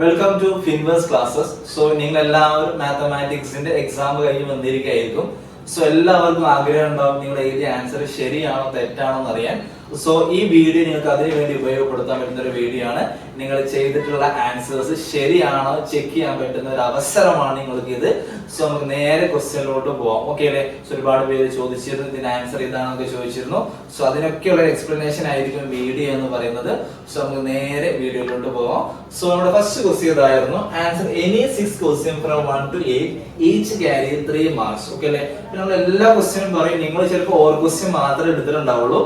Welcome to Finverse classes. So നിങ്ങൾ എല്ലാവരും മാത്തമാറ്റിക്സിന്റെ exam കഴിഞ്ഞ് വന്നിരിക്കുകയായിരിക്കും. സോ എല്ലാവർക്കും ആഗ്രഹം ഉണ്ടാവും നിങ്ങൾ എഴുതിയ ആൻസർ ശരിയാണോ തെറ്റാണോ എന്ന് അറിയാൻ. സോ ഈ വീഡിയോ നിങ്ങൾക്ക് അതിനു വേണ്ടി ഉപയോഗപ്പെടുത്താൻ പറ്റുന്ന ഒരു വീഡിയോ ആണ്. നിങ്ങൾ ചെയ്തിട്ടുള്ള ആൻസേഴ്സ് ശരിയാണോ ചെക്ക് ചെയ്യാൻ പറ്റുന്ന ഒരു അവസരമാണ് നിങ്ങൾക്ക് ഇത്. സോ നമുക്ക് നേരെ ക്വസ്റ്റ്യനിലോട്ട് പോവാം. ഓക്കെ അല്ലേ? സോ ഒരുപാട് പേര് ചോദിച്ചിരുന്നു ഇതിന്റെ ആൻസർ ഇതാണെന്നൊക്കെ ചോദിച്ചിരുന്നു. സോ അതിനൊക്കെയുള്ള എക്സ്പ്ലനേഷൻ ആയിരിക്കും വീഡിയോ എന്ന് പറയുന്നത്. സോ നമുക്ക് നേരെ വീഡിയോയിലോട്ട് പോവാം. സോ നമ്മുടെ ഫസ്റ്റ് ക്വസ്റ്റ്യൻ ഇതായിരുന്നു. Answer any 6 question from 1 to 8 each carry 3 marks. Okay അല്ലേ? നമ്മൾ എല്ലാ ക്വസ്റ്റ്യനും പറയും. നിങ്ങൾ ചിലപ്പോൾ ഓർ ക്വസ്റ്റ്യൻ മാത്രമേ എടുത്തിട്ടുണ്ടാവുള്ളൂ.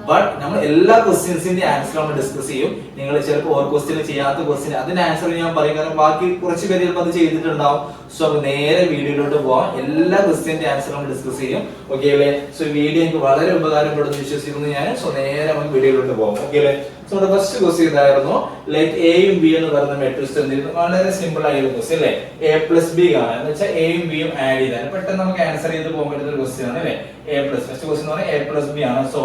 ബട്ട് നമ്മൾ എല്ലാ ക്വസ്റ്റ്യൻസിന്റെ ആൻസർ നമ്മൾ ഡിസ്കസ് ചെയ്യും. നിങ്ങൾ ചിലപ്പോൾ ഓർ ക്വസ്റ്റ്യൻ ചെയ്യാത്ത ക്വസ്റ്റ്യൻ അതിന്റെ ആൻസർ ഞാൻ പറയും, കാരണം ബാക്കി കുറച്ച് പേര് ചിലപ്പോൾ അത് ചെയ്തിട്ടുണ്ടാവും. സോ നമുക്ക് നേരെ വീഡിയോയിലോട്ട് പോവാം. എല്ലാ ക്വസ്റ്റ്യന്റെ ആൻസർ നമ്മൾ ഡിസ്കസ് ചെയ്യും. ഓക്കെ അല്ലേ? സോ വീഡിയോ എനിക്ക് വളരെ ഉപകാരപ്പെടുന്നു വിശ്വസിക്കുന്നു ഞാൻ. സോ നേരെ നമുക്ക് വീഡിയോയിലോട്ട് പോവാം. ഓക്കെ അല്ലേ? സോ നമ്മുടെ ഫസ്റ്റ് ക്വസ്റ്റ്യൻ ഇതായിരുന്നു. ലൈക്ക് എയും ബി എന്ന് പറയുന്ന മെട്രിക്സ് എന്തിരുന്നു? വളരെ സിമ്പിൾ ആയിട്ടുള്ള ക്വസ്റ്റ്യൻ അല്ലേ? എ പ്ലസ് ബി കാണാൻ എന്ന് വെച്ചാൽ എയും ബിയും ആഡ് ചെയ്താൽ പെട്ടെന്ന് നമുക്ക് ആൻസർ ചെയ്ത് പോകാൻ പറ്റുന്ന ഒരു ക്വസ്റ്റ്യൻ ആണ് അല്ലേ? എ പ്ലസ് ഫസ്റ്റ് ക്വസ്റ്റ്യൻ എന്ന് പറഞ്ഞാൽ എ പ്ലസ് ബി ആണ്. സോ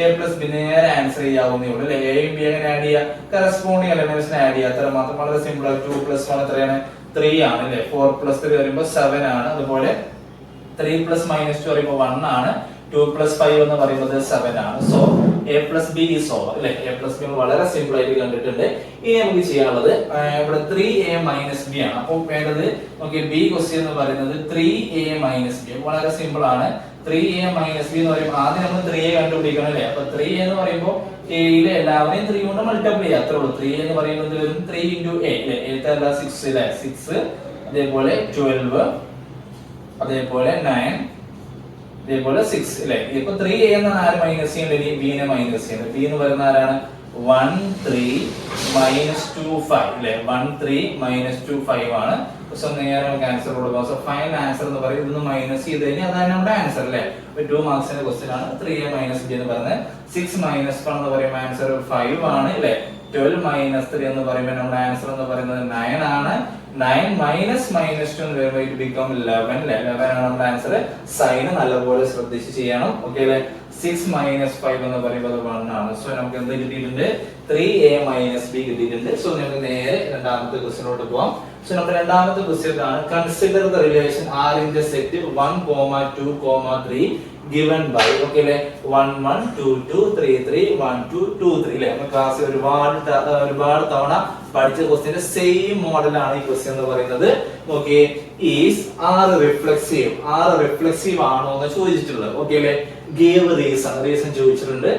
എ പ്ലസ് ബി നേരെ ആൻസർ ചെയ്യാവുന്നേ ഉള്ളൂ അല്ലെ? എയും ബി എങ്ങനെ ആഡ് ചെയ്യുക? കറസ്പോണ്ടിങ് എലമെന്റ്സിനെ ആഡ് ചെയ്യുക. അത്ര മാത്രം, വളരെ സിമ്പിൾ ആണ്. 2 + 1 എത്രയാണ്? 3 ആണ് അല്ലെ? 4 + 3 വരുമ്പോൾ 7 ആണ്. അതുപോലെ 3 + -2 പറയുമ്പോൾ 1 ആണ്. 2 + 5 എന്ന് പറയുന്നത് 7 ആണ്. So A plus B is over അല്ലെ? എ പ്ലസ് ബി വളരെ സിമ്പിൾ ആയിട്ട് കണ്ടിട്ടുണ്ട്. ഇനി നമുക്ക് ചെയ്യാനുള്ളത് ഇവിടെ 3a - b ആണ്. അപ്പോൾ വേണ്ടത് നോക്കി ബി ക്വസ്റ്റ്യൻ എന്ന് പറയുന്നത് 3a - b. വളരെ സിമ്പിൾ ആണ്. 3a - b എന്ന് പറയുമ്പോൾ ആദ്യം നമ്മൾ 3a കണ്ടുപിടിക്കണം അല്ലേ? അപ്പൊ 3a എന്ന് പറയുമ്പോൾ എയിലെ എല്ലാവരെയും 3 കൊണ്ട് മൾട്ടിപ്ലൈ ചെയ്യാം, അത്രേ ഉള്ളൂ. 3a എന്ന് പറയുന്നത് വരും 3 × a അല്ലേ? 6 അല്ലേ? 6 അതേപോലെ 12 അതേപോലെ 9 ഇതേപോലെ 6 അല്ലേ? ഇപ്പൊ 3a എന്നാണ് ആര് മൈനസ് ചെയ്യേണ്ടത്? b നെ മൈനസ് ചെയ്യേണ്ടത്. b എന്ന് പറയുന്ന ആരാണ്? 1 3 -2 5 അല്ലേ? 1 3 -2 5 ആണ്. സോ നേരെ നമുക്ക് ആൻസർ കൊടുക്കാം. സോ ഫൈനൽ ആൻസർ എന്ന് പറയുന്നത് ഇതൊന്ന് മൈനസ് ചെയ്ത് കഴിഞ്ഞാൽ അതാണ് നമ്മുടെ ആൻസർ അല്ലേ? 2 മാർക്സിന്റെ ക്വസ്റ്റ്യൻ ആണ്. 3a - b എന്ന് പറയുന്നത് 6 - 1 എന്ന് പറയുമ്പോൾ ആൻസർ 5 ആണ് അല്ലേ? 12 - 3 എന്ന് പറയുമ്പോൾ നമ്മുടെ ആൻസർ എന്ന് പറയുന്നത് 9 ആണ്. 9 - -2 എന്ന് വരുമ്പോൾ it become 11 അല്ലേ? 11 ആണ് നമ്മുടെ ആൻസർ. സൈൻ നല്ലപോലെ ശ്രദ്ധിച്ച് ചെയ്യണം. ഓക്കെ അല്ലേ? 6 - 5 എന്ന് പറയുമ്പോൾ 1 ആണ്. സോ നമുക്ക് എന്ത് കിട്ടിയിട്ടുണ്ട്? 3a - b കിട്ടിയിട്ടുണ്ട്. സോ നമുക്ക് നേരെ രണ്ടാമത്തെ ക്വസ്റ്റ്യനിലോട്ട് പോവാം. സോ നമ്മുടെ രണ്ടാമത്തെ ക്വസ്റ്റ്യൻ ആണ്. Consider the relation r in the set 1, 2, 3 given by okay അല്ലേ? 1 1 2 2 3 3 1 2 2 3 അല്ലേ? നമ്മൾ ക്ലാസ്സിൽ ഒരുപാട് തവണ പഠിച്ച ക്വസ്റ്റ്യന്റെ സെയിം മോഡലാണ് ഈ ക്വസ്റ്റ്യൻ എന്ന് പറയുന്നത്. ഓക്കെ, ഈസ് r റിഫ്ലെക്സീവ് ആണോ എന്ന് ചോദിച്ചിട്ടുള്ളത്. ഓക്കെ അല്ലേ? ഗീവ് റീസൺ ചോദിച്ചിട്ടുണ്ട്.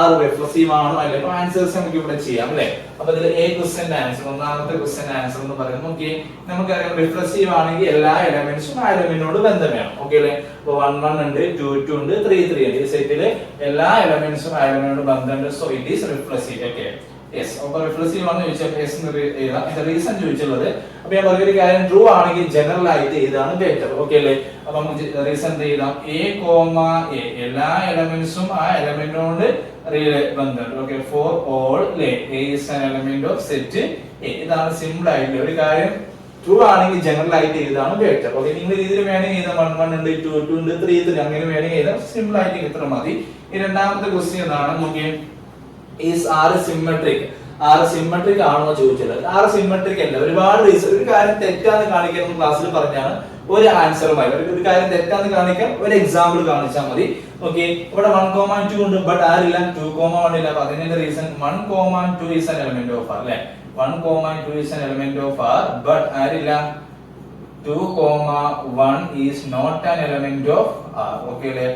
r റിഫ്ലെക്സീവ് ആണോ അല്ലേ? അപ്പൊ ആൻസേഴ്സ് നമുക്ക് ഇവിടെ ചെയ്യാം അല്ലേ? അപ്പൊ ഇതിൽ എ ക്വസ്റ്റ്യന്റെ ആൻസർ, ഒന്നാമത്തെ ക്വസ്റ്റ്യന്റെ ആൻസർ എന്ന് പറയുന്നത് ഓക്കെ, നമുക്കറിയാം റിഫ്ലെക്സീവ് ആണെങ്കിൽ എല്ലാ എലമെന്റ്സും ആ എലമെന്റിനോട് ബന്ധം വേണം. ഓക്കെ അല്ലേ? അപ്പൊ 1 1 ഉണ്ട്, 2 2 ഉണ്ട്, 3 3 ഉണ്ട്. ഈ സെറ്റിലെ എല്ലാ എലമെന്റ്സും ആ എലമെന്റിനോട് ബന്ധമുണ്ട്. So it is reflexive. Okay, yes. അപ്പൊ റിഫ്ലെക്സീവ് ആണെന്ന് ചോദിച്ചാൽ യെസ് എന്ന് എഴുതാം. ഇതിന്റെ റീസൺ ചോദിച്ചുള്ളത്, അപ്പൊ ഞാൻ പറഞ്ഞൊരു കാര്യം, ട്രൂ ആണെങ്കിൽ ജനറൽ ആയിട്ട് ഇതാണ് ബെറ്റർ. ഓക്കെ അല്ലേ? അപ്പൊ നമുക്ക് റീസൺ എഴുതാം. a, a എല്ലാ എലമെന്റ്സും ആ എലമെന്റിനോട് ബന്ധമുണ്ട്. Okay, for all a is an element of set a. ഇതാണ് സിമ്പിൾ ആയിട്ടുള്ള ഒരു കാര്യം. ട്രൂ ആണെങ്കിൽ ജനറൽ ആയിട്ട് ഇതാണ് ബെറ്റർ. ഓക്കെ, നിങ്ങൾ ഇതിൽ വേണമെങ്കിൽ എഴുതാം. 1 1 ഉണ്ട്, 2 2 ഉണ്ട്, 3 3 അങ്ങനെ വേണമെങ്കിൽ എഴുതാം. സിമ്പിൾ ആയിട്ട് ഇത്ര മതി. ഈ രണ്ടാമത്തെ ക്വസ്റ്റ്യൻ എന്താണ് നോക്കിയേ. Is r symmetric? r symmetric ആണോ ചോദിച്ചത്? r സിമെട്രിക് അല്ല. ഒരുപാട് റീസൺ. ഒരു കാര്യം തെറ്റാന്ന് കാണിക്കാൻ ക്ലാസ്സിൽ പറഞ്ഞാണ് ഒരു ആൻസറുമായി. ഒരു കാര്യം തെറ്റാന്ന് കാണിക്കാൻ ഒരു എക്സാമ്പിൾ കാണിച്ചാൽ മതി. ഓക്കെ, ഇവിടെ 1, 2 ഉണ്ട്, ബട്ട് ആരില്ല. 2, 1 ഇല്ല. അപ്പൊ അതിന്റെ reason 1, 2 is an element of r അല്ലേ? 1, 2 is an element of r, but ആരില്ല. 2, 1 is not an element of r. Okay അല്ലേ?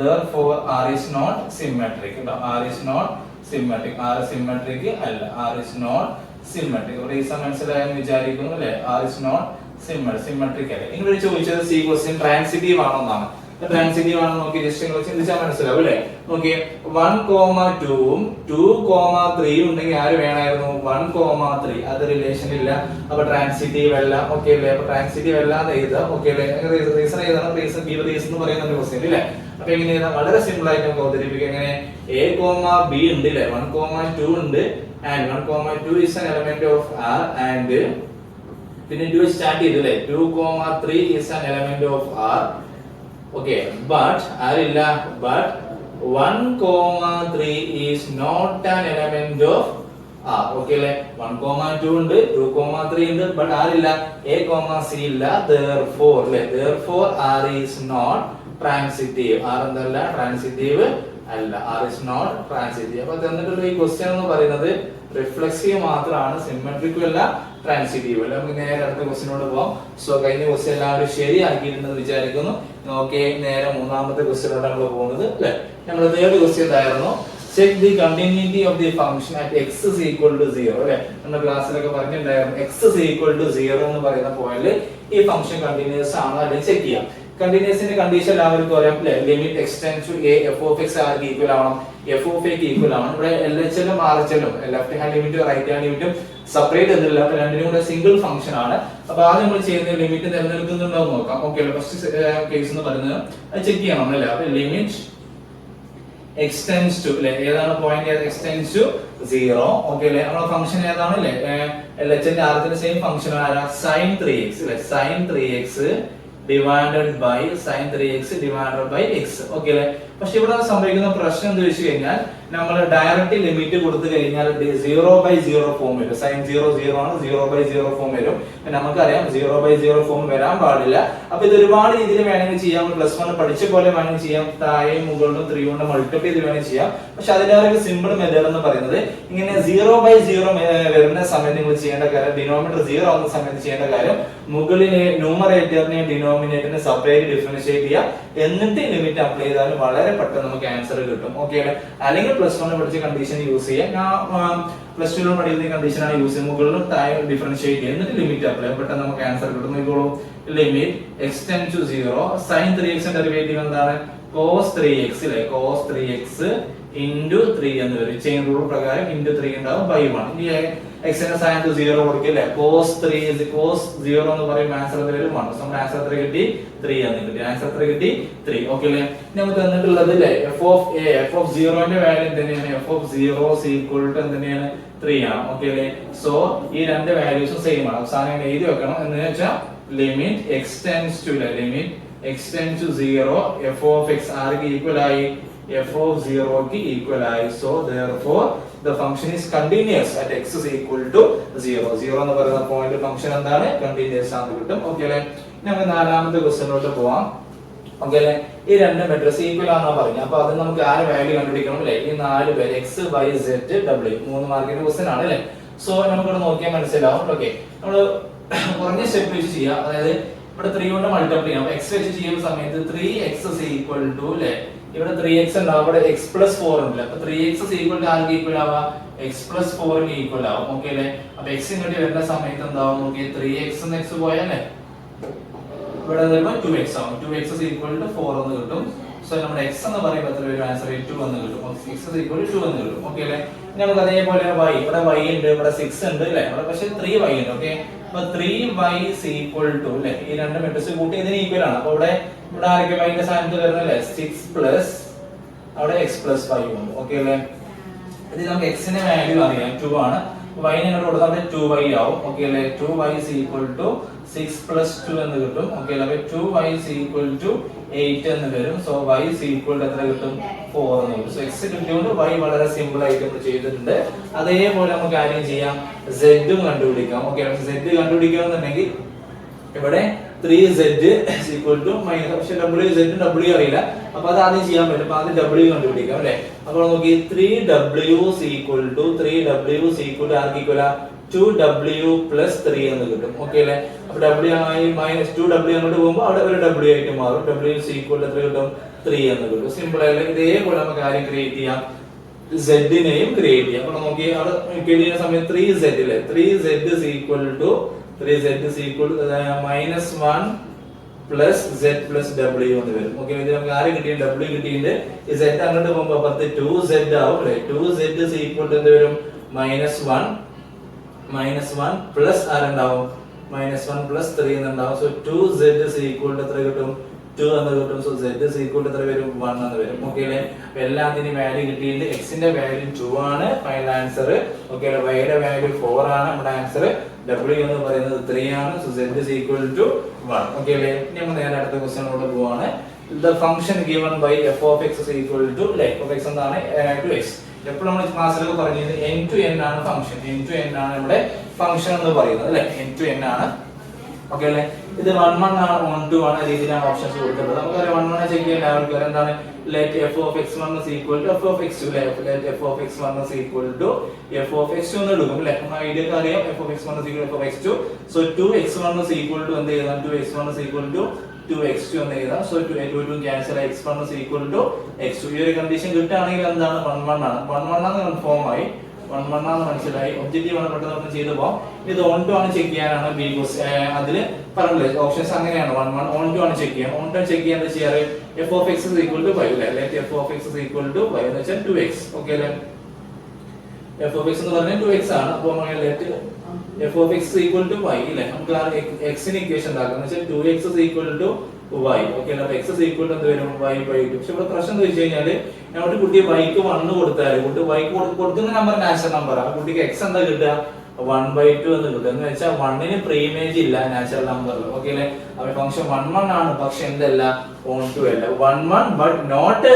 Therefore r is not symmetric. r is not symmetric. r symmetric അല്ല. r is not symmetric. Reason മനസ്സിലായെന്ന് വിചാരിക്കുന്നു അല്ലേ? r is not symmetric അല്ലേ? ഇങ്ങനെ ചോദിച്ചത് C question transitive ആണോ എന്നാണ്. ട്രാൻസിറ്റീവ് ആണോ നോക്കി ജസ്റ്റ് നിങ്ങൾ ചിന്തിച്ചാൽ മനസ്സിലാവും അല്ലേ? നോക്കി 1, 2 ഉം 2, 3 ഉണ്ടെങ്കിൽ ആര് വേണമായിരുന്നു? 1, 3. അത് റിലേഷൻ ഇല്ല. അപ്പൊ ട്രാൻസിറ്റീവ് അല്ല. ഓക്കെ അല്ലേ? അപ്പൊ ട്രാൻസിറ്റീവ് അല്ലാതെ എഴുതാം. ഓക്കെ അല്ലേ? റീസൺ എഴുതണം. റീസൺ എന്ന് പറയുന്ന ഒരു ക്വസ്റ്റ്യൻ ഇല്ലേ? അപ്പൊ എങ്ങനെ എഴുതാം? വളരെ സിമ്പിൾ ആയിട്ട് നമുക്ക് അവതരിപ്പിക്കാം. എങ്ങനെ? a, b ഉണ്ട് അല്ലേ? 1, 2 ഉണ്ട്, and 1, 2 is an element of r, and പിന്നെ 2 സ്റ്റാർട്ട് ചെയ്തു അല്ലേ? 2, 3 is an element of r. Okay, but ആരില്ല. but 1, 3 is not an element of okay അല്ലേ 1,2 ഉണ്ട് 2,3 ഉണ്ട് ബട്ട് ആരില്ല a, c ഇല്ല therefore അല്ലേ therefore r is not transitive r എന്തല്ല transitive അല്ല r is not transitive അപ്പോൾ തന്നിട്ടുള്ള ഈ ക്വസ്റ്റ്യൻ എന്ന് പറയുന്നത് റിഫ്ലെക്സീവ് മാത്രമാണ് സിമെട്രിക്കും അല്ല ട്രാൻസിറ്റീവ് അല്ല നമുക്ക് നേരെ അടുത്ത ക്വസ്റ്റ്യനോട് പോവാം സോ കഴിഞ്ഞ ക്വസ്റ്റ്യൻ എല്ലാവരും ശരിയാക്കിയിട്ടുണ്ടെന്ന് വിചാരിക്കുന്നു ഓക്കെ നേരെ മൂന്നാമത്തെ ക്വസ്റ്റ്യനോട് നമ്മൾ പോകുന്നത് അല്ലേ നമ്മൾ തേർഡ് ക്വസ്റ്റ്യൻ ആയിരുന്നു check the continuity of the function at x is equal to 0 അല്ലേ നമ്മുടെ ക്ലാസ്സിലൊക്കെ പറഞ്ഞിട്ടുണ്ടായിരുന്നു x is equal to 0 എന്ന് പറയുന്ന പോയിന്റിൽ ഈ ഫംഗ്ഷൻ കണ്ടിന്യൂസ് ആണോ അല്ലെങ്കിൽ ചെക്ക് ചെയ്യാം കണ്ടിന്യൂസിന്റെ കണ്ടീഷൻ എല്ലാവർക്കും അറിയാം അല്ലേ limit extend to a f of x ആർക്ക് ഈക്വൽ ആവണം f of a ക്ക് ഈക്വൽ ആവണം ഇവിടെ LHL ഉം RHL ഉം ലെഫ്റ്റ് ഹാൻഡ് ലിമിറ്റും റൈറ്റ് ഹാൻഡ് ലിമിറ്റും സെപ്പറേറ്റ് എന്നില്ല അപ്പോൾ രണ്ടിനും കൂടെ സിംഗിൾ ഫംഗ്ഷൻ ആണ് അപ്പോൾ ആദ്യം നമ്മൾ ചെയ്യുന്ന ലിമിറ്റ് നിലനിൽക്കുന്നുണ്ടോ എന്ന് നോക്കാം ഓക്കേ ഫസ്റ്റ് കേസ് എന്ന് പറയുന്നത് അത് ചെക്ക് ചെയ്യണം അല്ലേ അപ്പോൾ ലിമിറ്റ് extends to അല്ലേ ഏതാണ് പോയിന്റ് extends to 0 ഓക്കേ അല്ലേ നമ്മുടെ ഫംഗ്ഷൻ ഏതാണ് അല്ലേ LHL ന്റെ ആദ്യത്തെ സെയിം ഫംഗ്ഷൻ ആണ് sin 3x അല്ലേ sin 3x divided by sin 3x divided by x okay അല്ലേ പക്ഷേ ഇവിടെ സംഭവിക്കുന്ന പ്രശ്നം എന്താ വെച്ച് കഴിഞ്ഞാൽ നമ്മൾ ഡയറക്റ്റ് ലിമിറ്റ് കൊടുത്തു കഴിഞ്ഞാൽ 0/0 ഫോം വരും sin 0 0 ആണ് 0/0 ഫോം വരും നമുക്കറിയാം 0/0 ഫോം വരാൻ പാടില്ല അപ്പോൾ ഇത് ഒരുപാട് രീതിയിൽ വേണമെങ്കിൽ ചെയ്യാം +1 പഠിച്ച പോലെ വേണമെങ്കിൽ ചെയ്യാം താഴെ മുകളിലും 3 കൊണ്ട് മൾട്ടിപ്ലൈ ചെയ്ത് വേണമെങ്കിൽ ചെയ്യാം പക്ഷെ അതിനൊരു സിമ്പിൾ മെത്തേഡ് എന്ന് പറയുന്നത് ഇങ്ങനെ 0/0 വരുന്ന സമയത്ത് നിങ്ങൾ ചെയ്യേണ്ട കാര്യം ഡിനോമിനേറ്റർ 0 ആവുന്ന സമയത്ത് ചെയ്യേണ്ട കാര്യം മുകളിലെ ന്യൂമറേറ്ററിനെ ഡിനോമിനേറ്ററിനെ സെപ്പറേറ്റ് ഡിഫറൻഷിയേറ്റ് ചെയ്യുക എന്നിട്ട് ലിമിറ്റ് അപ്ലൈ ചെയ്താൽ വളരെ പെട്ടെന്ന് നമുക്ക് ആൻസർ കിട്ടും ഓക്കേ അല്ലെങ്കിൽ +1 പഠിച്ച കണ്ടീഷൻ യൂസ് ചെയ്യാം ഞാൻ +2 പഠിക്കുന്ന കണ്ടീഷൻ ആണ് യൂസ് ചെയ്യുന്നത് മുകളിലും താഴെ ഡിഫറൻഷിയേറ്റ് ചെയ്യുക എന്നിട്ട് ലിമിറ്റ് അപ്ലൈ പെട്ടെന്ന് നമുക്ക് ആൻസർ കിട്ടും ഇപ്പോഴും limit extend to 0 sin 3x ന്റെ ഡെറിവേറ്റീവ് എന്താണ് cos 3x അല്ലേ cos 3x into 3 എന്ന് വരും ചെയിൻ റൂൾ പ്രകാരം into 3 ഉണ്ടാവും by 1 ഇനി x ന്റെ sin to 0 കൊടുക്കില്ലേ cos 3 is cos 0 എന്ന് പറയുമ്പോൾ ആൻസർ എത്ര വരും 1 സോ ആൻസർ എത്ര കിട്ടി 3 എന്ന് കിട്ടി ആൻസർ എത്ര കിട്ടി 3 ഓക്കേ അല്ലേ നമുക്ക് തന്നിട്ടുള്ളത് അല്ലേ f of 0 ന്റെ വാല്യൂ എന്താണ് f of 0 is equal to എന്താണ് 3 ആണ് ഓക്കേ അല്ലേ സോ ഈ രണ്ട് വാല്യൂസും സെയിം ആണ് അവസാനം എഴുതി വെക്കണം എന്ന് വെച്ചാൽ limit extends to limit extends to 0 f of x ആർക്ക് ഈക്വൽ ആയി f of 0 ക്ക് ഈക്വൽ ആയി so therefore the function is continuous at x is equal to 0 0 എന്ന് പറയുന്ന പോയിന്റ് ഫംഗ്ഷൻ എന്താണ് കണ്ടിന്യൂസ് ആണെന്ന് കിട്ടും ഓക്കേ അല്ലേ നമുക്ക് നാലാമത്തെ ക്വസ്റ്റ്യനിലോട്ട് പോവാം ഓക്കേ അല്ലേ ഈ രണ്ട് മെട്രിക്സ് ഈക്വൽ ആണെന്ന് പറഞ്ഞു അപ്പോൾ അത് നമുക്ക് ആരെ വാല്യൂ കണ്ടുപിടിക്കണം അല്ലേ ഈ നാല് പേര് x y z w 3 മാർക്കിന്റെ ക്വസ്റ്റ്യൻ ആണ് അല്ലേ സോ നമുക്ക് ഇവിടെ നോക്കിയാൽ മനസ്സിലാവും ഓക്കേ നമ്മൾ കുറഞ്ഞ സ്റ്റെപ്പ് വെച്ച് ചെയ്യാം അതായത് ഇവിടെ 3 കൊണ്ട് മൾട്ടിപ്ലൈ ചെയ്യാം x വെച്ച് ചെയ്യുന്ന സമയത്ത് 3x is equal to അല്ലേ ഇവിടെ 3x ഉണ്ടാവും ഇവിടെ x + 4 ഉണ്ട് അപ്പോൾ 3x is equal to arc equal ആവാ x + 4 ന് ഈക്വൽ ആവും ഓക്കേ അല്ലേ അപ്പോൾ x ഇങ്ങോട്ട് വരുന്ന സമയത്ത് എന്താവും നോക്കിയേ 3x എന്ന് x പോയാലേ ഇവിടെ വരുമ്പോൾ 2x ആവും 2x is equal to 4 എന്ന് കിട്ടും സോ നമ്മുടെ x എന്ന് പറയുമ്പോൾ എത്ര വരും ആൻസർ 2 എന്ന് കിട്ടും x is equal to 2 എന്ന് കിട്ടും ഓക്കേ അല്ലേ നമുക്ക് അതേപോലെ y ഇവിടെ y ഉണ്ട് ഇവിടെ 6 ഉണ്ട് അല്ലേ ഇവിടെ പക്ഷേ 3y ഉണ്ട് ഓക്കേ അപ്പോൾ 3y is equal to അല്ലേ ഈ രണ്ട് മെട്രിക്സ് കൂട്ടി ഇതിന് ഈക്വൽ ആണ് അപ്പോൾ ഇവിടെ ആർക്ക് y ന്റെ സ്ഥാനത്ത് വരുന്നല്ലേ 6 പ്ലസ് അവിടെ x + 5 ഉണ്ട് ഓക്കേ അല്ലേ ഇത് നമുക്ക് x ന്റെ വാല്യൂ അറിയാം 2 ആണ് y നെ ഇങ്ങോട്ട് കൊടുത്താൽ 2y ആവും ഓക്കേ അല്ലേ 2y is equal to 6 + 2 എന്ന് കിട്ടും ഓക്കേ അല്ലേ അപ്പോൾ 2y is equal to 8 എന്ന് വരും so y is equal to എത്ര കിട്ടും 4 എന്ന് വരും സോ x കിട്ടിയോണ്ട് y വളരെ സിമ്പിൾ ആയിട്ട് നമ്മൾ ചെയ്തിട്ടുണ്ട് അതേപോലെ നമുക്ക് കാര്യം ചെയ്യാം z ഉം കണ്ടുപിടിക്കാം ഓക്കേ z കണ്ടുപിടിക്കണമെന്നുണ്ടെങ്കിൽ ഇവിടെ 3z is equal to minus പക്ഷേ wz w അറിയില്ല അപ്പോൾ അത് ആദ്യം ചെയ്യാൻ പറ്റും അപ്പോൾ ആദ്യം w കണ്ടുപിടിക്കാം അല്ലേ അപ്പോൾ നോക്കി 3w is equal to arc equal ആ 2w + 3 എന്ന് കിട്ടും ഓക്കേ അല്ലേ അപ്പോൾ w ആയി -2w അങ്ങോട്ട് പോകുമ്പോൾ അവിടെ ഒരു w ആയിട്ട് മാറും w is equal to എത്ര കിട്ടും 3 എന്ന് കിട്ടും സിമ്പിൾ ആയിട്ട് ഇതേപോലെ നമുക്ക് കാര്യം ക്രിയേറ്റ് ചെയ്യാം z നെയും ക്രിയേറ്റ് ചെയ്യാം അപ്പോൾ നോക്കി അവിടെ കിട്ടിയ സമയത്ത് 3z അല്ലേ 3z is equal to -1 plus z plus w എന്ന് വരും ഓക്കേ ഇത് നമുക്ക് ആരെ കിട്ടിയ w കിട്ടിയിട്ടുണ്ട് ഈ z അങ്ങോട്ട് പോകുമ്പോൾ അപ്പുറത്ത് 2z ആവും അല്ലേ 2z is equal to എന്ത് വരും -1 plus ആരുണ്ടാവും -1 plus 3 എന്നുണ്ടാവും so 2z is equal to എത്ര കിട്ടും 2 എന്ന് കിട്ടും so z is equal to എത്ര വരും 1 എന്ന് വരും ഓക്കേ അല്ലേ അപ്പോൾ എല്ലാത്തിനും വാല്യൂ കിട്ടിയിട്ടുണ്ട് x ന്റെ വാല്യൂ 2 ആണ് ഫൈനൽ ആൻസർ ഓക്കേ അല്ലേ y യുടെ വാല്യൂ 4 ആണ് നമ്മുടെ ആൻസർ w എന്ന് പറയുന്നത് 3 ആണ് so z is equal to 1 okay അല്ലേ ഇനി നമ്മൾ നേരെ അടുത്ത ക്വസ്റ്റ്യനിലോട്ട് പോവാണ് the function given by f of x is equal to f of x എന്താണ് to x എപ്പോഴും നമ്മൾ ക്ലാസ്സിലൊക്കെ പറഞ്ഞത് n to n ആണ് ഫംഗ്ഷൻ, n to n ആണ് നമ്മുടെ ഫംഗ്ഷൻ എന്ന് പറയുന്നത് അല്ലെ, n to n ആണ്. ഓക്കെ അല്ലേ? ഇത് 1 1 ആണ് 1 2 ആണ് രീതിയിലാണ് ഓപ്ഷൻസ് കൊടുത്തിട്ടുള്ളത്. നമുക്കറിയാം 1 1 ചെക്ക് ചെയ്യാൻ എല്ലാവർക്കും അറിയാം എന്താണ്, let f of x1 is equal to f of x2 അല്ലേ, let f of x1 is equal to f of x2 എന്ന് എടുക്കും അല്ലേ. നമ്മൾ ഐഡിയ അറിയാം f of x1 is equal to f of x2. so 2x1 is equal to എന്ത് എഴുതാം, 2x1 is equal to 2x2 എന്ന് എഴുതാം. so 2 cancel, x1 is equal to x2. ഈ ഒരു കണ്ടീഷൻ കിട്ടുകയാണെങ്കിൽ എന്താണ് 1 1 ആണ്, 1 1 ആണ് കൺഫേം ആയി, 1 1 ആണെന്ന് മനസ്സിലായി. ഒബ്ജക്റ്റീവ് ആണ്, പെട്ടെന്ന് ചെയ്തു പോകാം. ഇത് ഓൺ ടു ആണ് ചെക്ക് ചെയ്യാനാണ് ബി അതിൽ പറഞ്ഞില്ലേ ഓപ്ഷൻസ് അങ്ങനെയാണ്. 1 1 ഓൺ ടു ആണ് ചെക്ക് ചെയ്യാൻ, ഓൺ ടു ചെക്ക് ചെയ്യാൻ എന്താ ചെയ്യാറ്, f of x is equal to y അല്ലേ, let f of x is equal to y എന്ന് വെച്ചാൽ 2x. ഓക്കെ അല്ലേ, f of x എന്ന് പറഞ്ഞാൽ 2x ആണ്. അപ്പോൾ നമ്മൾ let f of x is equal to y അല്ലേ, നമുക്ക് ആ x ന് ഇക്വേഷൻ ഉണ്ടാക്കാം എന്ന് വെച്ചാൽ 2x is equal to y. Okay അല്ലേ, x is equal to എന്ത് വരും, y by 2. പക്ഷെ ഇവിടെ പ്രശ്നം എന്ന് വെച്ച് കഴിഞ്ഞാൽ നമ്മുടെ കുട്ടി y ക്ക് 1 കൊടുത്താൽ കുട്ടി y ക്ക് കൊടുക്കുന്ന നമ്പർ നാച്ചുറൽ നമ്പർ ആണ്, കുട്ടിക്ക് x എന്താ കിട്ടുക 1/2 എന്ന് കിട്ടും. എന്ന് വെച്ചാൽ 1 ന് പ്രീമേജ് ഇല്ല നാച്ചുറൽ നമ്പറിൽ. ഓക്കെ അല്ലേ, അപ്പോൾ ഫംഗ്ഷൻ 1 1 ആണ്, പക്ഷെ എന്തല്ല ഓൺ ടു അല്ല, 1 1 but not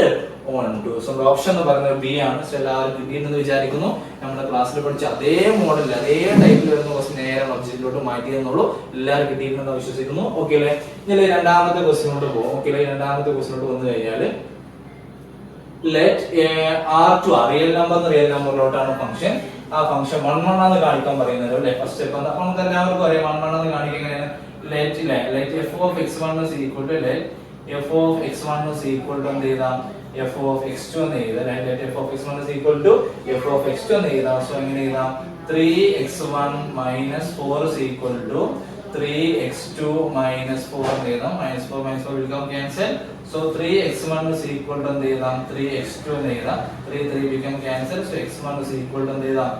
onto. So option എന്ന് പറയുന്നത് ബി ആണ്. സോ എല്ലാവരും കിട്ടിയിട്ടുണ്ടെന്ന് വിചാരിക്കുന്നു. നമ്മുടെ ക്ലാസ്സിൽ പഠിച്ച അതേ മോഡൽ അതേ ടൈപ്പിൽ വരുന്ന ക്വസ്റ്റ്യൻ നേരെ ഒബ്ജക്റ്റിലോട്ട് മാറ്റിയെന്നുള്ളൂ. എല്ലാവരും കിട്ടിയിട്ടുണ്ടെന്ന് വിശ്വസിക്കുന്നു. ഓക്കെ അല്ലേ, ഇനി രണ്ടാമത്തെ ക്വസ്റ്റ്യനോട്ട് പോകും. ഓക്കെ അല്ലേ, രണ്ടാമത്തെ ക്വസ്റ്റ്യനോട്ട് വന്നു കഴിഞ്ഞാൽ let r to r real number real നമ്പറിലോട്ടാണ് ഫംഗ്ഷൻ. ആ ഫംഗ്ഷൻ 1 1 ആണെന്ന് കാണിക്കാൻ പറയുന്നത് അല്ലേ. ഫസ്റ്റ് സ്റ്റെപ്പ് എന്താ, നമുക്ക് എല്ലാവർക്കും അറിയാം 1 1 ആണെന്ന് കാണിക്കാൻ എങ്ങനെയാണ്, let f of x1 is equal to let f of x1 is equal to എന്ത് ചെയ്താം f of x2 എന്ന് എഴുതാം. let f of x1 is equal to f of x2 എന്ന് എഴുതാം. സോ എങ്ങനെ എഴുതാം, 3x1 minus 4 is equal to 3x2 minus 4 എന്ന് എഴുതാം. -4 -4 will come cancel. so 3x1 is equal to എന്ത് എഴുതാം, 3x2 എന്ന് എഴുതാം. 3 become cancel. so x1 is equal to എന്ത് എഴുതാം,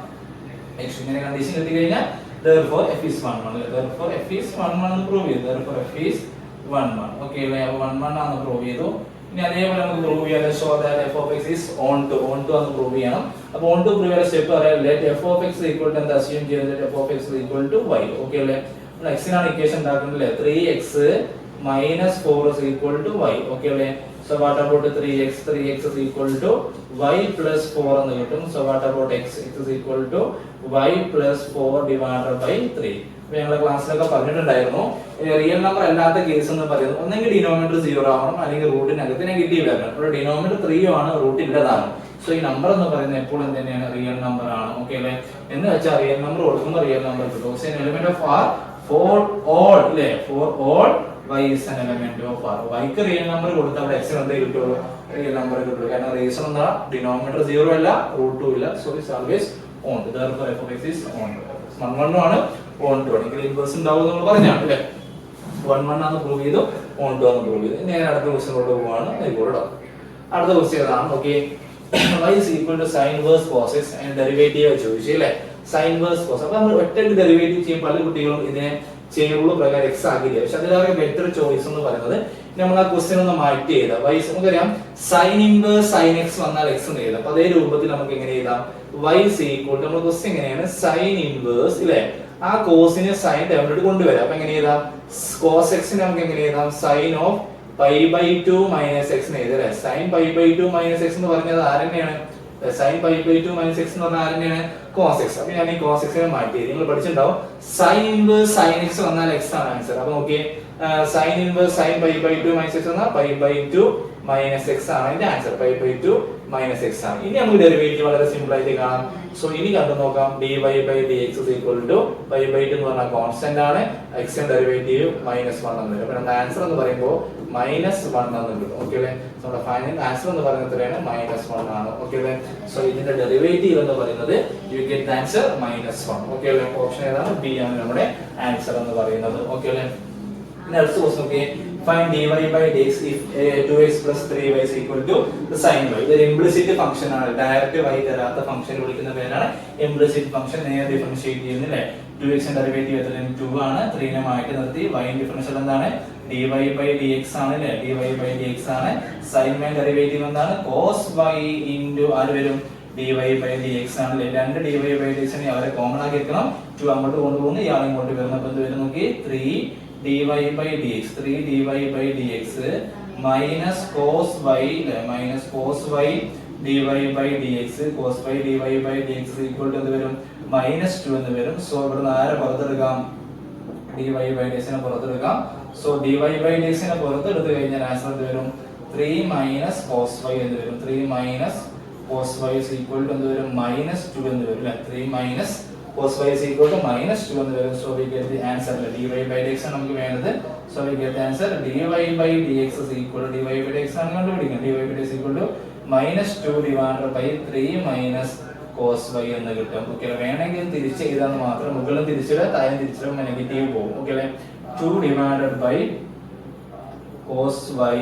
x ഇങ്ങനെ കണ്ടീഷൻ കിട്ടി കഴിഞ്ഞാൽ therefore f is 1 1. therefore f is 1 1 എന്ന് പ്രൂവ് ചെയ്തു. therefore f is 1 1. ഓക്കേ അല്ലേ, 1 1 ആണെന്ന് പ്രൂവ് ചെയ്തു. ഇനി അതേപോലെ നമുക്ക് പ്രൂവ് ചെയ്യാൻ show that f of x is on to ആണെന്ന് പ്രൂവ് ചെയ്യണം. അപ്പോൾ on to പ്രൂവ് ചെയ്യാൻ സ്റ്റെപ്പ് പറയാം, let f of x is equal to എന്താ അസ്യൂം ചെയ്യുന്നത്, let f of x is equal to y. Okay അല്ലേ, നമ്മൾ x നാണ് ഇക്വേഷൻ ഉണ്ടാക്കുന്നത് 3x minus 4 is equal to y. Okay അല്ലേ, so what about 3x is equal to y plus 4 എന്ന് കിട്ടും. so what about x is equal to y plus 4 divided by 3. അപ്പോൾ ഞങ്ങൾ ക്ലാസ്സിലൊക്കെ പറഞ്ഞിട്ടുണ്ടായിരുന്നു റിയൽ നമ്പർ അല്ലാത്ത കേസ് എന്ന് പറയുന്നത് ഒന്നെങ്കിൽ ഡിനോമിനേറ്റർ 0 ആവണം അല്ലെങ്കിൽ റൂട്ടിനകത്ത് നെഗറ്റീവ് വരണം. അപ്പോൾ ഡിനോമിനേറ്റർ 3 ആണ്, റൂട്ട് ഇല്ലതാണ്. സോ ഈ നമ്പർ എന്ന് പറയുന്നത് എപ്പോഴും തന്നെയാണ് റിയൽ നമ്പർ ആണ്. ഓക്കേ അല്ലേ, എന്ന് വെച്ചാൽ റിയൽ നമ്പർ കൊടുക്കുമ്പോൾ റിയൽ നമ്പർ കിട്ടും. So element of r for all അല്ലേ, for all y is an element of r. y ക്ക് റിയൽ നമ്പർ കൊടുത്താൽ അവിടെ x എന്തേ കിട്ടുള്ളൂ, റിയൽ നമ്പർ കിട്ടുള്ളൂ. കാരണം റീസൺ എന്താ, ഡിനോമിനേറ്റർ 0 അല്ല, റൂട്ട് 2 ഇല്ല. So it's always on. therefore f of x is on. 1 1 ആണ്, ഓൺ 2 ആണ്. ഇതിൽ ഇൻവേഴ്സ് ഉണ്ടാവും എന്ന് പറഞ്ഞാണ് അല്ലേ. 1 1 ആണെന്ന് പ്രൂവ് ചെയ്തു, ഓൺ 2 ആണെന്ന് പ്രൂവ് ചെയ്തു. നേരെ അടുത്ത ക്വസ്റ്റ്യനിലോട്ട് പോവാണ്. ആയിക്കോട്ടോ, അടുത്ത ക്വസ്റ്റ്യൻ ഏതാണ്, okay y is equal to sin inverse cos x and derivative ചോദിച്ചു അല്ലേ, sin inverse cos. അപ്പോൾ നമ്മൾ ഒറ്റയ്ക്ക് ഡെറിവേറ്റീവ് ചെയ്യും, പല കുട്ടികളും ഇതിനെ ചെയ്യുള്ളൂ പ്രകാരം x ആക്കില്ല. പക്ഷെ അതിലാകെ ബെറ്റർ ചോയ്സ് എന്ന് പറയുന്നത് നമ്മൾ ആ ക്വസ്റ്റ്യൻ ഒന്ന് മാറ്റി എഴുതാം. y നമുക്കറിയാം sin ഇൻവേഴ്സ് sin x വന്നാൽ x എന്ന് എഴുതാം. അപ്പോൾ അതേ രൂപത്തിൽ നമുക്ക് എങ്ങനെ എഴുതാം, y is equal to നമ്മൾ ക്വസ്റ്റ്യൻ എങ്ങനെയാണ് sin ഇൻവേഴ്സ് ഇല്ലേ, ആ കോസിനെ sin ടേമിലോട്ട് കൊണ്ടുവരാം. അപ്പോൾ എങ്ങനെ എഴുതാം, cos x നെ നമുക്ക് എങ്ങനെ എഴുതാം, sin of pi/2 minus x എന്ന് എഴുതാം. sin pi/2 minus x എന്ന് പറഞ്ഞത് ആരെന്നെയാണ്, sin pi/2 minus x എന്ന് പറഞ്ഞാൽ ആരെന്നെയാണ്, cos x. അപ്പോൾ ഞാൻ ഈ cos x നെ മാറ്റി, നിങ്ങൾ പഠിച്ചിട്ടുണ്ടാവും sin ഇൻവേഴ്സ് sin x വന്നാൽ x ആണ് ആൻസർ. അപ്പോൾ okay, sin inverse sin pi/2 minus x എന്നാൽ pi/2 minus x ആണ് ഇതിന്റെ ആൻസർ, pi/2 minus x ആണ്. ഇനി നമുക്ക് ഡെറിവേറ്റീവ് വളരെ സിമ്പിൾ ആയിട്ട് കാണാം. സോ ഇനി കണ്ടു നോക്കാം, dy/dx is equal to pi/2 എന്ന് പറഞ്ഞാൽ കോൺസ്റ്റന്റ് ആണ്, x ന്റെ ഡെറിവേറ്റീവ് -1 എന്ന് വരും. അപ്പോൾ നമ്മുടെ ആൻസർ എന്ന് പറയുമ്പോൾ -1 എന്ന് കിട്ടും. ഓക്കേ അല്ലേ, സോ നമ്മുടെ ഫൈനൽ ആൻസർ എന്ന് പറയുന്നത് എത്രയാണ്, -1 ആണ്. ഓക്കേ അല്ലേ, സോ ഇതിന്റെ ഡെറിവേറ്റീവ് എന്ന് പറയുന്നത് യു ഗെറ്റ് ആൻസർ -1. ഓക്കേ അല്ലേ, ഓപ്ഷൻ ഏതാണ്, ബി ആണ് നമ്മുടെ ആൻസർ എന്ന് പറയുന്നത്. ഓക്കേ അല്ലേ, അടുത്ത ക്വസ്റ്റ്യൻ നോക്കിയേ, find dy/dx if 2x plus 3y is equal to the sin y. ഇതൊരു ഇംപ്ലിസിറ്റ് ഫംഗ്ഷൻ ആണ്, ഡയറക്റ്റ് y തരാത്ത ഫംഗ്ഷൻ വിളിക്കുന്ന പേരാണ് ഇംപ്ലിസിറ്റ് ഫംഗ്ഷൻ. നേരെ ഡിഫറൻഷിയേറ്റ് ചെയ്യുന്നില്ലേ, 2x ന്റെ ഡെറിവേറ്റീവ് എത്രയാണ്, 2 ആണ്. 3 നെ മാറ്റി നിർത്തി y ന്റെ ഡിഫറൻഷ്യൽ എന്താണ്, dy/dx ആണ് അല്ലേ, dy/dx ആണ്. sin y ഡെറിവേറ്റീവ് എന്താണ്, cos y into ആര് വരും, dy/dx ആണ് അല്ലേ. രണ്ട് dy/dx നെ അവരെ കോമൺ ആക്കി വെക്കണം. 2 അങ്ങോട്ട് കൊണ്ടുപോകുന്നു, ഇയാൾ ഇങ്ങോട്ട് വരുന്നു. അപ്പോൾ എന്ത് വരും നോക്കി, 3 dy/dx minus cos y dy by dx cos phi dy by dx equal to എന്ത് വരും -2 എന്ന് വരും. സോ ഇവിടെ ആരെ പുറത്തെടുക്കാം dy by dx നെ പുറത്തെടുക്കാം. സോ dy by dx നെ പുറത്തെടുത്തു കഴിഞ്ഞാൽ ആൻസർ എന്ത് വരും 3 cos phi എന്ന് വരും. 3 cos phi is equal to എന്ത് വരും -2 എന്ന് വരും അല്ലേ. 3 cos phi is equal to -2 എന്ന് വരും. So we get the answer dy by dx ആണ് നമുക്ക് വേണ്ടത്. So we get the answer dy by dx is equal to dy by dx ആണ് കണ്ടുപിടിക്കുന്നത്. dy by dx is equal to -2 divided by 3 cos phi എന്ന് കിട്ടും. Okay വേണമെങ്കിൽ തിരിച്ച് എഴുതാന്ന് മാത്രം. മുകളിൽ തിരിച്ചിടുക താഴെ തിരിച്ചിടുമ്പോൾ നെഗറ്റീവ് പോകും. ഓക്കേ അല്ലേ. 2 divided by cos y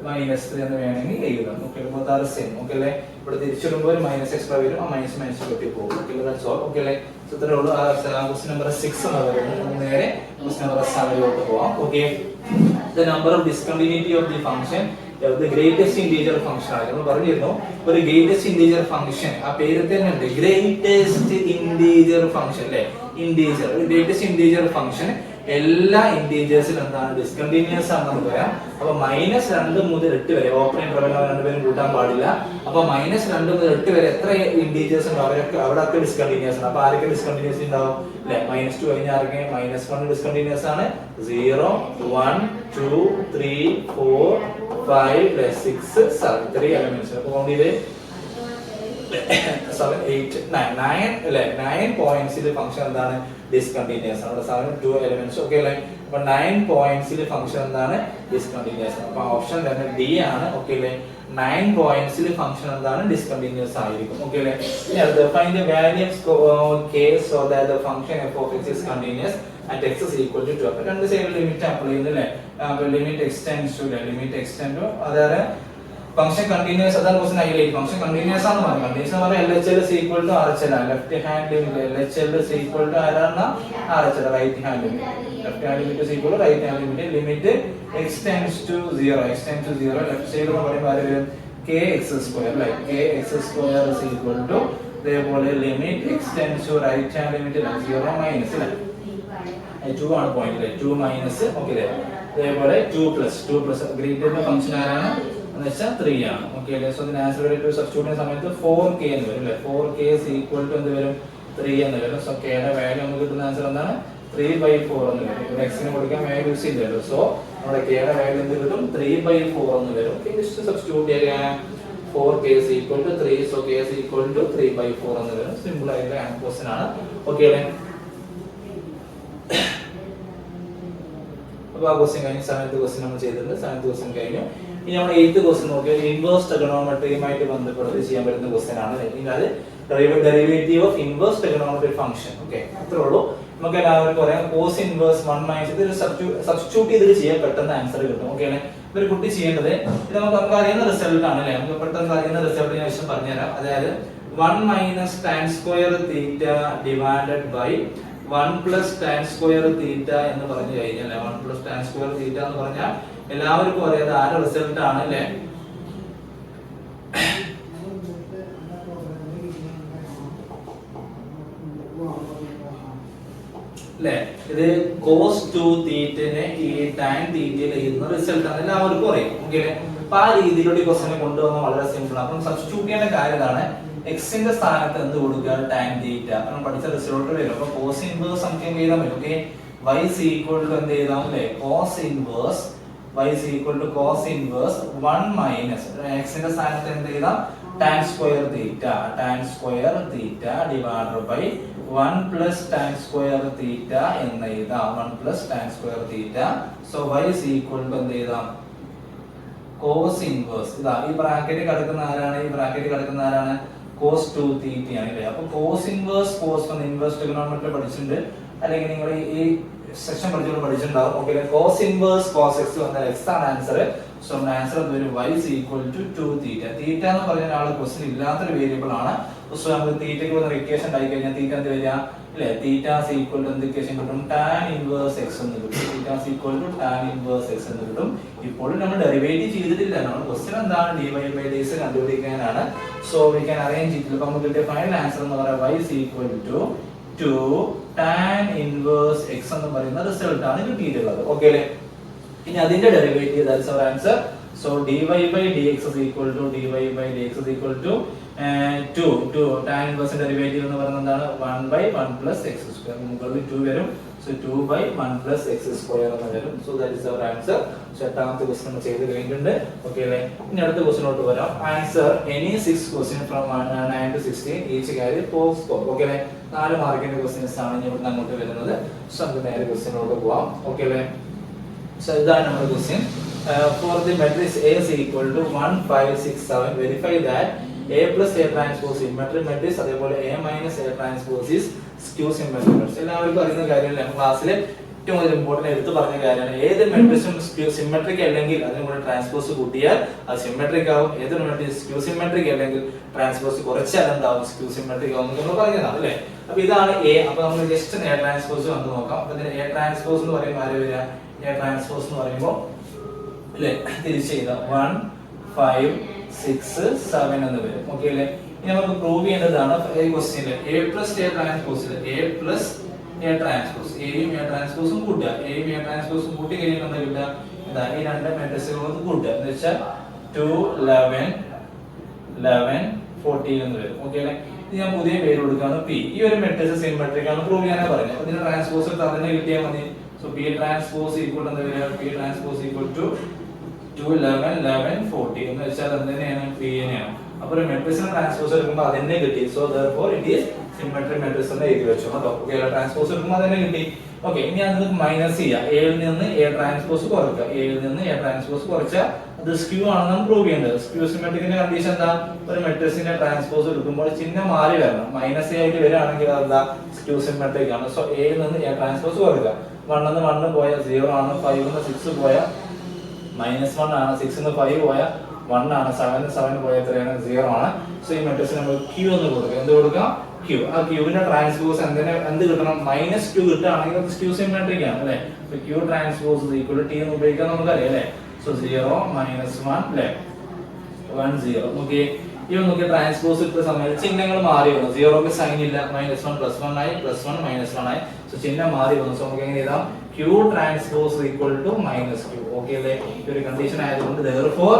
-3 എന്ന് വേണമെങ്കിൽ എഴുതാം. ഓക്കേ അപ്പോൾ അതാണ് സെയിം. ഓക്കേ അല്ലേ. ഇവിടെ തിരിച്ചിടുമ്പോൾ ഒരു മൈനസ് എക്സ്ട്രാ വരും. ആ മൈനസ് കെട്ടി പോകും. Okay that's all. ഓക്കേ അല്ലേ. സോ ഇത്രയേ ഉള്ളൂ. ക്വസ്റ്റ്യൻ നമ്പർ 6 ആണ് വരുന്നത്. നേരെ ക്വസ്റ്റ്യൻ നമ്പർ 7 ലോട്ട് പോവാം. Okay the number of discontinuity of the function the greatest integer function ആണ് നമ്മൾ പറഞ്ഞിരുന്നു. ഒരു greatest integer function ആ പേര് തന്നെ ഉണ്ട് greatest integer function അല്ലേ. integer ഒരു greatest integer function എല്ലാ ഇന്റീജേഴ്സിലും എന്താണ് ഡിസ്കണ്ടിന്യൂസ് ആണെന്ന് നമുക്ക് പറയാം. അപ്പൊ -2 മുതൽ 8 വരെ ഓപ്പൺ ഇന്റർവെൽ രണ്ടുപേരും കൂട്ടാൻ പാടില്ല. അപ്പൊ -2 മുതൽ 8 വരെ എത്ര ഇന്റീജേഴ്സ് ഉണ്ട് അവിടെയൊക്കെ ഡിസ്കണ്ടിന്യൂസ് ആണ്. അപ്പൊ ആരൊക്കെ ഡിസ്കണ്ടിന്യൂസ് ഉണ്ടാവും അല്ലെ. -2 കഴിഞ്ഞാൽ ആരൊക്കെ -1 ഡിസ്കണ്ടിന്യൂസ് ആണ്. 0 1 2 3 4 5 6 7 3 എലിമെന്റ്സ്. അപ്പൊ കൗണ്ട് ചെയ്ത് 7 8 9 അല്ലേ. 9 പോയിന്റ്സിൽ ഫംഗ്ഷൻ എന്താണ് ഡിസ്കണ്ടിന്യൂസ് ആണ്. 7 2 എലിമെന്റ്സ്. ഓക്കേ അല്ലേ. അപ്പൊ 9 പോയിന്റ്സിൽ ഫംഗ്ഷൻ എന്താണ് ഡിസ്കണ്ടിന്യൂസ് ആണ്. അപ്പൊ ഓപ്ഷൻ തന്നെ ഡി ആണ്. ഓക്കേ അല്ലേ. 9 പോയിന്റ്സിൽ ഫംഗ്ഷൻ എന്താണ് ഡിസ്കണ്ടിന്യൂസ് ആയിരിക്കും. ഓക്കേ അല്ലേ. ഇനി അടുത്ത find the value of k so that the function f of x is continuous at x is equal to 2. അപ്പൊ രണ്ട് സൈഡിൽ ലിമിറ്റ് അപ്ലൈ ചെയ്യുന്നില്ലേ. അപ്പൊ ലിമിറ്റ് എക്സ്റ്റെൻഡ്സ് ടു അതായത് ഫംഗ്ഷൻ കണ്ടിന്യൂസ് അതാണ് ക്വസ്റ്റ്യൻ ഹൈലൈറ്റ്. ഫംഗ്ഷൻ കണ്ടിന്യൂസ് ആണെന്ന് പറഞ്ഞു. കണ്ടിന്യൂസ് എന്ന് പറഞ്ഞാൽ LHL is equal to RHL ആണ്. Left hand limit LHL is equal to ആരാണ് RHL right hand limit. Left hand limit is equal to right hand limit. Limit extends to 0 left side എന്ന് പറയുമ്പോൾ ആര് വരും kx² അല്ലേ. kx² is equal to അതേപോലെ limit extends to right hand limit 0 minus അല്ലേ. 2 ആണ് point അല്ലേ. 2 minus. Okay അല്ലേ. അതേപോലെ 2 പ്ലസ് ഗ്രേറ്റർ ഫംഗ്ഷൻ ആരാണ് എന്ന് വെച്ചാൽ 3 ആണ്. ഓക്കേ അല്ലേ. സോ ഇതിന് ആൻസർ വരെ സബ്സ്റ്റിറ്റ്യൂട്ട് ചെയ്യുന്ന സമയത്ത് 4k എന്ന് വരും അല്ലേ. 4k is equal to എന്ത് വരും 3 എന്ന് വരും. സോ k യുടെ വാല്യൂ നമുക്ക് കിട്ടുന്ന ആൻസർ എന്താണ് 3/4 എന്ന് വരും. ഇവിടെ x നെ കൊടുക്കാൻ വാല്യൂ യൂസ് ചെയ്തല്ലോ. സോ നമ്മുടെ k യുടെ വാല്യൂ എന്ത് കിട്ടും 3/4 എന്ന് വരും. ഓക്കേ ജസ്റ്റ് സബ്സ്റ്റിറ്റ്യൂട്ട് ചെയ്യാം. 4k is equal to 3 so k is equal to 3/4 എന്ന് വരും. സിമ്പിൾ ആയിട്ടുള്ള ക്വസ്റ്റ്യൻ ആണ്. ഓക്കേ അല്ലേ. അപ്പോൾ ആ ക്വസ്റ്റ്യൻ കഴിഞ്ഞു. 7th ക്വസ്റ്റ്യൻ നമ്മൾ ചെയ്തിട്ടുണ്ട്. 7th ക്വസ്റ്റ്യൻ കഴിഞ്ഞു. ഇനി നമ്മൾ 8th ക്വസ്റ്റ്യൻ നോക്കിയാൽ ഇൻവേഴ്സ് ട്രിഗണോമെട്രിയുമായിട്ട് ബന്ധപ്പെട്ട് ചെയ്യാൻ പറ്റുന്ന ക്വസ്റ്റ്യൻ ആണ്. അത് derivative of inverse trigonometry function. Okay അത്രേ ഉള്ളൂ. നമുക്ക് എല്ലാവർക്കും പറയാം cos ഇൻവേഴ്സ് 1 - ഇത് സബ്സ്റ്റിറ്റ്യൂട്ട് ചെയ്തിട്ട് ചെയ്യാൻ പെട്ടെന്ന് ആൻസർ കിട്ടും. ഓക്കേ അല്ലേ. ഒരു കുട്ടി ചെയ്യേണ്ടത് ഇത് നമുക്ക് അറിയുന്ന റിസൾട്ട് ആണ് അല്ലേ. നമുക്ക് പെട്ടെന്ന് അറിയുന്ന റിസൾട്ട് ഞാൻ വിഷയം പറഞ്ഞുതരാം. അതായത് 1 - tan square theta divided by 1 + tan square theta എന്ന് പറഞ്ഞു കഴിഞ്ഞാൽ 1 + tan square theta എന്ന് പറഞ്ഞാൽ എല്ലാവർക്കും അറിയാതെ ആരുടെ റിസൾട്ട് ആണ് അല്ലേ. അല്ലേ ഇത് cos 2 തീറ്റനെ ഈ tan തീറ്റയിൽ എഴുതുന്ന റിസൾട്ട് ആണ് എല്ലാവർക്കും അറിയാം. ഓക്കേ അല്ലേ. അപ്പൊ ആ രീതിയിലുള്ള ക്വസ്റ്റ്യനെ കൊണ്ടുവന്നാൽ വളരെ സിമ്പിൾ ആണ്. അപ്പം സബ്സ്റ്റിറ്റ്യൂട്ട് ചെയ്യേണ്ട കാര്യം ഇതാണ്. x ന്റെ സ്ഥാനത്ത് എന്ത് കൊടുക്കുക tan തീറ്റ. നമ്മൾ പഠിച്ച റിസൾട്ട് വരും. അപ്പൊ cos ഇൻവേഴ്സ് നമുക്ക് എഴുതാൻ പറ്റും. Okay y is equal to എന്ത് എഴുതാം അല്ലേ cos inverse y is equal to cos inverse 1 minus x ന്റെ സ്ഥാനത്ത് എന്ത് എഴുതാം tan square theta divided by 1 plus tan square theta എന്ന് എഴുതാം 1 plus tan square theta. so y is equal to എന്ത് എഴുതാം cos inverse ഇതാ ഈ ബ്രാക്കറ്റ് കിടക്കുന്ന ആരാണ് cos 2 theta ആണ് അല്ലേ. അപ്പോൾ cos inverse cos 1 inverse trigonometry പഠിച്ചിട്ടുണ്ട് അല്ലെങ്കിൽ നിങ്ങൾ ഈ സെക്ഷൻ പഠിച്ചിട്ടുണ്ടാവും. Okay cos inverse cos x വന്നാൽ x ആണ് ആൻസർ. സോ നമ്മുടെ ആൻസർ വരും y is equal to 2 theta. theta എന്ന് പറയുന്ന ആളെ ക്വസ്റ്റ്യൻ ഇല്ലാത്തൊരു വേരിയബിൾ ആണ്. സോ നമുക്ക് തീറ്റയ്ക്ക് വന്ന ഇക്വേഷൻ ആയി കഴിഞ്ഞാൽ തീറ്റ എന്ത് വരിക അല്ലേ theta is equal to എന്ത് ഇക്വേഷൻ കിട്ടും tan inverse x എന്ന് കിട്ടും. theta is equal to tan inverse x എന്ന് കിട്ടും. ഇപ്പോഴും നമ്മൾ ഡെറിവേറ്റീവ് ചെയ്തിട്ടില്ല. നമ്മൾ ക്വസ്റ്റ്യൻ എന്താണ് dy by dx കണ്ടുപിടിക്കാനാണ്. So we can arrange it. അപ്പോൾ നമുക്ക് കിട്ടിയ ഫൈനൽ ആൻസർ എന്ന് പറയുന്നത് y is equal to 2 tan inverse x എന്ന് പറയുന്ന റിസൾട്ട് ആണ് കിട്ടിയിട്ടുള്ളത്. ഓക്കേ അല്ലേ. ഇനി അതിന്റെ derivative that's our answer So dy by dx is equal to 2 tan inverse derivative എന്ന് പറയുന്നത് എന്താണ് 1 by 1 plus x square മുകളിൽ 2 വരും. So 2 by 1 plus x square എന്ന് വരും. So that is our answer. So എട്ടാമത്തെ ക്വസ്റ്റ്യൻ നമ്മൾ ചെയ്ത് കഴിഞ്ഞിട്ടുണ്ട്. ഓക്കേ അല്ലേ? ഇനി അടുത്ത ക്വസ്റ്റ്യനോട്ട് വരാം. Answer any 6 question from 9 to 16 each carry 4 score. Okay അല്ലേ? 4 മാർക്കിന്റെ ക്വസ്റ്റ്യൻസ് ആണ് ഇനി ഇവിടെ അങ്ങോട്ട് വരുന്നത്. So നമുക്ക് നേരെ ക്വസ്റ്റ്യനോട്ട് പോവാം. ഓക്കേ അല്ലേ? So ഇതാണ് നമ്മുടെ question. For the matrix A is equal to 1 5 6 7 verify that A plus A transpose symmetric matrix അതേപോലെ A minus A transpose is skew symmetric matrix. എല്ലാവർക്കും അറിയുന്ന കാര്യമല്ലേ? ക്ലാസ്സിൽ ഏറ്റവും കൂടുതൽ ഇമ്പോർട്ടന്റ് എടുത്ത് പറഞ്ഞ കാര്യമാണ്. ഏത് മെട്രിക്സും സ്ക്യൂ സിമെട്രിക് അല്ലെങ്കിൽ അതിന് കൂടെ ട്രാൻസ്പോസ് കൂട്ടിയാൽ അത് സിമെട്രിക് ആവും. ഏതൊരു മെട്രിക്സ് സ്ക്യൂ സിമെട്രിക് അല്ലെങ്കിൽ ട്രാൻസ്പോസ് കുറച്ചാൽ എന്താവും? സ്ക്യൂ സിമെട്രിക് ആവും നമ്മൾ പറഞ്ഞതാണ് അല്ലേ? അപ്പൊ ഇതാണ് A. അപ്പൊ നമ്മൾ ജസ്റ്റ് A ട്രാൻസ്പോസ് കണ്ടു നോക്കാം. അപ്പൊ ഇതിന് A ട്രാൻസ്പോസ് എന്ന് പറയുമ്പോൾ ആര് വരിക? A ട്രാൻസ്പോസ് എന്ന് പറയുമ്പോൾ അല്ലേ തിരിച്ച് ചെയ്താൽ 1 5 6 7 എന്ന് വരും. ഓക്കേ അല്ലേ? ഇനി നമുക്ക് പ്രൂവ് ചെയ്യേണ്ടതാണ് ഈ ക്വസ്റ്റ്യനിൽ A plus A transpose A plus A transpose Aയും A transpose കൂട്ടുക. Aയും A transpose കൂട്ടി കഴിഞ്ഞാൽ എന്താ കിട്ടുക? ഇതാ ഈ രണ്ട് മാട്രിക്സുകളും കൂട്ടുക. എന്ന് വെച്ചാൽ 2 11 11 14 എന്ന് വരും. ഓക്കേ അല്ലേ? ഇത് ഞാൻ പുതിയ പേര് കൊടുക്കുകയാണ് P. ഈ ഒരു മാട്രിക്സ് സിമെട്രിക് ആണ് പ്രൂവ് ചെയ്യാനാണ് പറയുന്നത്. അപ്പോൾ ഇതിന്റെ ട്രാൻസ്പോസ് തന്നെ കിട്ടിയാൽ മതി. So P transpose equal to P transpose equal to 2 11 11 14 എന്ന് വെച്ചാൽ എന്തിനെയാണ്? P നെയാണ്. അപ്പോൾ ഒരു മാട്രിക്സിനെ ട്രാൻസ്പോസ് എടുക്കുമ്പോൾ അതന്നെ കിട്ടി. So therefore it is symmetric matrix എന്ന് എഴുതി വെച്ചു. കേട്ടോ. ഓക്കേ ട്രാൻസ്പോസ് എടുക്കുമ്പോൾ അതന്നെ കിട്ടി. ഓക്കേ ഇനി അത് മൈനസ് ചെയ്യാം. A യിൽ നിന്ന് A ട്രാൻസ്പോസ് കുറയ്ക്കുക. A യിൽ നിന്ന് A ട്രാൻസ്പോസ് കുറച്ചാൽ അത് സ്ക്യൂ ആണെന്ന് പ്രൂവ് ചെയ്യേണ്ടത്. സ്ക്യൂ സിമെട്രിക്കിന്റെ കണ്ടീഷൻ എന്താ? ഒരു മാട്രിക്സിന്റെ ട്രാൻസ്പോസ് എടുക്കുമ്പോൾ ചിഹ്നം മാറി വരണം. മൈനസ് ആയിട്ട് വരികയാണെങ്കിൽ അതെന്താ? സ്ക്യൂ സിമെട്രിക് ആണ്. സോ A യിൽ നിന്ന് A ട്രാൻസ്പോസ് കുറയ്ക്കുക. 1 ന്ന് 1 പോയ 0 ആണ്. 5 ന്ന് 6 പോയ -1 ആണ്. 6 ന്ന് 5 പോയ 1 ആണ്. 7 ന്ന് 7 പോയ എത്രയാണ്? 0 ആണ്. സോ ഈ മാട്രിക്സിന് നമ്മൾ Q എന്ന് കൊടുക്കുക. എന്ത് കൊടുക്കുക? Q. ആ Q ന്റെ ട്രാൻസ്പോസ് എന്ത് കിട്ടണം? -2 കിട്ടുകയാണെങ്കിൽ അത് സ്ക്യൂ സിമെട്രിക് ആണ് അല്ലേ? സോ Q ട്രാൻസ്പോസ് T എന്ന് ഉപയോഗിക്കാൻ നമുക്കറിയാം അല്ലേ? സോ 0 -1 അല്ലേ? 1 0. ഓക്കേ ഇവ നോക്കി ട്രാൻസ്പോസ് ഇട്ട സമയത്ത് ചിഹ്നങ്ങൾ മാറി വന്നു. 0ക്ക് സൈൻ ഇല്ല. -1 +1 ആയി +1 -1 ആയി. സോ ചിഹ്നം മാറി വന്നു. സോ നമുക്ക് എങ്ങനെ എഴുതാം? Q transpose =- Q. ഓക്കേ അല്ലേ? ഈ ഒരു കണ്ടീഷൻ ആയതുകൊണ്ട് therefore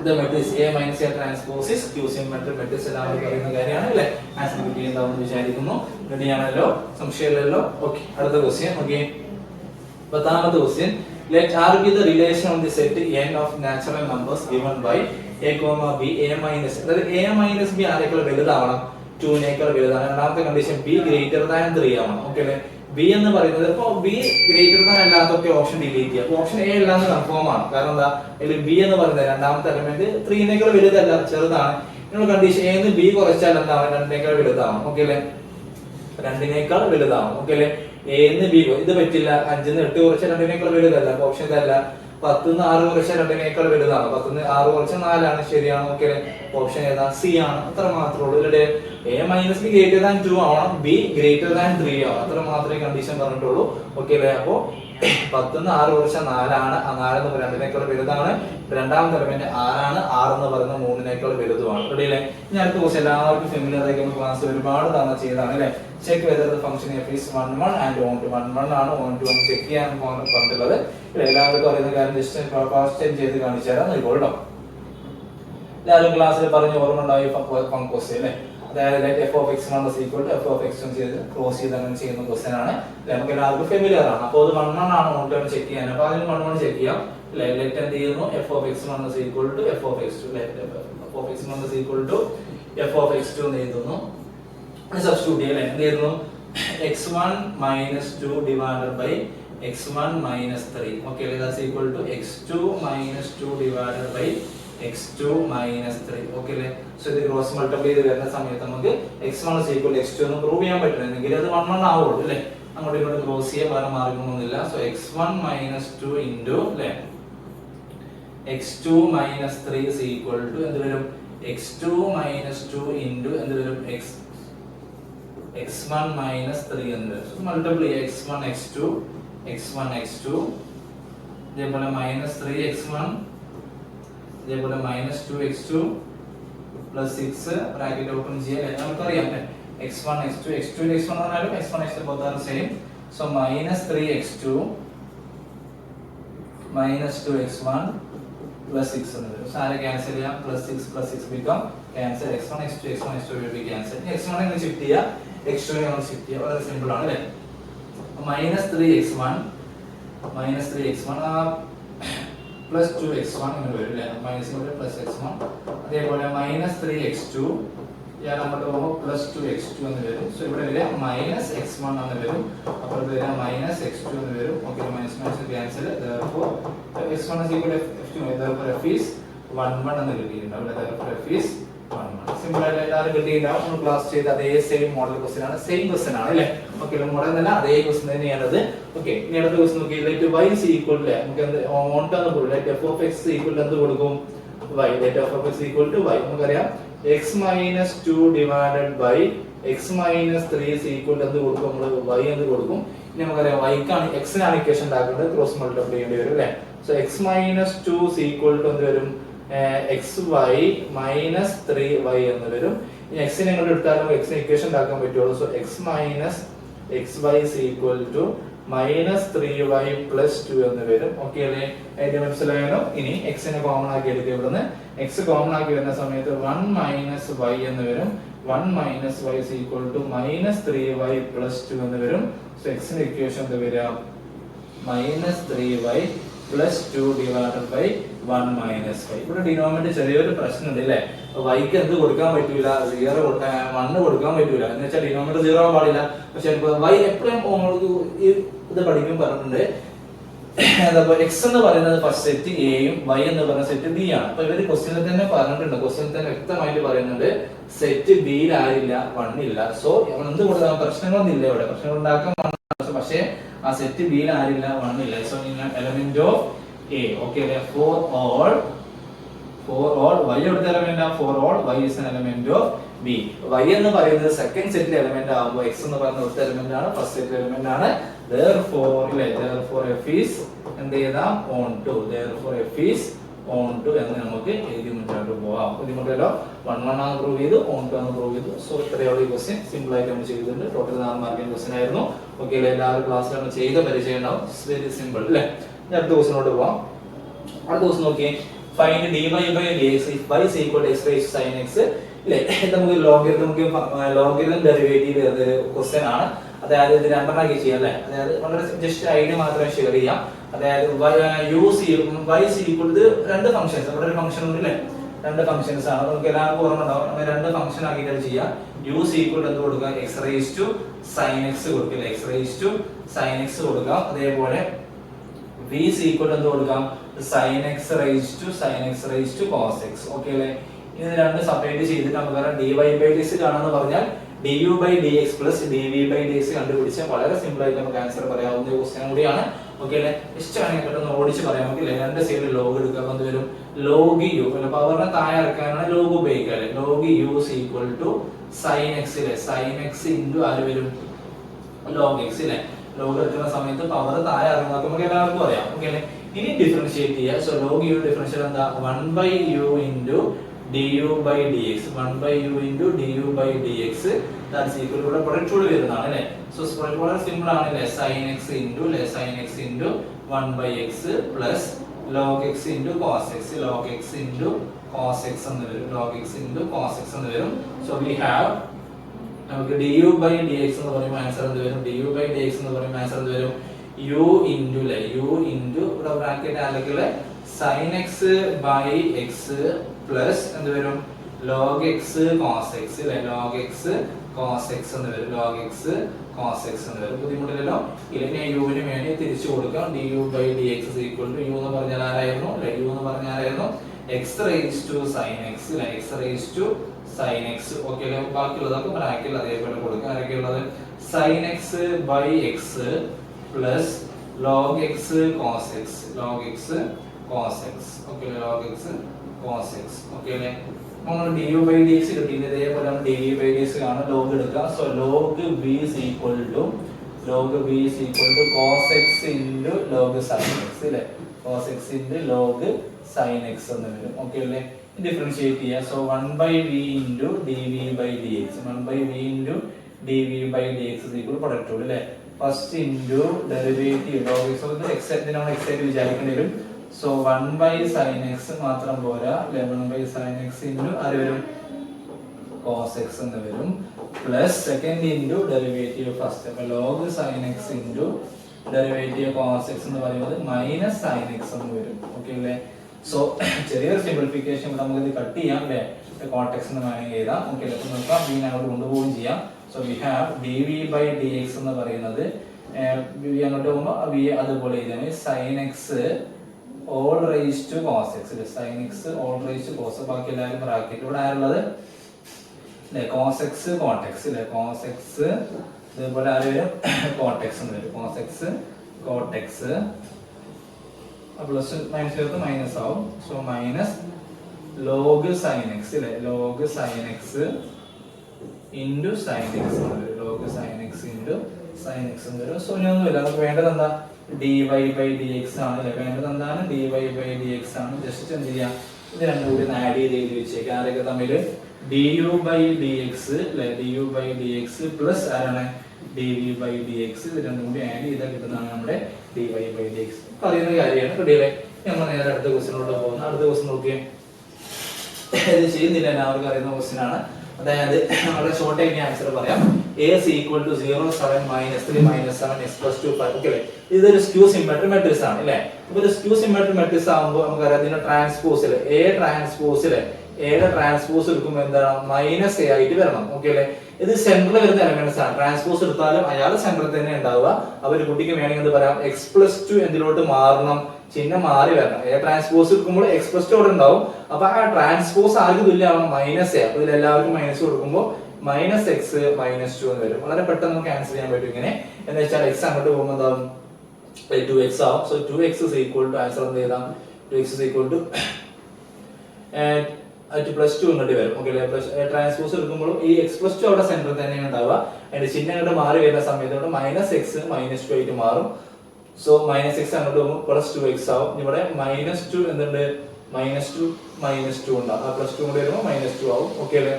the matrix A minus A transpose is Q symmetric matrix എല്ലാവർക്കും അറിയുന്ന കാര്യമാണ് അല്ലേ? ആൻസർ കിട്ടിയിട്ടുണ്ടാവും എന്ന് വിചാരിക്കുന്നു. റെഡിയാണല്ലോ? സംശയമില്ലല്ലോ? ഓക്കേ അടുത്ത ക്വസ്റ്റ്യൻ. ഓക്കേ പത്താമത്തെ question. Let R be the relation of the set n of natural numbers given by A, B A minus. അതായത് A minus B ആരെക്കാൾ വലുതാവണം? 2 നേക്കാൾ വലുതാണ്. രണ്ടാമത്തെ കണ്ടീഷൻ B greater than 3 ആവണം. ഓക്കേ അല്ലേ? B എന്ന് പറയുന്നത് ഇപ്പോൾ B greater than അല്ലാത്തൊക്കെ ഓപ്ഷൻ ഡിലീറ്റ് ചെയ്യുക. ഓപ്ഷൻ A അല്ലാന്ന് കൺഫേം ആണ്. കാരണം എന്താ? ഇതിൽ B എന്ന് പറയുന്നത് രണ്ടാമത്തെ എലമെന്റ് 3 നേക്കാൾ വലുതല്ല, ചെറുതാണ്. നിങ്ങൾ കണ്ടീഷൻ A ന്ന് B കുറച്ചാൽ എന്താണ്? 2 നേക്കാൾ വലുതാവണം. ഓക്കേ അല്ലേ? 2 നേക്കാൾ വലുതാവണം. ഓക്കേ അല്ലേ? A ന്ന് B ഇത് പറ്റില്ല. 5 ന്ന് 8 കുറച്ചാൽ 2 നേക്കാൾ വലുതല്ല. ഓപ്ഷൻ ഇതല്ല. 10 ന്ന് 6 കുറച്ചാൽ 2 നേക്കാൾ വലുതാണ്. 10 ന്ന് 6 കുറച്ചാൽ 4 ആണ്. ശരിയാണ്. ഓക്കേ അല്ലേ? ഓപ്ഷൻ ഏതാ? C ആണ്. അത്ര മാത്രമേ ഉള്ളൂ. ഇവിടെ A minus B greater than 2 ആവണം. B greater than 3 ആവണം. അത്ര മാത്രമേ കണ്ടീഷൻ പറഞ്ഞിട്ടുള്ളൂ. ഓക്കേ അല്ലേ? അപ്പോൾ 10 ന്ന് 6 കുറച്ചാൽ 4 ആണ്. ആ 4 എന്ന് പറയുന്നത് 2 നേക്കാൾ വലുതാണ്. രണ്ടാമത്തെ എലമെന്റ് 6 ആണ്. 6 എന്ന് പറയുന്നത് 3 നേക്കാൾ വലുതുമാണ്. റെഡി അല്ലേ? ഇനി അടുത്ത ക്വസ്റ്റ്യൻ എല്ലാവർക്കും ഫെമിലിയർ ആയിരിക്കുന്ന ക്ലാസ് ഒരുപാട് തവണ ചെയ്തതാണ് അല്ലേ? Check whether the function f is 1 1 and on to 1 1 ആണ്. on to 1 ചെക്ക് ചെയ്യാൻ പറഞ്ഞിട്ടുള്ളത്. എല്ലാവർക്കും അറിയുന്ന കാര്യം ജസ്റ്റ് ഫാസ്റ്റ് ചെയ്ത് കാണിച്ചു തരാം. നോക്കിക്കോളൂ. എല്ലാവരും ക്ലാസ്സിൽ പറഞ്ഞ് ഓർമ്മ ഉണ്ടായി ക്വസ്റ്റ്യൻ അല്ലേ? അതായത് f of x1 is equal to f of x2 ചെയ്ത് ക്ലോസ് ചെയ്ത് അങ്ങനെ ചെയ്യുന്ന ക്വസ്റ്റ്യൻ ആണ്. നമുക്ക് എല്ലാവർക്കും ഫെമിലിയർ ആണ്. അപ്പോൾ അത് 1 1 ആണ് on to 1 ചെക്ക് ചെയ്യാൻ. അപ്പോൾ അതിന് 1 1 ചെക്ക് ചെയ്യാം. ലെറ്റ് എന്ത് ചെയ്യുന്നു? f of x1 is equal to f of x2. f of x1 is equal to f of x2 എന്ന് എഴുതുന്നു. സബ്സ്റ്റിറ്റ്യൂട്ട് ചെയ്യാം. എന്ത് ചെയ്യുന്നു? x1 minus 2 divided by x1 minus 3. Okay, that's equal to x2 minus 2 divided by x2 minus 3. Okay, so the cross multiply ചെയ്ത് വരുന്ന സമയത്ത് നമുക്ക് x1 is equal to x2 എന്ന് പ്രൂവ് ചെയ്യാൻ പറ്റുന്നെങ്കിൽ അത് 1 1 ആവുള്ളൂ അല്ലേ? അങ്ങോട്ട് ഇങ്ങോട്ട് ക്രോസ് ചെയ്യാൻ വേറെ മാർഗ്ഗമൊന്നുമില്ല. സോ x1 minus 2 into അല്ലേ x2 minus 3 is equal to എന്ത് വരും? x2 minus 2 into എന്ത് വരും? x1 minus 3 എന്ന് വരും. So multiply x1 x2 x1 x2 ഇതേപോലെ minus 3 x1 ഇതേപോലെ minus 2 x2 plus 6 bracket open ചെയ്യാൻ നമുക്കറിയാം x1 x2 x2 x1 എന്നാലും x1 x2 both are same. So minus 3 x2 minus 2 x1 plus 6 എന്ന് വരും. സാറെ ക്യാൻസൽ ചെയ്യാം. plus 6 become cancel. x1 x2 will be cancel. x1 നെ shift ചെയ്യാം, x2 നെ നമ്മൾ ഷിഫ്റ്റ് ചെയ്യാം. വളരെ സിമ്പിൾ ആണ് അല്ലേ? -3x1 plus 2x1 എന്ന് വരും അല്ലേ? മൈനസ് കൊണ്ട് plus x1. അതേപോലെ -3x2 ഞാൻ അങ്ങോട്ട് പോകുമ്പോൾ +2x2 എന്ന് വരും. സോ ഇവിടെ വരിക -x1 എന്ന് വരും. അപ്പോൾ ഇത് വരിക -x2 എന്ന് വരും. Okay, minus cancel. therefore x1 is equal to f2. therefore f is 1 എന്ന് കിട്ടിയിട്ടുണ്ടാവും. therefore f is 1. സിമ്പിൾ ആയിട്ട് എല്ലാവരും കിട്ടിയിട്ടുണ്ടാവും. നമ്മൾ ക്ലാസ് ചെയ്ത അതേ സെയിം മോഡൽ ക്വസ്റ്റ്യൻ ആണ്, സെയിം ക്വസ്റ്റ്യൻ ആണ് അല്ലേ? ഓക്കെ, മോഡൽ എന്നല്ല അതേ ക്വസ്റ്റ്യൻ തന്നെയാണത്. ഓക്കെ, ഇനി അടുത്ത ക്വസ്റ്റ്യൻ നോക്കി. let y is equal to നമുക്ക് എന്ത് ഓൺ ടേം കൊടുക്കും. let f of x equal to എന്ത് കൊടുക്കും? y. let f of x equal to y. നമുക്കറിയാം x minus 2 divided by x minus 3 is equal to എന്ത് കൊടുക്കും? നമ്മൾ y എന്ന് കൊടുക്കും. ഇനി നമുക്കറിയാം y ക്കാണ് x നാണ് ഇക്വേഷൻ ഉണ്ടാക്കുന്നത്, ക്രോസ് മൾട്ടിപ്ലൈ ചെയ്യേണ്ടി വരും അല്ലേ? So x minus 2 is equal to എന്ത് വരും? xy minus 3y എന്ന് വരും. ഇനി x നെ ഇങ്ങോട്ട് എടുത്താൽ നമുക്ക് x നെ ഇക്വേഷൻ ഉണ്ടാക്കാൻ പറ്റുള്ളൂ. So x minus xy is equal to -3y plus 2 എന്ന് വരും. ഓക്കെ അല്ലേ? ഇത് മനസ്സിലായോ? ഇനി x നെ കോമൺ ആക്കി എടുക്കുക. ഇവിടുന്ന് x കോമൺ ആക്കി വരുന്ന സമയത്ത് 1 minus y എന്ന് വരും. 1 minus y is equal to -3y plus 2 എന്ന് വരും. സോ x ന്റെ ഇക്വേഷൻ എന്താ വരിക? -3y plus 2 divided by 1 minus y. ഇവിടെ ഡിനോമിനേറ്റർ ചെറിയൊരു പ്രശ്നമുണ്ട് അല്ലേ? y ക്ക് എന്ത് കൊടുക്കാൻ പറ്റൂല? 0 1 കൊടുക്കാൻ പറ്റൂല. എന്ന് വെച്ചാൽ ഡിനോമിനേറ്റർ 0 ആവാൻ പാടില്ല. പക്ഷെ y എപ്പോഴും നമ്മൾക്ക് ഇത് പഠിക്കും പറഞ്ഞിട്ടുണ്ട്. അതപ്പോ x എന്ന് പറയുന്നത് ഫസ്റ്റ് സെറ്റ് a യും y എന്ന് പറയുന്ന സെറ്റ് b ആണ്. അപ്പൊ ഇവര് ക്വസ്റ്റ്യനിൽ തന്നെ പറഞ്ഞിട്ടുണ്ട്, ക്വസ്റ്റ്യനിൽ തന്നെ വ്യക്തമായിട്ട് പറയുന്നുണ്ട് സെറ്റ് b യിൽ ആരില്ല, 1 ഇല്ല. സോ എന്ത് കൊടുക്കാൻ പ്രശ്നങ്ങളൊന്നും ഇല്ല ഇവിടെ, പ്രശ്നങ്ങൾ ഉണ്ടാക്കാൻ. പക്ഷേ ആ സെറ്റ് ബി യിൽ ആരില്ല, 1 ഇല്ല. സോ നിങ്ങൾ എലിമെന്റ് ഓഫ് a. ഓക്കേ അല്ലേ? for all y എടുത്ത എലിമെന്റ് ആണ്. for all y is an element of b. y എന്ന് പറയുന്നത് സെക്കൻഡ് സെറ്റിലെ എലിമെന്റ് ആവുമ്പോൾ x എന്ന് പറയുന്ന ഒരു എലിമെന്റ് ആണ്, ഫസ്റ്റ് സെറ്റിലെ എലിമെന്റ് ആണ്. therefore ഇല്ലേ? therefore f is എന്ത് ചെയ്താം? on to. therefore f is on to എന്ന് നമുക്ക് എഴുതി മുന്നോട്ട് പോവാം. ബുദ്ധിമുട്ടല്ലോ. 1 ആണ് പ്രൂവ് ചെയ്തു, on to ആണ് പ്രൂവ് ചെയ്തു. സോ ഇത്രയുള്ള ഈ ക്വസ്റ്റ്യൻ സിമ്പിൾ ആയിട്ട് നമ്മൾ ചെയ്തിട്ടുണ്ട്. ടോട്ടൽ 4 മാർക്കിന്റെ ക്വസ്റ്റ്യൻ ആയിരുന്നു. ഓക്കേ അല്ലേ? എല്ലാവരും ക്ലാസ്സിൽ നമ്മൾ ചെയ്ത പരിചയം ഉണ്ടാവും. ഇറ്റ്സ് വെരി സിമ്പിൾ അല്ലേ? അടുത്ത ക്വസ്റ്റ്യനോട്ട് പോവാം. അടുത്ത ക്വസ്റ്റ്യൻ നോക്കിയേ. Find dy by dx if y is equal to x raised to sin x. ഇല്ലേ? നമുക്ക് ലോഗരിതം ഡെറിവേറ്റീവ് എന്ന ക്വസ്റ്റ്യൻ ആണ്. അതായത് ഇത് രണ്ടെണ്ണമാക്കി ചെയ്യാം അല്ലേ? അതായത് വളരെ ജസ്റ്റ് ഐഡിയ മാത്രമേ ഷെയർ ചെയ്യാം. അതായത് y is equal to രണ്ട് ഫംഗ്ഷൻസ്. അവിടെ ഒരു ഫംഗ്ഷൻ ഉണ്ട് അല്ലേ? രണ്ട് ഫംഗ്ഷൻസ് ആണ്. നമുക്ക് എല്ലാവർക്കും ഓർമ്മ ഉണ്ടാവും. അങ്ങനെ രണ്ട് ഫംഗ്ഷൻ ആക്കിയിട്ട് ചെയ്യാം. u is equal to എന്ത് കൊടുക്കുക? x raised to sin x കൊടുക്കില്ല. x raised to sin x കൊടുക്കാം. അതേപോലെ v is equal to എന്ത് കൊടുക്കാം? sin x raised to cos x. Okay അല്ലേ? ഇത് രണ്ട് സെപ്പറേറ്റ് ചെയ്തിട്ട് നമുക്ക് dy by dx കാണാന്ന് പറഞ്ഞാൽ du by dx plus dv by dx കണ്ടുപിടിച്ചാൽ വളരെ സിമ്പിൾ ആയിട്ട് നമുക്ക് ആൻസർ പറയാവുന്ന ക്വസ്റ്റ്യൻ കൂടിയാണ്. ഓക്കേ അല്ലേ? ഇഷ്ടമാണെങ്കിൽ പെട്ടെന്ന് ഓടിച്ച് പറയാം. നമുക്ക് രണ്ട് സൈഡിൽ ലോഗ് എടുക്കുക. എന്ത് വരും? log u അല്ല, പവറിനെ താഴെ ഇറക്കാനാണ് ലോഗ് ഉപയോഗിക്കുക അല്ലേ? log u is equal to sin x അല്ലേ? sin x into ആര് വരും? log x അല്ലേ? ലോഗ് എടുക്കുന്ന സമയത്ത് പവർ താഴെ ഇറങ്ങുന്നത് നമുക്ക് എല്ലാവർക്കും അറിയാം. ഓക്കേ അല്ലേ? ഇനി ഡിഫറൻഷിയേറ്റ് ചെയ്യുക. സോ log u ഡിഫറൻഷ്യൽ എന്താ? 1 by u into du by dx. 1 by u into du by dx that is equal to ഇവിടെ പ്രൊഡക്റ്റ് റൂൾ വരുന്നതാണ് അല്ലേ? സോ വളരെ സിമ്പിൾ ആണ് അല്ലേ? sin x into 1 by x plus log x into cos x. log x into cos x എന്ന് വരും. log x into cos x എന്ന് വരും. സോ we have നമുക്ക് du by dx എന്ന് പറയുമ്പോൾ ആൻസർ എന്ത് വരും? du by dx എന്ന് പറയുമ്പോൾ ആൻസർ എന്ത് വരും? u into ഇവിടെ ബ്രാക്കറ്റ് അല്ലെങ്കിൽ sin x by x plus എന്ത് വരും? log x cos x അല്ലേ? log x cos x എന്ന് വരും. log x cos x എന്ന് വരും. ബുദ്ധിമുട്ടില്ലല്ലോ? ഇല്ലെങ്കിൽ u ന് വേണ്ടി തിരിച്ചു കൊടുക്കാം. du by dx is equal to u എന്ന് പറഞ്ഞാൽ ആരായിരുന്നു അല്ലേ? u എന്ന് പറഞ്ഞാൽ ആരായിരുന്നു? x raised to sin x അല്ലേ? x raised to sin x. Okay അല്ലേ? ബാക്കിയുള്ളതൊക്കെ ബ്രാക്കറ്റിൽ അതേപോലെ കൊടുക്കാം. ആരൊക്കെയുള്ളത്? sin x by x plus log x cos x. log x cos x. Okay അല്ലേ? log x cos x. Okay അല്ലേ? നമ്മൾ du by dx കിട്ടിയില്ല. ഇതേപോലെ നമ്മൾ dv by dx ആണ് ലോഗ് എടുക്കുക. So log v is equal to cos x into log sin x അല്ലേ? cos x into log sin x എന്ന് വരും. ഓക്കേ അല്ലേ? ഡിഫറൻഷിയേറ്റ് ചെയ്യുക. So 1 by v into dv by dx. 1 by v into dv by dx is equal to product rule അല്ലേ? First into derivative log x. ഇത് x ഇതിനാണ് x ആയിട്ട് വിചാരിക്കേണ്ടി വരും. So 1/sin x മാത്രം പോരാ, 1/sin x ഇൻറ്റു ആര് വരും, cos x എന്ന് വരും, plus second into derivative first. അപ്പൊ log sin x into derivative cos x എന്ന് പറയുന്നത് മൈനസ് sin x എന്ന് വരും. ഓക്കെ അല്ലേ? സോ ചെറിയൊരു സിംപ്ലിഫിക്കേഷൻ നമുക്ക് ഇത് കട്ട് ചെയ്യാം അല്ലേ, cot x എന്ന് വേണമെങ്കിൽ എഴുതാം. ഓക്കെ അല്ലേ? അപ്പോൾ നോക്കാം, ബി അങ്ങോട്ട് കൊണ്ടുപോവുകയും ചെയ്യാം. സോ വി ഹാവ് dv/dx എന്ന് പറയുന്നത് ബി അങ്ങോട്ട് പോകുമ്പോൾ വി അതുപോലെ എഴുതാം, sin x all raised to cos x, sin x all raised to cos. ബാക്കി എല്ലാവരും ബ്രാക്കറ്റ് ഇവിടെ ആരുള്ളത് അല്ലേ, cos x cot x അല്ലേ, cos x ഇതുപോലെ ആര് വരും, cot x എന്ന് വരും, cos x cot x plus minus ചേർത്ത് മൈനസ് ആവും. So minus log sin x അല്ലേ, log sin x into sin x എന്ന് വരും, log sin x into sin x എന്ന് വരും. സോ ഇനിയൊന്നുമില്ല, നമുക്ക് വേണ്ടത് എന്താ, dy/dx ആണ് അല്ലേ, വേണ്ടത് എന്താണ്, dy/dx ആണ്. ജസ്റ്റ് എന്ത് ചെയ്യാം, ഇത് രണ്ടും കൂടി ആഡ് ചെയ്ത് എഴുതി വെച്ചേക്കാം. ആരൊക്കെ തമ്മിൽ, du/dx അല്ലേ, du/dx പ്ലസ് ആരാണ്, dv/dx. ഇത് രണ്ടും കൂടി ആഡ് ചെയ്താൽ കിട്ടുന്നതാണ് നമ്മുടെ dy/dx. പറയുന്ന കാര്യമാണ്. റെഡിയല്ലേ? നമ്മൾ നേരെ അടുത്ത ക്വസ്റ്റിനോട്ട് പോകുന്നത്. അടുത്ത ക്വസ്റ്റ്യൻ നോക്കിയേ, ഇത് ചെയ്യുന്നില്ല, എല്ലാവർക്കും അറിയുന്ന ക്വസ്റ്റ്യൻ ആണ്. അതായത് വളരെ ഷോർട്ട് ആയിട്ട് ആൻസർ പറയാം. a is equal to 0, 7, -3, -7, x plus 2, 5. Okay അല്ലേ? ഇതൊരു സ്ക്യൂ സിമെട്രി മെട്രിക്സ് ആണ് അല്ലേ. അപ്പോൾ ഒരു സ്ക്യൂ സിമെട്രി മെട്രിക്സ് ആകുമ്പോൾ നമുക്കറിയാം ഇതിന്റെ ട്രാൻസ്പോസിൽ a ട്രാൻസ്പോസിൽ എയുടെ ട്രാൻസ്പോസ് എടുക്കുമ്പോൾ എന്താണ്, -a ആയിട്ട് വരണം. ഓക്കെ അല്ലേ? ഇത് സെന്ററിൽ വരുന്ന എലമെന്റ്സ് ആണ്. ട്രാൻസ്പോസ് എടുത്താലും അയാൾ സെന്ററിൽ തന്നെ ഉണ്ടാവുക. അവർ കുട്ടിക്ക് വേണമെങ്കിൽ എന്ത് പറയാം, x+2 എന്തിലോട്ട് മാറണം, ചിഹ്നം മാറി വരണം. എ ട്രാൻസ്പോസ് എടുക്കുമ്പോൾ x+2 അവിടെ ഉണ്ടാവും. അപ്പൊ ആ ട്രാൻസ്പോസ് ആർക്ക് തുല്യമാവണം, -a. അപ്പൊ ഇതിൽ എല്ലാവർക്കും മൈനസ് കൊടുക്കുമ്പോൾ -x -2 എന്ന് വരും. വളരെ പെട്ടെന്ന് നമുക്ക് ആൻസർ ചെയ്യാൻ പറ്റും ഇങ്ങനെ. എന്ന് വെച്ചാൽ x അങ്ങോട്ട് പോകുമ്പോൾ എന്താവും, 2x ആവും. So 2x is equal to answer എന്ത് ചെയ്താം, 2x is equal to +2 ഇങ്ങോട്ട് വരും. ഓക്കെ അല്ലേ? പ്ലസ് ട്രാൻസ്പോസ് എടുക്കുമ്പോൾ ഈ x+2 അവിടെ സെന്ററിൽ തന്നെയാണ് ഉണ്ടാവുക. അതിന്റെ ചിഹ്നം അങ്ങോട്ട് മാറി വരുന്ന സമയത്തോട് -x -2 ആയിട്ട് മാറും. സോ -x അങ്ങോട്ട് പോകുമ്പോൾ +2x ആവും. ഇവിടെ -2 എന്തുണ്ട്, -2 ഉണ്ടാവും. ആ +2 കൂടി വരുമ്പോൾ -2 ആവും. ഓക്കെ അല്ലേ?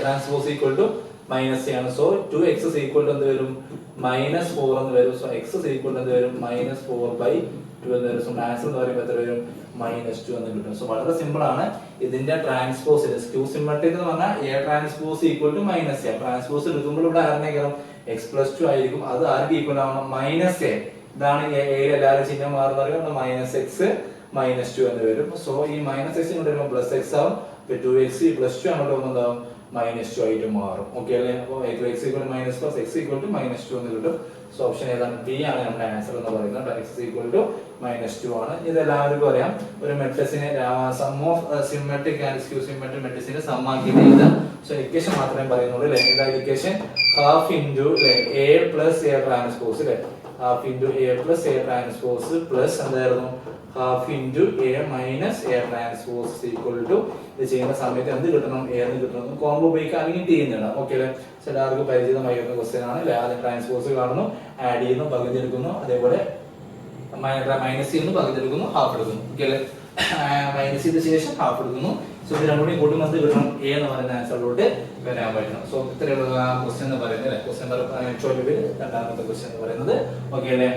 ട്രാൻസ്പോസ് ഈക്വൽ ടു -a ആണ്. So 2x is equal to എന്ത് വരും, -4 എന്ന് വരും. So x is equal to എന്ത് വരും, -4/2 എന്ന് വരും. സോ ആൻസർ എന്ന് പറയുമ്പോൾ എത്ര വരും, -2 എന്ന് കിട്ടും. സോ വളരെ സിമ്പിൾ ആണ്. ഇതിന്റെ ട്രാൻസ്പോസ് സ്ക്യൂ സിമെട്രിക് എന്ന് പറഞ്ഞാൽ a transpose equal to -a. Transpose എടുക്കുമ്പോൾ ഇവിടെ ആരെങ്കിലും x+2 ആയിരിക്കും. അത് ആർക്ക് ഈക്വൽ ആവണം, -a. ഇതാണ് a എല്ലാവരും ചിഹ്നം മാറുന്നത്, -x -2 എന്ന് വരും. സോ ഈ -x ഇങ്ങോട്ട് വരുമ്പോൾ +x ആവും. 2x +2 അങ്ങോട്ട് പോകുമ്പോൾ എന്താവും, -2 ആയിട്ട് മാറും. ഓക്കെ അല്ലേ? അപ്പോൾ x equal to -plus x equal to -2 എന്ന് കിട്ടും. സോ ഓപ്ഷൻ ഏതാണ്, ബി ആണ് നമ്മുടെ ആൻസർ എന്ന് പറയുന്നത്. x equal to -2 ആണ്. ഇത് എല്ലാവർക്കും അറിയാം. ഒരു മെട്രിക്സിനെ sum of symmetric and skew symmetric മെട്രിക്സിനെ സം ആക്കിയിട്ട് എഴുതാം. സോ ഇക്വേഷൻ മാത്രമേ പറയുന്നുള്ളൂ അല്ലേ. ഏതാ ഇക്വേഷൻ, ഹാഫ് ഇൻറ്റു അല്ലേ a പ്ലസ് a ട്രാൻസ്പോസ് അല്ലേ, half into a plus a transpose plus എന്തായിരുന്നു, half into a minus a transpose equal to. ഇത് ചെയ്യുന്ന സമയത്ത് എന്ത് കിട്ടണം, a എന്ന് കിട്ടണം. കോംബോ ഉപയോഗിക്കുക അല്ലെങ്കിൽ ചെയ്യുന്നതാണ്. ഓക്കെ അല്ലേ? എല്ലാവർക്കും പരിചിതമായി വരുന്ന ക്വസ്റ്റ്യൻ ആണ് അല്ലേ. ആദ്യം ട്രാൻസ്പോസ് കാണുന്നു, ആഡ് ചെയ്യുന്നു, പകുതി എടുക്കുന്നു, അതേപോലെ മൈനസ് ചെയ്യുന്നു, പകുതി എടുക്കുന്നു, ഹാഫ് എടുക്കുന്നു. ഓക്കെ അല്ലേ? മൈനസ് ചെയ്ത ശേഷം ഹാഫ് എടുക്കുന്നു. സോ ഇത് രണ്ടുകൂടി കൂട്ടുമ്പോൾ എന്ത് കിട്ടണം, a എന്ന് പറയുന്ന ആൻസറിലോട്ട് വരാൻ പറ്റണം. സോ ഇത്രയുള്ള ക്വസ്റ്റ്യൻ എന്ന് പറയുന്നത് അല്ലേ. ക്വസ്റ്റ്യൻ രണ്ടാമത്തെ ക്വസ്റ്റ്യൻ എന്ന് പറയുന്നത്. ഓക്കെ അല്ലേ?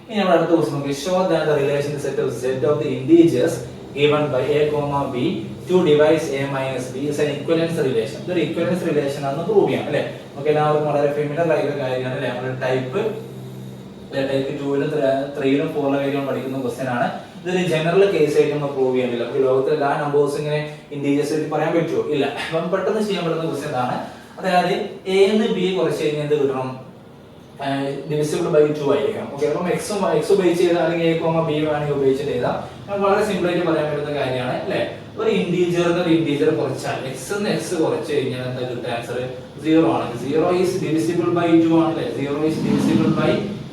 ഇനി നമ്മുടെ അടുത്ത ക്വസ്റ്റ്യൻ നോക്കി, show that the relation set of z of the integers given by a, b to divide a minus b is an equivalence relation. ഇതൊരു equivalence relation ആണെന്ന് പ്രൂവ് ചെയ്യാം അല്ലേ. നമുക്ക് എല്ലാവർക്കും വളരെ ഫെമിലിയർ ആയിട്ടുള്ള കാര്യമാണ് അല്ലേ. നമ്മൾ ടൈപ്പ് 2 ലും 3 ലും 4 ലും പഠിക്കുന്ന ക്വസ്റ്റ്യൻ ആണ്. ഇതൊരു ജനറൽ കേസ് ആയിട്ട് നമ്മൾ പ്രൂവ് ചെയ്യാനില്ല. നമുക്ക് ലോകത്തിലെ എല്ലാ നമ്പേഴ്സ് ഇങ്ങനെ ഇന്റീജേഴ്സ് ആയിട്ട് പറയാൻ പറ്റുമോ, ഇല്ല. അപ്പം പെട്ടെന്ന് ചെയ്യാൻ പറ്റുന്ന ക്വസ്റ്റ്യൻ ആണ്. അതായത് a എന്ന് b കുറച്ച് കഴിഞ്ഞാൽ എന്ത് കിട്ടണം, ഡിവിസിബിൾ ബൈ 2 ആയിരിക്കണം. ഓക്കെ, അപ്പം x ഉപയോഗിച്ച് ചെയ്താൽ അല്ലെങ്കിൽ a, b വേണമെങ്കിൽ ഉപയോഗിച്ചിട്ട് ചെയ്താൽ വളരെ സിമ്പിൾ ആയിട്ട് പറയാൻ പറ്റുന്ന കാര്യമാണ് അല്ലേ. ഒരു ഇന്റീജർ കുറച്ചാൽ x കുറച്ച് കഴിഞ്ഞാൽ എന്താ കിട്ടുക, ആൻസർ 0 ആണ്. 0 ഈസ് ഡിവിസിബിൾ ബൈ 2 ആണ് അല്ലേ. 0 ഈസ് ഡിവിസിബിൾ ബൈ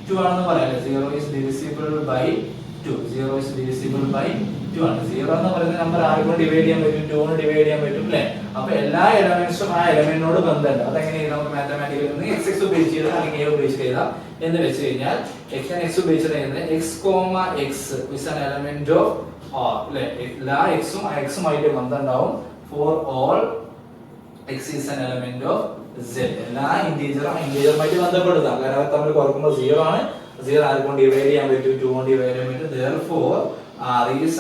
2 ആണെന്ന് പറയാം. 0 is divisible by 2. 0 is divisible by 2 ആണ്. 0 എന്ന് പറയുന്ന നമ്പർ ആർക്കും ഡിവൈഡ് ചെയ്യാൻ പറ്റും, 2 ന് ഡിവൈഡ് ചെയ്യാൻ പറ്റും അല്ലേ. അപ്പൊ എല്ലാ എലമെന്റ്സും ആ എലമെന്റിനോട് ബന്ധമുണ്ട്. അതെങ്ങനെയാണ് നമുക്ക് മാത്തമാറ്റിക്കലി x ഉപയോഗിച്ച് ചെയ്താൽ അല്ലെങ്കിൽ a ഉപയോഗിച്ച് ചെയ്താൽ എന്ന് വെച്ച് കഴിഞ്ഞാൽ x ഉപയോഗിച്ച് ചെയ്യുന്നത് x, x is an element of R അല്ലേ. എല്ലാ x ആയിട്ട് ബന്ധം ഉണ്ടാവും. For all x is an element of z. എല്ലാ ഇന്റീജറുമായിട്ട് ബന്ധപ്പെടുത്താം. കാരണം തമ്മിൽ കുറക്കുമ്പോൾ 0 ആണ്, 0 ആരെ കൊണ്ട് ഡിവൈഡ് ചെയ്യാൻ പറ്റും, 2 കൊണ്ട് ഡിവൈഡ് ചെയ്യാൻ പറ്റും. Therefore R is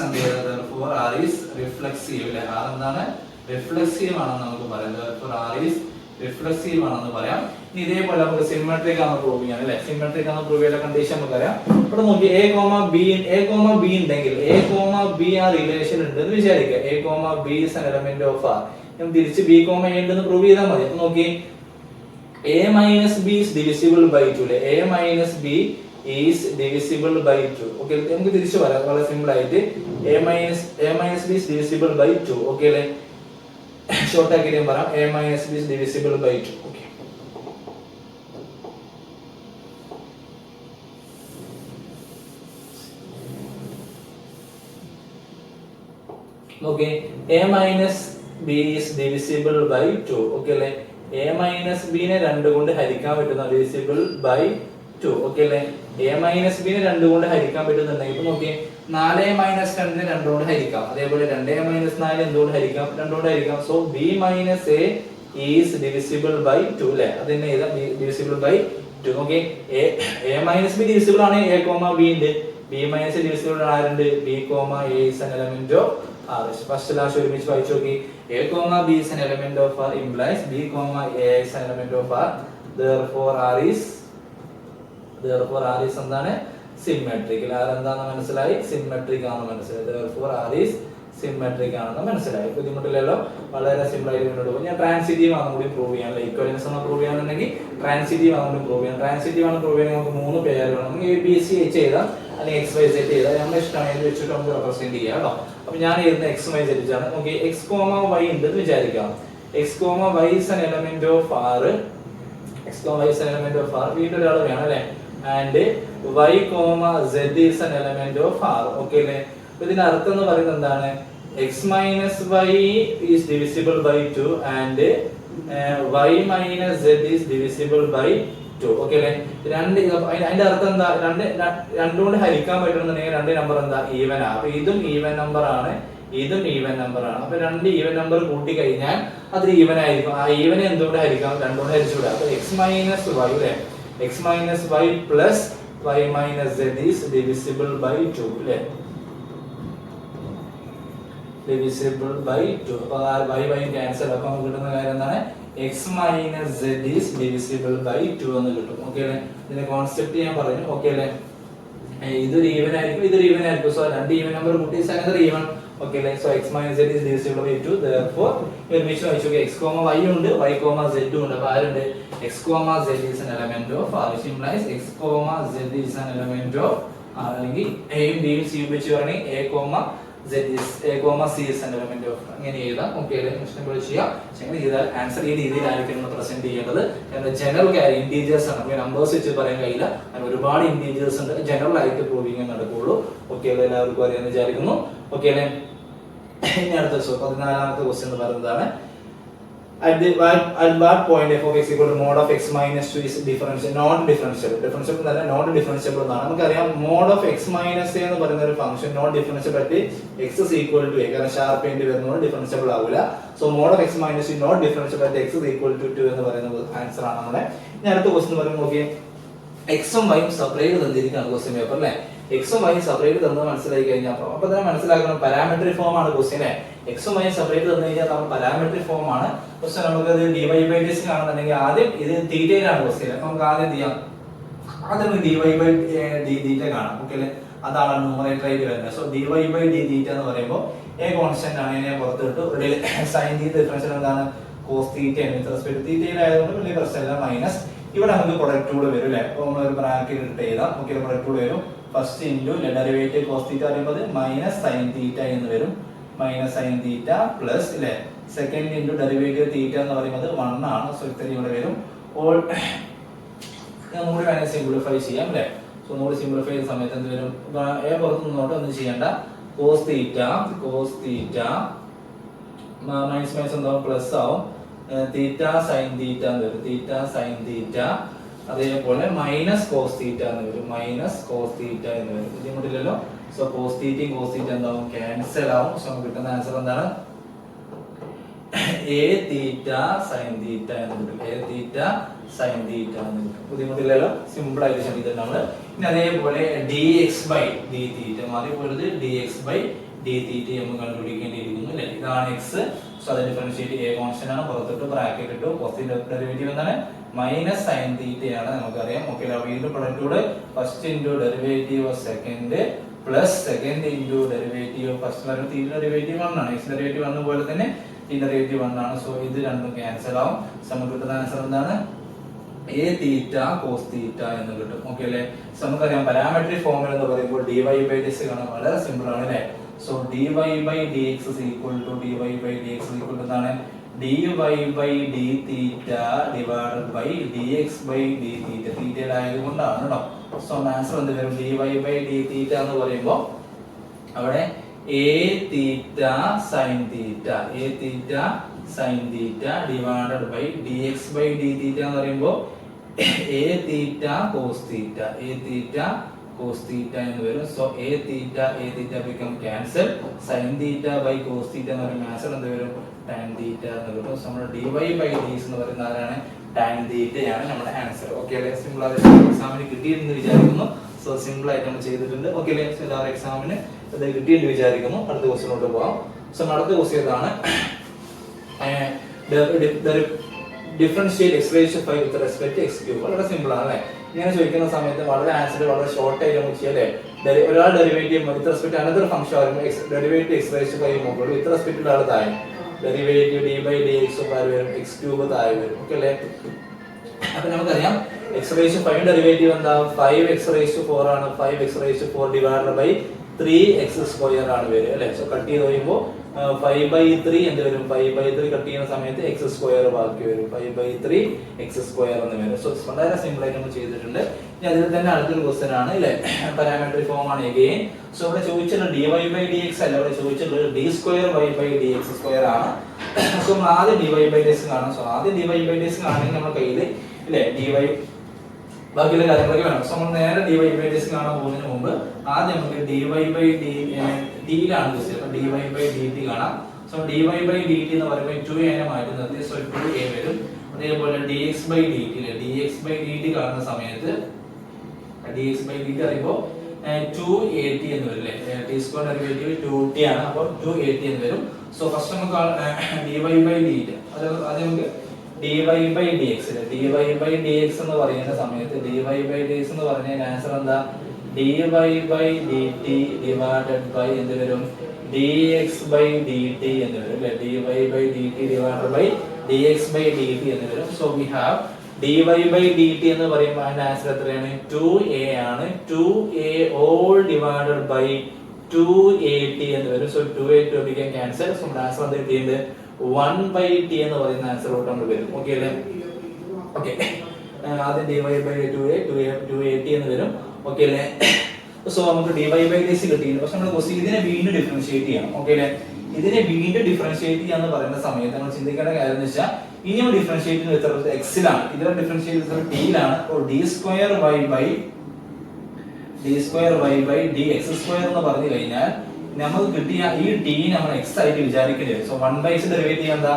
therefore R is reflexive അല്ലേ. R എന്താണ്? റിഫ്ലെക്സീവ് ആണെന്ന് നമുക്ക് പറയാം. Therefore R is റിഫ്ലെക്സീവ് ആണെന്ന് പറയാം. ഇനി ഇതേപോലെ നമുക്ക് സിമെട്രിക് ആണ് പ്രൂവ് ചെയ്യാൻ അല്ലേ. സിമെട്രിക് ആണ് പ്രൂവ് ചെയ്യുന്ന കണ്ടീഷൻ നമുക്ക് അറിയാം. ഇവിടെ നോക്കി A, B ഉണ്ടെങ്കിൽ A, B ആ റിലേഷൻ ഉണ്ടെന്ന് വിചാരിക്കുക. A, B is an element of R. ഞാൻ തിരിച്ച് B, A ഉണ്ടെന്ന് പ്രൂവ് ചെയ്താൽ മതി. അപ്പൊ നോക്കി A minus B is divisible by 2 അല്ലേ. A minus B is divisible by 2. Okay, നമുക്ക് തിരിച്ചു വരാം വളരെ സിമ്പിൾ ആയിട്ട്. A minus B is divisible by 2. Okay അല്ലേ. ഷോർട്ട് ആക്കി ഞാൻ പറയാം. A minus B is divisible by 2. Okay, okay. A minus B is divisible by 2. Okay അല്ലേ. A minus B നെ 2 കൊണ്ട് ഹരിക്കാൻ പറ്റുന്ന divisible by 2. ഓക്കേ അല്ലേ. A minus B നെ 2 കൊണ്ട് ഹരിക്കാൻ പറ്റുന്നുണ്ടെങ്കിൽ ഇപ്പൊ നോക്കിയേ 4 minus 2 നെ 2 കൊണ്ട് ഹരിക്കാം. അതേപോലെ 2 minus 4 എന്തുകൊണ്ട് ഹരിക്കാം? 2 കൊണ്ട് ഹരിക്കാം. So B minus A is divisible by 2 അല്ലേ. അതിനെ ഏതാ? divisible by 2. Okay. A minus B divisible ആണ് A, B ഉണ്ട്. B minus divisible ആരുണ്ട്? B, A is an element of R. First last ഒരുമിച്ച് വായിച്ചു നോക്കി. A, B is an element of R implies B, A is an element of R. Therefore R is എന്താണ്? Symmetric. R എന്താണെന്ന് മനസ്സിലായി? Symmetric ആണെന്ന് മനസ്സിലായി. Therefore R is symmetric ആണെന്ന് മനസ്സിലായി. ബുദ്ധിമുട്ടില്ലല്ലോ, വളരെ സിമ്പിൾ ആയിട്ട് മുന്നോട്ട് പോകും. ഞാൻ ട്രാൻസിറ്റീവ് ആണെന്ന് കൂടി പ്രൂവ് ചെയ്യാൻ, ഇക്വലൻസ് ആണ് പ്രൂവ് ചെയ്യാന്നുണ്ടെങ്കിൽ ട്രാൻസിറ്റീവ് ആണെന്ന് പ്രൂവ് ചെയ്യാം. ട്രാൻസിറ്റീവ് ആണ് പ്രൂവ് ചെയ്യാൻ നമുക്ക് 3 പേര് വേണം. നമുക്ക് A, B, C, H ചെയ്താൽ അല്ലെങ്കിൽ X, Y, Z ചെയ്താൽ നമ്മുടെ ഇഷ്ടമാണ് ഇത് വെച്ചിട്ട് നമുക്ക് റെപ്രസെന്റ് ചെയ്യാം കേട്ടോ. അപ്പൊ ഞാൻ എഴുതുന്ന X, Y, Z ആണ്. നമുക്ക് X, Y ഉണ്ടെന്ന് വിചാരിക്കാം. X, Y is an element of R. X, Y is an element of R. വീണ്ടും ഒരാൾ വേണം അല്ലേ. And Y, Z is an element of R. Okay അല്ലേ. അപ്പൊ ഇതിന്റെ അർത്ഥം എന്ന് പറയുന്നത് എന്താണ്? X minus Y is divisible by 2 and Y minus Z is divisible by 2. Okay അല്ലേ. അതിന്റെ അർത്ഥം എന്താ? രണ്ടും കൊണ്ട് ഹരിക്കാൻ പറ്റുന്നുണ്ടെങ്കിൽ 2 നമ്പർ എന്താ? ഈവൻ ആണ്. അപ്പൊ ഇതും ഈവൻ നമ്പർ ആണ്, ഇതും ഈവൻ നമ്പർ ആണ്. അപ്പൊ 2 ഈവൻ നമ്പർ കൂട്ടി കഴിഞ്ഞാൽ അത് ഈവൻ ആയിരിക്കും. ആ ഈവനെ എന്തുകൊണ്ട് ഹരിക്കാം? 2 കൊണ്ട് ഹരിച്ചുകൂടാ. അപ്പൊ X minus Y അല്ലേ. X minus Y plus Y minus Z is divisible by 2 അല്ലേ. divisible by 2. അപ്പോൾ y ക്യാൻസൽ. അപ്പോൾ നമുക്ക് കിട്ടുന്ന കാര്യം എന്താണ്? x minus z is divisible by 2 എന്ന് കിട്ടും. ഓക്കേ അല്ലേ. ഇതിന്റെ കോൺസെപ്റ്റ് ഞാൻ പറഞ്ഞു. ഓക്കേ അല്ലേ. ഇതൊരു ഈവൻ ആയിരിക്കും, ഇതൊരു ഈവൻ ആയിരിക്കും. സോ 2 ഈവൻ നമ്പർ കൂട്ടി another ഈവൻ. ഓക്കേ അല്ലേ. So x minus z is divisible by 2. therefore ഒരുമിച്ച് വായിച്ചു. x, y ഉണ്ട്, y, z ഉണ്ട്. അപ്പോൾ ആരുണ്ട്? x, z is an element of R, which implies x, z is an element of R. അല്ലെങ്കിൽ a യും b യും c യും വെച്ച് പറഞ്ഞാൽ A, C is an element of അങ്ങനെ എഴുതാം. ഓക്കെ അല്ലേ. ഇഷ്ടംപോലെ ചെയ്യാം. അങ്ങനെ ചെയ്താൽ ആൻസർ ഈ രീതിയിലായിരിക്കും നമ്മൾ പ്രസന്റ് ചെയ്യേണ്ടത്. ജനറൽ കാര്യം ഇന്റീജേഴ്സ് ആണ്. നമുക്ക് നമ്പേഴ്സ് വെച്ച് പറയാൻ കഴിയില്ല. അങ്ങനെ ഒരുപാട് ഇന്റീജേഴ്സ് ഉണ്ട്. ജനറൽ ആയിട്ട് പ്രൂവിങ് നടക്കുകയുള്ളൂ. ഓക്കെ അല്ലേ. എല്ലാവർക്കും അറിയാമെന്ന് വിചാരിക്കുന്നു. ഓക്കെ അല്ലേ. ഇനി അടുത്ത 14ാമത്തെ ക്വസ്റ്റ്യൻ എന്ന് പറയുന്നതാണ് at what point f of x equal to mod of x minus 2 is differentiable, not differentiable. differentiable എന്നല്ല, not differentiable എന്നാണ്. നമുക്കറിയാം mod of x minus a എന്ന് പറയുന്ന ഒരു function not differentiable at x is equal to a. കാരണം sharp end വരുന്നതുകൊണ്ട് differentiable ആവില്ല. So mod of x minus 2 not differentiable at x is equal to 2 എന്ന് പറയുന്നത് ആൻസർ ആണ് നമ്മുടെ. ഇനി അടുത്ത ക്വസ്റ്റ്യൻ പറയുമ്പോൾ നോക്കിയേ, x ഉം y ഉം സെപ്പറേറ്റ് തന്നിരിക്കുകയാണ് ക്വസ്റ്റ്യൻ പേപ്പർ അല്ലേ. x ഉം y ഉം സെപ്പറേറ്റ് തന്നത് മനസ്സിലായി കഴിഞ്ഞാൽ അപ്പൊ തന്നെ മനസ്സിലാക്കണം പാരാമെട്രിക് ഫോം ആണ് ക്വസ്റ്റ്യൻ. x ഉം y ഉം സെപ്പറേറ്റ് തന്നു കഴിഞ്ഞാൽ നമ്മൾ പാരാമെട്രിക് ഫോം ആണ് ക്വസ്റ്റ്യൻ. നമുക്ക് അത് dy by dx കാണുന്നുണ്ടെങ്കിൽ ആദ്യം ഇത് തീറ്റയിലാണ് ക്വസ്റ്റ്യൻ. അപ്പൊ നമുക്ക് ആദ്യം ചെയ്യാം, ആദ്യം dy by d കാണാം. ഓക്കെ അല്ലേ. അതാണ് ന്യൂമറേറ്റർ ആയിട്ട് വരുന്നത്. സോ dy by d തീറ്റ എന്ന് പറയുമ്പോൾ a കോൺസ്റ്റന്റ് ആണ്. ഇതിനെ പുറത്തിട്ട് സൈൻ തീറ്റ ഡിഫറൻഷ്യൽ എന്താണ്? കോസ് തീറ്റ ആണ്. വിത്ത് റെസ്പെക്ട് തീറ്റയിലായതുകൊണ്ട് വലിയ പ്രശ്നമില്ല. മൈനസ് ഇവിടെ നമുക്ക് പ്രൊഡക്റ്റ് കൂടെ വരും അല്ലേ. അപ്പോൾ നമ്മൾ ഒരു ബ്രാക്കറ്റ് ഇട്ട് എഴുതാം. ഓക്കെ, പ്രൊഡക്റ്റ് കൂടെ വരും. First into derivative cos theta പറയുമ്പോൾ മൈനസ് സൈൻ തീറ്റ എന്ന് വരും. മൈനസ് സൈൻ തീറ്റ പ്ലസ് അല്ലേ സെക്കൻഡ് ഇൻറ്റു ഡെറിവേറ്റീവ് തീറ്റ എന്ന് പറയുന്നത് 1 ആണ്. സോ ഇത്രയും ഇവിടെ വരും. ഓൾ ഒന്നുകൂടി വേണമെങ്കിൽ സിംപ്ലിഫൈ ചെയ്യാം അല്ലേ. സോ ഒന്നുകൂടി സിംപ്ലിഫൈ ചെയ്യുന്ന സമയത്ത് എന്ത് വരും? എ പുറത്ത് നിന്നോട്ട് ഒന്നും ചെയ്യേണ്ട. കോസ് തീറ്റ മൈനസ് മൈനസ് എന്താവും? പ്ലസ് ആവും. തീറ്റ സൈൻ തീറ്റ എന്ന് വരും. തീറ്റ സൈൻ തീറ്റ. അതേപോലെ മൈനസ് കോസ് തീറ്റ എന്ന് വരും. മൈനസ് കോസ് തീറ്റ എന്ന് വരും. ബുദ്ധിമുട്ടില്ലല്ലോ. സോ കോസ് തീറ്റയും കോസ് തീറ്റ എന്താവും? ക്യാൻസൽ ആവും. സോ നമുക്ക് കിട്ടുന്ന ആൻസർ എന്താണ്? എ തീറ്റ സൈൻ തീറ്റ എന്ന് കിട്ടും. എ തീറ്റ സൈൻ തീറ്റ എന്ന് കിട്ടും. ബുദ്ധിമുട്ടില്ലല്ലോ, സിമ്പിൾ ആയിട്ട് ശ്രമിക്കുന്നത് നമ്മള്. പിന്നെ അതേപോലെ d x by d theta മാറിപ്പോയത് d x by d theta നമുക്ക് കണ്ടുപിടിക്കേണ്ടിയിരിക്കുന്നു അല്ലെ. ഇതാണ് എക്സ്. സോ അത് ഡിഫറൻഷിയേറ്റ് എ കോൺസ്റ്റന്റ് ആണ്, പുറത്തിട്ട് ബ്രാക്കറ്റ് ഇട്ടു. പോസിറ്റീവ് ഡെറിവേറ്റീവ് എന്താണ്? മൈനസ് സൈൻ തീറ്റയാണ് നമുക്കറിയാം. ഓക്കെ, വീണ്ടും പ്രൊഡക്റ്റോട് first into derivative of second plus second into derivative of first. കാരണം തീറ്റ ഡെറിവേറ്റീവ് 1 ആണ്, എക്സ് ഡെറിവേറ്റീവ് 1 പോലെ തന്നെ തീറ്റ ഡെറിവേറ്റീവ് 1 ആണ്. സോ ഇത് രണ്ടും ക്യാൻസൽ ആവും. നമുക്ക് കിട്ടുന്ന ആൻസർ എന്താണ്? എ തീറ്റ കോസ് തീറ്റ എന്ന് കിട്ടും. ഓക്കെ അല്ലേ. നമുക്കറിയാം പാരാമെട്രിക് ഫോർമുല എന്ന് പറയുമ്പോൾ d y by d x കാണാൻ വളരെ സിമ്പിൾ ആണ് അല്ലേ. So d y by d x is equal to d y by d x equal to എന്താണ്? D y by d theta divided by d x by d theta. തീറ്റയിൽ ആയതുകൊണ്ടാണ് കേട്ടോ. So answer എന്ത് വരും? D y by d theta എന്ന് പറയുമ്പോൾ അവിടെ a theta sine theta, a theta sine theta divided by d x by d theta എന്ന് പറയുമ്പോൾ a theta cos theta, a theta cos theta എന്ന് വരും. So a theta become cancel. Sine theta by cos theta എന്ന് പറയുമ്പോൾ answer എന്ത് വരും? Tan theta എന്ന് കിട്ടും. സോ നമ്മുടെ d y by d x എന്ന് പറയുന്ന ആരാണ്? ടാൻ തീറ്റയാണ് നമ്മുടെ ആൻസർ. ഓക്കെ അല്ലേ. സിമ്പിൾ ആയിട്ട് എക്സാമിന് കിട്ടിയെന്ന് വിചാരിക്കുന്നു. സോ സിമ്പിൾ ആയിട്ട് നമ്മൾ ചെയ്തിട്ടുണ്ട്. ഓക്കെ അല്ലേ. സോ എല്ലാവരും എക്സാമിന് അത് കിട്ടിയെന്ന് വിചാരിക്കുന്നു. അടുത്ത ക്വസ്റ്റിനോട്ട് പോകാം. സോ അടുത്ത ക്വസ്റ്റ്യൻ ഏതാണ്? Differentiate x ratio 5 with respect to x cube. വളരെ സിമ്പിൾ ആണ് അല്ലേ. ഇങ്ങനെ ചോദിക്കുന്ന സമയത്ത് വളരെ ആൻസർ വളരെ ഷോർട്ട് ആയിട്ട് നമുക്ക് ചെയ്യാം അല്ലേ. ഒരാൾ derivative with respect another function derivative x ratio 5 മുകളിൽ വിത്ത് റെസ്പെക്ട് ടു ആൾ താഴെ derivative d by d x താഴെ വരും, എക്സ് ക്യൂബ് താഴെ വരും. ഓക്കെ അല്ലേ. അപ്പൊ നമുക്കറിയാം എക്സ് റേഷ്യോ 5 ഡെറിവേറ്റീവ് എന്താ? 5x റേഷ്യോ 4 ആണ്. 5x ratio 4 divided by 3x square ആണ് വരിക അല്ലേ. സോ കട്ട് ചെയ്ത് കഴിയുമ്പോൾ 5/3 എന്ത് വരും? 5/3 കട്ട് ചെയ്യുന്ന സമയത്ത് x സ്ക്വയർ ബാക്കി വരും. 5/3 x സ്ക്വയർ എന്ന് വരും. സോ വളരെ സിമ്പിൾ ആയിട്ട് നമ്മൾ ചെയ്തിട്ടുണ്ട്. ഇനി അതിൽ തന്നെ അടുത്തൊരു ക്വസ്റ്റ്യൻ ആണ് അല്ലേ. പാരാമെട്രിക് ഫോം ആണ് അഗൈൻ. സോ ഇവിടെ ചോദിച്ചിട്ടുള്ളത് dy ബൈ dx അല്ല, ഇവിടെ ചോദിച്ചിട്ടുള്ളത് d square y by dx square ആണ്. സോ ആദ്യം dy ബൈ dx കാണാം. സോ ആദ്യം dy ബൈ dx കാണണമെങ്കിൽ നമ്മുടെ കയ്യിൽ ഇല്ലേ dy ബാക്കിയുള്ള കാര്യങ്ങളൊക്കെ വേണം. സോ നമ്മൾ നേരെ dy ബൈ dx കാണാൻ പോകുന്നതിന് മുമ്പ് ആദ്യം നമുക്ക് dy ബൈ d ലാണ് ക്വസ്റ്റ്യൻ. അപ്പോൾ dy ബൈ dt കാണാം. സോ dy ബൈ dt എന്ന് പറയുമ്പോൾ 2a നെ മാറ്റി നിർത്തി. സോ 2a വരും. അതേപോലെ dx ബൈ dt ലെ dx ബൈ dt കാണുന്ന സമയത്ത് dx ബൈ dt അറിയുമ്പോൾ 2at എന്ന് വരും അല്ലേ. t സ്ക്വയർ ഡെറിവേറ്റീവ് 2t ആണ്. അപ്പോൾ 2at എന്ന് വരും. സോ ഫസ്റ്റ് നമുക്ക് dy ബൈ dt അത് നമുക്ക് dy by dx dy by dx എന്ന് പറയുന്ന സമയത്ത് dy ബൈ dx എന്ന് പറഞ്ഞാൽ ആൻസർ എന്താ? dy by dt divided by എന്ത് വരും? dx ബൈ dt എന്ന് വരും അല്ലേ. dy by dt divided by dx by dt എന്ന് വരും. So we have dy by dt എന്ന് പറയുമ്പോൾ അതിന്റെ ആൻസർ എത്രയാണ്? 2a ആണ്. 2a all divided by 2at എന്ന് വരും. So 2a 2 became cancel. So നമ്മുടെ ആൻസർ എന്ത് കിട്ടിയിട്ടുണ്ട്? 1/t എന്ന് പറയുന്ന ആൻസറിലോട്ട് നമ്മൾ വരും. ഓക്കെ അല്ലേ. ഓക്കെ, ആദ്യം dy ബൈ 2at എന്ന് വരും. ഓക്കെ അല്ലേ. സോ നമുക്ക് dy ബൈ dx കിട്ടിയിട്ടുണ്ട്. പക്ഷെ നമ്മൾ ക്വസ്റ്റ്യൻ ഇതിനെ വീണ്ടും ഡിഫറൻഷിയേറ്റ് ചെയ്യണം. ഓക്കെ അല്ലേ. ഇതിനെ വീണ്ടും ഡിഫറൻഷിയേറ്റ് ചെയ്യാന്ന് പറയുന്ന സമയത്ത് നമ്മൾ ചിന്തിക്കേണ്ട കാര്യം എന്ന് വെച്ചാൽ ഇനിയും ഡിഫറൻഷിയേറ്റ് ചെയ്യുന്നത് എക്സിലാണ്, ഇതിനെ ഡിഫറൻഷിയേറ്റ് ചെയ്യുന്നത് ടിയിലാണ്. അപ്പോൾ d square y by dx square എന്ന് പറഞ്ഞു കഴിഞ്ഞാൽ നമുക്ക് കിട്ടിയ ഈ t നമ്മൾ x ആയിട്ട് വിചാരിക്കേണ്ടി വരും. സോ 1/x ഡെറിവേറ്റീവ് എന്താ?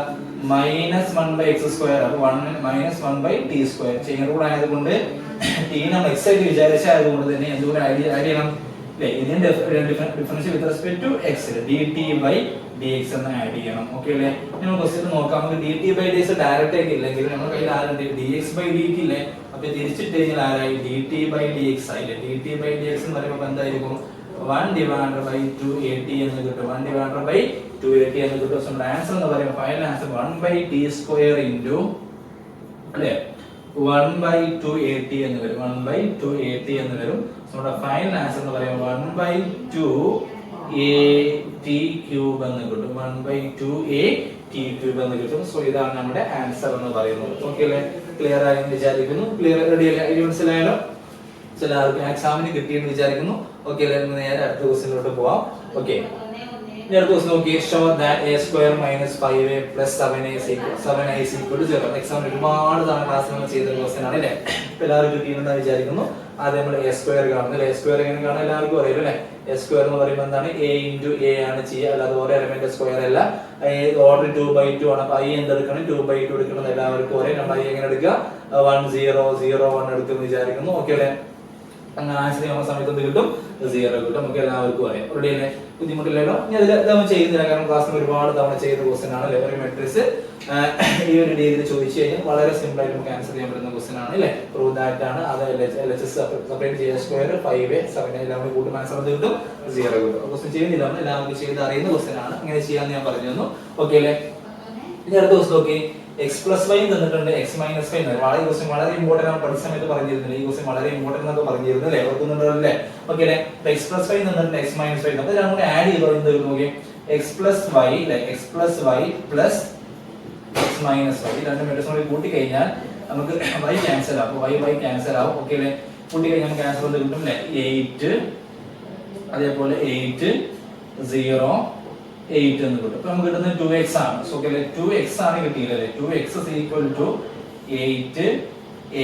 -1/x square. അപ്പോൾ 1 - 1/t സ്ക്വയർ ചെയിൻ റൂൾ ആയതുകൊണ്ട് t നമ്മൾ x ആയിട്ട് വിചാരിച്ചതുകൊണ്ട് തന്നെ എന്തുകൊണ്ട് ആഡ് ചെയ്യണം അല്ലേ. ഇതിന്റെ differential with respect to x dt by dx എന്ന് ആഡ് ചെയ്യണം. ഓക്കെ അല്ലേ. നമ്മൾ ക്വസ്റ്റ്യൻ നോക്കാം. നമുക്ക് dt ബൈ dx ഡയറക്റ്റ് ആയിട്ട് ഇല്ലെങ്കിൽ നമ്മുടെ കയ്യിൽ ആരുണ്ട്? dx ബൈ dt ഇല്ലേ. അപ്പോൾ തിരിച്ചിട്ട് കഴിഞ്ഞാൽ ആരായി? dt ബൈ dx ആയില്ലേ. dt ബൈ dx എന്ന് പറയുമ്പോൾ എന്തായിരിക്കും? 1 divided by 2at എന്ന് കിട്ടും. 1 divided by 2at എന്ന് കിട്ടും. സോ നമ്മുടെ ആൻസർ എന്ന് പറയുമ്പോൾ final answer 1/t square into അല്ലേ 1/2at എന്ന് വരും. 1/2at എന്ന് വരും. സോ നമ്മുടെ ഫൈനൽ ആൻസർ എന്ന് പറയുമ്പോൾ 1/2at ക്യൂബ് എന്ന് കിട്ടും. 1/2at ക്യൂബ് എന്ന് കിട്ടും. സോ ഇതാണ് നമ്മുടെ ആൻസർ എന്ന് പറയുന്നത്. ഓക്കെ അല്ലേ. ക്ലിയർ ആയി വിചാരിക്കുന്നു. ക്ലിയർ റെഡി അല്ലേ? ഇത് മനസ്സിലായല്ലോ. എല്ലാവർക്കും എക്സാമിന് കിട്ടിയെന്ന് വിചാരിക്കുന്നു. ഓക്കെ അല്ലേ. നേരെ അടുത്ത ക്വസ്റ്റ്യനിലോട്ട് പോവാം. ഓക്കെ, ഇനി അടുത്ത ക്വസ്റ്റ്യൻ നോക്കി, show that a square minus 5a plus 7a is equal to 0. Exam ഒരുപാട് തവണ ക്ലാസ് നമ്മൾ ചെയ്ത ക്വസ്റ്റ്യൻ ആണ് അല്ലേ? എല്ലാവർക്കും കിട്ടിയിട്ടുണ്ടെന്ന് വിചാരിക്കുന്നു. ആദ്യം നമ്മൾ a square കാണുന്നത്. a square എങ്ങനെ കാണാൻ എല്ലാവർക്കും അറിയാലോ അല്ലേ? a square എന്ന് പറയുമ്പോൾ എന്താണ്? a into a ആണ് ചെയ്യുക, അല്ലാതെ ഓരോ എലമെന്റ് സ്ക്വയർ അല്ല. ഓർഡർ 2/2 ആണ്. അപ്പൊ i എന്തെടുക്കണം? 2/2 എടുക്കണം. എല്ലാവർക്കും ഒരേ നമ്മൾ i എങ്ങനെ എടുക്കുക? 1 0 0 1 എടുക്കുമെന്ന് വിചാരിക്കുന്നു. ഓക്കെ അല്ലേ? അങ്ങനെ ആൻസർ ചെയ്യുന്ന സമയത്ത് എന്ത് കിട്ടും? 0 കിട്ടും. നമുക്ക് എല്ലാവർക്കും അറിയാം. റെഡി അല്ലേ? ബുദ്ധിമുട്ടില്ലല്ലോ. ഇനി അതിൽ നമ്മൾ ചെയ്യുന്നില്ല, കാരണം ക്ലാസ്സിൽ ഒരുപാട് തവണ ചെയ്ത ക്വസ്റ്റ്യൻ ആണ് അല്ലേ? ഒരു മെട്രിക്സ് ഈ ഒരു രീതിയിൽ ചോദിച്ചു കഴിഞ്ഞാൽ വളരെ സിമ്പിൾ ആയിട്ട് നമുക്ക് ആൻസർ ചെയ്യാൻ പറ്റുന്ന ക്വസ്റ്റ്യൻ ആണ് അല്ലേ? പ്രൂവ് ദാറ്റ് ആണ്. അത് LHS സെപ്പറേറ്റ് ചെയ്യുക, സ്ക്വയർ 5a 7a എല്ലാം കൂടി കൂട്ടും ആൻസർ എന്ത് കിട്ടും? 0 കിട്ടും. ക്വസ്റ്റ്യൻ ചെയ്യുന്നില്ല, എല്ലാവർക്കും ചെയ്ത് അറിയുന്ന ക്വസ്റ്റ്യൻ ആണ്. അങ്ങനെ ചെയ്യാന്ന് ഞാൻ പറഞ്ഞു തന്നു. ഓക്കെ അല്ലേ? ഇനി അടുത്ത ക്വസ്റ്റ്യൻ നോക്കി, x plus y തന്നിട്ടുണ്ട്, x minus y വളരെ ക്വസ്റ്റ്യൻ വളരെ ഇമ്പോർട്ടന്റ് ആണ്. പഠിച്ച സമയത്ത് പറഞ്ഞിരുന്നില്ല ഈ ക്വസ്റ്റ്യൻ വളരെ ഇമ്പോർട്ടന്റ് എന്നൊക്കെ പറഞ്ഞിരുന്നു അല്ലേ? ഓർക്കുന്നുണ്ടോ അല്ലേ? ഓക്കെ അല്ലേ? x plus y തന്നിട്ടുണ്ട്, x minus y അപ്പോൾ രണ്ടും കൂടി ആഡ് ചെയ്തോ എന്ത് നോക്കി, x plus y അല്ലേ? x plus y plus x minus y രണ്ട് മെട്രിക്സ് കൂടി കൂട്ടി കഴിഞ്ഞാൽ നമുക്ക് y ക്യാൻസൽ ആവും. y ക്യാൻസൽ ആവും. ഓക്കെ അല്ലേ? കൂട്ടി കഴിഞ്ഞാൽ നമുക്ക് ആൻസർ എന്ത് കിട്ടും അല്ലേ? 8 അതേപോലെ 8 0 8 എന്ന് കിട്ടും. അപ്പൊ നമുക്ക് കിട്ടുന്നത് 2x ആണ്. സോ ഓക്കെ അല്ലേ? 2x ആണ് കിട്ടിയില്ലേ? 2x is equal to 8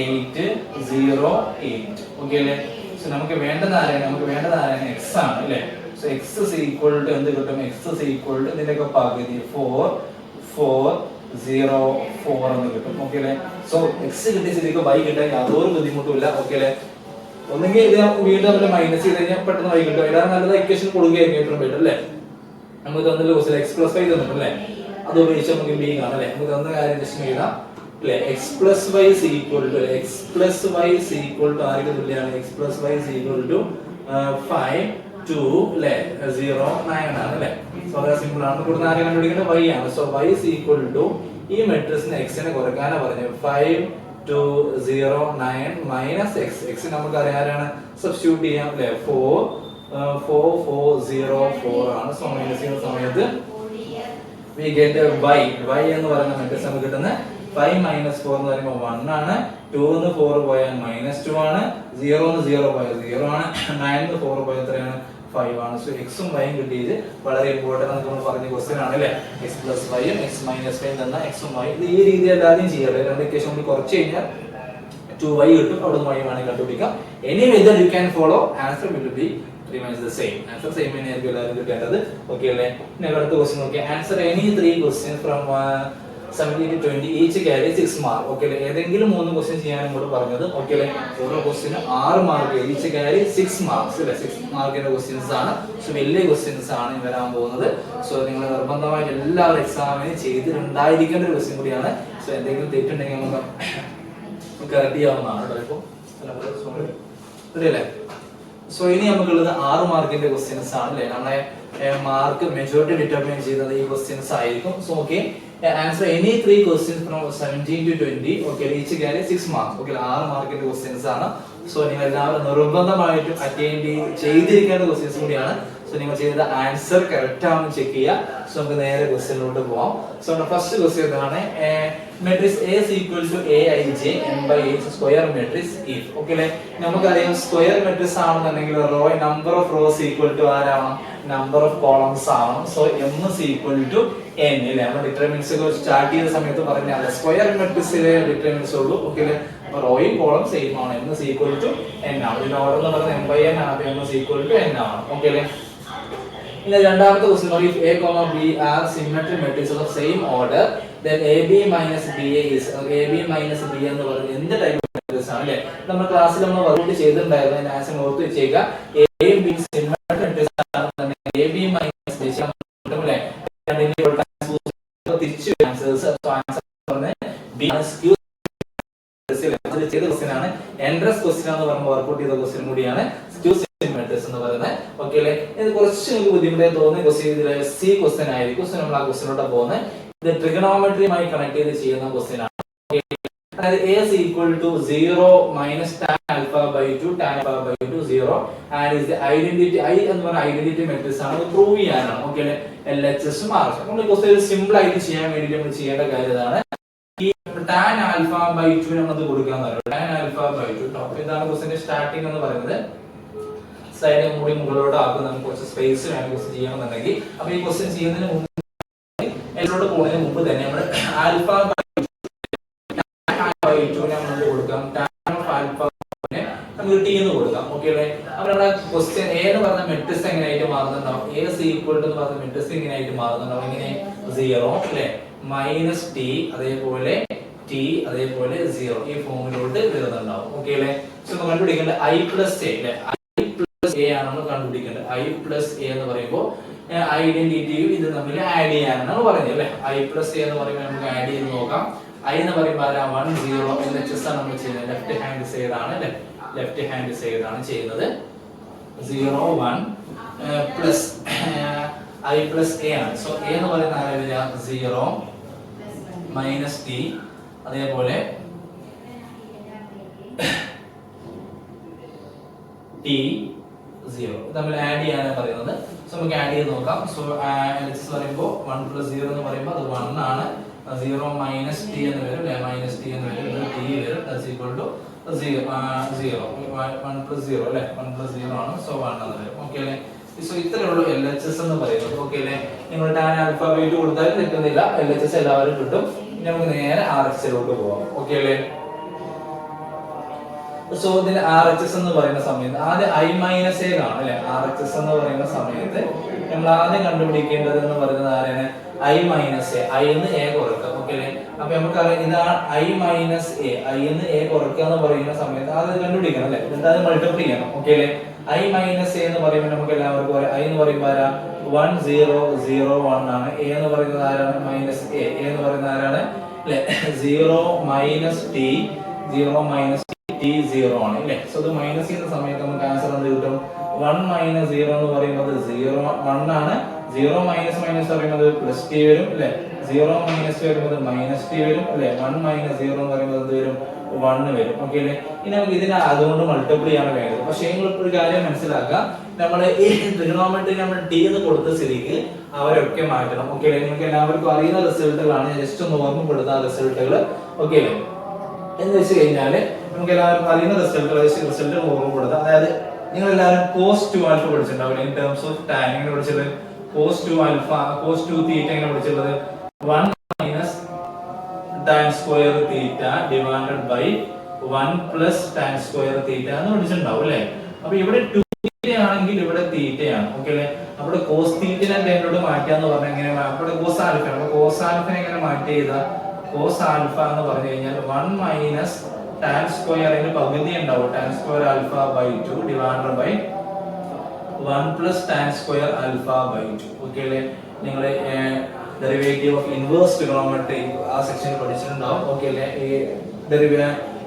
8 0 8. Okay അല്ലേ? സോ നമുക്ക് വേണ്ടത് ആരാണ്? x ആണ് അല്ലേ? So x is equal to എന്ത് കിട്ടും? x is equal to ഇതിന്റെയൊക്കെ പകുതി 4 4 0 4 എന്ന് കിട്ടും. ഓക്കെ അല്ലേ? സോ x കിട്ടിയ സ്ഥിതിക്ക് y കിട്ടാൻ യാതൊരു ബുദ്ധിമുട്ടുമില്ല. ഓക്കെ അല്ലേ? ഒന്നെങ്കിൽ ഇത് വീണ്ടും നമ്മൾ മൈനസ് ചെയ്ത് കഴിഞ്ഞാൽ പെട്ടെന്ന് y കിട്ടും. ഇതാണ് നല്ലത്. ഇക്വേഷൻ കൊടുക്കുകയായിരുന്നു ഏറ്റവും ബെറ്റർ അല്ലേ? നമുക്ക് തന്നില്ല ക്വസ്റ്റ്യൻ x plus y തന്നിട്ടല്ലേ? അത് ഉപയോഗിച്ച് നമുക്ക് b കാണാം അല്ലേ? നമുക്ക് തന്ന കാര്യം ജസ്റ്റ് എഴുതാം അല്ലേ? x plus y is equal to ആർക്ക് തുല്യമാണ്? x plus y is equal to 5 2 അല്ലേ? 0 9 ആണ് അല്ലേ? സോ വളരെ സിമ്പിൾ ആണ്. കൂടുതൽ ആരെ കണ്ടുപിടിക്കുന്നത്? y ആണ്. So y is equal to ഈ മെട്രിക്സിന് x നെ കുറയ്ക്കാനാ പറഞ്ഞത്. 5 2 0 9 minus x. x നമുക്ക് അറിയാനാണ്, സബ്സ്റ്റിറ്റ്യൂട്ട് ചെയ്യാം അല്ലേ? 4 4 4 0 4 ആണ്. സോ മൈനസ് ചെയ്യുന്ന സമയത്ത് we get y എന്ന് പറയുന്ന മെട്രിക്സ് നമുക്ക് കിട്ടുന്നത് 5 minus 4 എന്ന് പറയുമ്പോൾ 1 ആണ്. 2 ന്ന് 4 പോയാൽ -2 ആണ്. 0 ന്ന് 0 പോയാൽ 0 ആണ്. 9 ന്ന് 4 പോയാൽ എത്രയാണ്? 5 ആണ്. സോ x ഉം y ഉം കിട്ടിയത് വളരെ ഇമ്പോർട്ടന്റ് ആണ്. നമ്മൾ പറഞ്ഞ ക്വസ്റ്റ്യൻ ആണ് അല്ലേ? x plus y ഉം x minus y തന്ന x ഉം y. ഇത് ഈ രീതിയിൽ എല്ലാവരും ചെയ്യാറ്. രണ്ട് ഇക്വേഷൻ നമ്മൾ കുറച്ച് കഴിഞ്ഞാൽ 2y കിട്ടും. അവിടെ നിന്ന് y വേണമെങ്കിൽ കണ്ടുപിടിക്കാം. Any method you can follow, answer will be remains the same. Answer same ആയിരിക്കും എല്ലാവരും കിട്ടേണ്ടത്. ഓക്കെ അല്ലേ? ഇനി അടുത്ത ക്വസ്റ്റ്യൻ നോക്കി, answer any 3 questions from 70 to 20 each carry 6 mark. Okay അല്ലേ? ഏതെങ്കിലും 3 ക്വസ്റ്റ്യൻ ചെയ്യാനും കൂടെ പറഞ്ഞത്. ഓക്കെ അല്ലേ? ഓരോ question 6 mark, each carry 6 marks അല്ലേ? 6 മാർക്കിന്റെ ക്വസ്റ്റ്യൻസ് ആണ്. സോ വലിയ ക്വസ്റ്റ്യൻസ് ആണ് വരാൻ പോകുന്നത്. സോ നിങ്ങൾ നിർബന്ധമായിട്ട് എല്ലാവരും എക്സാമിന് ചെയ്തിട്ടുണ്ടായിരിക്കേണ്ട ഒരു ക്വസ്റ്റ്യൻ കൂടിയാണ്. സോ എന്തെങ്കിലും തെറ്റുണ്ടെങ്കിൽ നമുക്ക് കറക്റ്റ് ചെയ്യാവുന്നതാണ് കേട്ടോ. ഇപ്പോൾ അല്ലേ? സോ ഇനി നമുക്കുള്ളത് 6 മാർക്കിന്റെ ക്വസ്റ്റ്യൻസ് ആണ് അല്ലേ? നമ്മളെ മാർക്ക് മെജോറിറ്റി ഡിറ്റർമൈൻ ചെയ്യുന്നത് ഈ ക്വസ്റ്റ്യൻസ് ആയിരിക്കും. So okay, answer any 3 questions from 17 to 20. Okay, each carry 6 marks. Okay, 6 മാർക്കിന്റെ ക്വസ്റ്റ്യൻസ് ആണ്. സോ നിങ്ങൾ എല്ലാവരും നിർബന്ധമായിട്ടും അറ്റൻഡ് ചെയ്തിരിക്കേണ്ട ക്വസ്റ്റ്യൻസ് കൂടിയാണ്. സോ നിങ്ങൾ ചെയ്ത ആൻസർ കറക്റ്റ് ആണെന്ന് ചെക്ക് ചെയ്യുക. സോ നമുക്ക് നേരെ ക്വസ്റ്റ്യനിലോട്ട് പോവാം. സോ ഫസ്റ്റ് ക്വസ്റ്റ്യൻ ഇതാണ്, matrix A is equal to aij n by h square matrix if. Okay അല്ലേ? നമുക്കറിയാം സ്ക്വയർ മെട്രിക്സ് ആണെന്നുണ്ടെങ്കിൽ raw number of rows equal to ആരാണ്? നമ്പർ ഓഫ് കോളംസ് ആണ്. So m is equal to n അല്ലേ? നമ്മൾ determinants start ചെയ്ത സമയത്ത് പറഞ്ഞാൽ സ്ക്വയർ മെട്രിക്സിലെ ഡിറ്റർമിനൻസ് ഉള്ളൂ. ഓക്കെ അല്ലേ? അപ്പോൾ റോയും കോളം സെയിം ആണ്. m is equal to n ആണ്. ഇതിന്റെ ഓർഡർ എന്ന് പറയുന്നത് m by n ആണ്. m is equal to n ആണ്. ഓക്കെ അല്ലേ? ഇനി രണ്ടാമത്തെ ക്വസ്റ്റ്യൻ പറയും, a, b are symmetric matrices of same order, then ab minus ba is ab minus b എന്ന് പറയുന്നത് എന്ത് ടൈപ്പ് മാട്രിക്സ് ആണ് അല്ലേ? നമ്മൾ ക്ലാസ്സിൽ നമ്മൾ വർക്ക് ചെയ്തിട്ടുണ്ടായിരുന്നു. അതിന്റെ ആൻസർ ഓർത്ത് വെച്ചേക്കുക. a b സിമെട്രിക് മാട്രിക്സ് ആണെന്നുണ്ടെങ്കിൽ ab minus b അല്ലേ? തിരിച്ചു ആൻസേഴ്സ്. സോ ആൻസർ പറഞ്ഞത് b is q ചെയ്ത ക്വസ്റ്റ്യൻ ആണ്. എൻട്രൻസ് ക്വസ്റ്റ്യൻ എന്ന് പറഞ്ഞ വർക്ക്ഔട്ട് ചെയ്ത ക്വസ്റ്റ്യൻ കൂടിയാണ് q മെട്രിക്സ് എന്ന് പറയുന്നത്. ഓക്കെ അല്ലേ? ഇത് കുറച്ച് നിങ്ങൾക്ക് ബുദ്ധിമുട്ടായി തോന്നുന്ന ക്വസ്റ്റ്യൻ ഇതിലെ സി ക്വസ്റ്റ്യൻ ആയിരിക്കും. സോ നമ്മൾ ആ ക്വസ്റ്റ്യനോട്ട് പോകുന്നത് ഇത് ട്രിഗണോമെട്രിയുമായി കണക്ട് ചെയ്ത് ചെയ്യുന്ന ക്വസ്റ്റ്യൻ ആണ്. അതായത് a is equal to 0 minus tan alpha by 2 tan alpha by 2 0 and is the identity I എന്ന് പറഞ്ഞ ഐഡന്റിറ്റി മെട്രിക്സ് ആണ്. അത് പ്രൂവ് ചെയ്യാനാണ്. ഓക്കെ അല്ലേ? LHS ഉം RHS. നമ്മൾ ക്വസ്റ്റ്യൻ സിമ്പിൾ ആയിട്ട് ചെയ്യാൻ വേണ്ടി നമ്മൾ ചെയ്യേണ്ട കാര്യം ഇതാണ്. ഈ tan alpha by 2 നമ്മൾ അത് കൊടുക്കാൻ പറയും. tan alpha by 2 ടോപ്പ് ഇതാണ് ക്വസ്റ്റ്യന്റെ സ്റ്റാർട്ടിംഗ് എന്ന് പറയുന്നത്. സ്ലൈഡ് കൂടി മുകളിലോട്ട് ആക്കും. നമുക്ക് കുറച്ച് സ്പേസ് വേണം ക്വസ്റ്റ്യൻ ചെയ്യണമെന്നുണ്ടെങ്കിൽ. അപ്പൊ ഈ ക്വസ്റ്റ്യൻ ചെയ്യുന്നതിന് മുമ്പ് ഇതിലോട്ട് പോകുന്നതിന് മുമ്പ് തന്നെ നമ്മൾ ആൽഫ ബൈ 2 നമ്മൾ കൊടുക്കാം. ടാൻ ഓഫ് ആൽഫ നമുക്ക് ടി എന്ന് കൊടുക്കാം. ഓക്കെ അല്ലേ? അപ്പോൾ നമ്മുടെ ക്വസ്റ്റ്യൻ എ എന്ന് പറഞ്ഞ മെട്രിക്സ് എങ്ങനെയായിട്ട് മാറുന്നുണ്ടാവും? എ ഇസ് ഈക്വൽ ടു എന്ന് പറഞ്ഞ മെട്രിക്സ് എങ്ങനെയായിട്ട് മാറുന്നുണ്ടാവും? ഇങ്ങനെ 0 അല്ലേ, മൈനസ് ടി, അതേപോലെ ടി, അതേപോലെ 0 ഈ ഫോമിലോട്ട് വരുന്നുണ്ടാവും. ഓക്കെ അല്ലേ? സോ നമ്മൾ കണ്ടുപിടിക്കേണ്ടത് i പ്ലസ് എ അല്ലേ, i പ്ലസ് എ ആണ് നമ്മൾ കണ്ടുപിടിക്കേണ്ടത്. i പ്ലസ് എ എന്ന് പറയുമ്പോൾ ഐഡന്റിറ്റിയും ഇത് തമ്മിൽ ആഡ് ചെയ്യാനാണ് പറഞ്ഞത് അല്ലേ. i പ്ലസ് എ എന്ന് പറയുമ്പോൾ നമുക്ക് ആഡ് ചെയ്ത് നോക്കാം. i എന്ന് പറയുമ്പോൾ 1 0 LHS ആണ് നമ്മൾ ചെയ്യുന്നത്. ലെഫ്റ്റ് ഹാൻഡ് സൈഡ് ആണ് അല്ലേ, ലെഫ്റ്റ് ഹാൻഡ് സൈഡ് ആണ് ചെയ്യുന്നത്. 0 1 പ്ലസ് i പ്ലസ് എ ആണ്. സോ എ എന്ന് പറയുന്ന ആരെ വരിക? 0 മൈനസ് ടി, അതേപോലെ ടി 0 തമ്മിൽ ആഡ് ചെയ്യാനാണ് പറയുന്നത്. സോ നമുക്ക് ആഡ് ചെയ്ത് നോക്കാം. സോ LHS പറയുമ്പോൾ 1 പ്ലസ് 0 എന്ന് പറയുമ്പോൾ അത് 1 ആണ്. 0 മൈനസ് ടി എന്ന് വരും അല്ലേ, മൈനസ് ടി എന്ന് വരും, ടി വരും. ദാറ്റ്സ് ഈക്വൽ ടു 0 1 പ്ലസ് 0 അല്ലേ, 1 പ്ലസ് 0 ആണ്. സോ 1 എന്ന് വരും. ഓക്കെ അല്ലേ? സോ ഇത്രയേ ഉള്ളൂ LHS എന്ന് പറയുന്നത്. ഓക്കെ അല്ലേ? നിങ്ങൾ ടാൻ ആൽഫ ബൈ 2 കൊടുത്താലും തെറ്റുന്നില്ല, LHS എല്ലാവരും കിട്ടും. ഇനി നമുക്ക് നേരെ RHSലോട്ട് പോവാം. ഓക്കെ അല്ലേ? സോ ഇതിന്റെ RHS എന്ന് പറയുന്ന സമയത്ത് ആദ്യം i മൈനസ് എ കാണും അല്ലെ. RHS എന്ന് പറയുന്ന സമയത്ത് നമ്മൾ ആദ്യം കണ്ടുപിടിക്കേണ്ടത് എന്ന് പറയുന്നത് ആരാണ്? i minus A. i എന്ന് a കുറക്കുക. ഓക്കെ അല്ലേ? അപ്പൊ നമുക്കറിയാം ഇതാണ് i മൈനസ് എ. i എന്ന് a കുറക്കുക എന്ന് പറയുന്ന സമയത്ത് ആദ്യം കണ്ടുപിടിക്കണം അല്ലെ, എന്നിട്ട് അത് മൾട്ടിപ്ലൈ ചെയ്യണം. ഓക്കെ അല്ലേ? i മൈനസ് എ എന്ന് പറയുമ്പോൾ നമുക്ക് എല്ലാവർക്കും പറയാം i എന്ന് പറയുമ്പോൾ ആരാ? 1 0 0 1 ആണ്. a എന്ന് പറയുന്നത് ആരാണ്? Minus A. a എന്ന് പറയുന്നത് ആരാണ് അല്ലെ? 0 മൈനസ് ടി, 0 മൈനസ് ടി 0 ആണ് അല്ലേ. സോ ഇത് മൈനസ് ചെയ്യുന്ന സമയത്ത് നമുക്ക് ആൻസർ എന്ത് കിട്ടും? 1 മൈനസ് 0 എന്ന് പറയുന്നത് 0 1 ആണ്. 0 മൈനസ് മൈനസ് പറയുന്നത് പ്ലസ് ടി വരും അല്ലേ. 0 മൈനസ് വരുന്നത് മൈനസ് ടി വരും അല്ലേ. 1 മൈനസ് 0 എന്ന് പറയുന്നത് എന്ത് വരും? 1 വരും. ഓക്കെ അല്ലേ? ഇനി നമുക്ക് ഇതിനെ അതുകൊണ്ട് മൾട്ടിപ്ലൈ ചെയ്യാണ് വേണ്ടത്. പക്ഷേ നിങ്ങൾ ഒരു കാര്യം മനസ്സിലാക്കുക, നമ്മൾ ഈ ട്രിഗണോമെട്രി നമ്മൾ ടി എന്ന് കൊടുത്ത സ്ഥിതിക്ക് അവരൊക്കെ മാറ്റണം. ഓക്കെ അല്ലേ? നിങ്ങൾക്ക് എല്ലാവർക്കും അറിയുന്ന റിസൾട്ടുകളാണ്, ഞാൻ ജസ്റ്റ് ഒന്ന് ഓർമ്മപ്പെടുത്ത റിസൾട്ടുകൾ. ഓക്കെ അല്ലേ? എന്ന് വെച്ച് കഴിഞ്ഞാല് നമുക്ക് എല്ലാവർക്കും അറിയുന്ന റിസൾട്ട് ഓർമ്മപ്പെടുത്താം. അതായത് നിങ്ങൾ എല്ലാവരും cos 2 ആൽഫ പഠിച്ചിട്ടുണ്ടാവില്ലേ? ഇൻ ടേംസ് ഓഫ് ടാൻ എങ്ങനെ പഠിച്ചത്? cos 2 ആൽഫ, cos 2 തീറ്റ എങ്ങനെ പഠിച്ചിട്ടുള്ളത്? 1 minus tan square theta divided by 1 plus tan square theta എന്ന് പഠിച്ചിട്ടുണ്ടാവും അല്ലേ. അപ്പൊ ഇവിടെ 2 തീറ്റ ആണെങ്കിൽ ഇവിടെ തീറ്റയാണ്. ഓക്കെ അല്ലേ? അവിടെ cos തീറ്റനെ ടൈമിലോട്ട് മാറ്റാന്ന് പറഞ്ഞാൽ എങ്ങനെ? അവിടെ cos ആൽഫ ആണ്. അപ്പൊ cos ആൽഫനെ എങ്ങനെ മാറ്റി ചെയ്താ? cos ആൽഫ എന്ന് പറഞ്ഞു കഴിഞ്ഞാൽ 1 മൈനസ് ടാൻ സ്ക്വയറിന് പകുതി ഉണ്ടാവും, tan square alpha by 2 divided by 1 plus tan square alpha by 2. Okay അല്ലേ? നിങ്ങൾ ഡെറിവേറ്റീവ് ഓഫ് ഇൻവേഴ്സ് ട്രിഗണോമെട്രി ആ സെക്ഷനിൽ പഠിച്ചിട്ടുണ്ടാവും. ഓക്കെ അല്ലേ?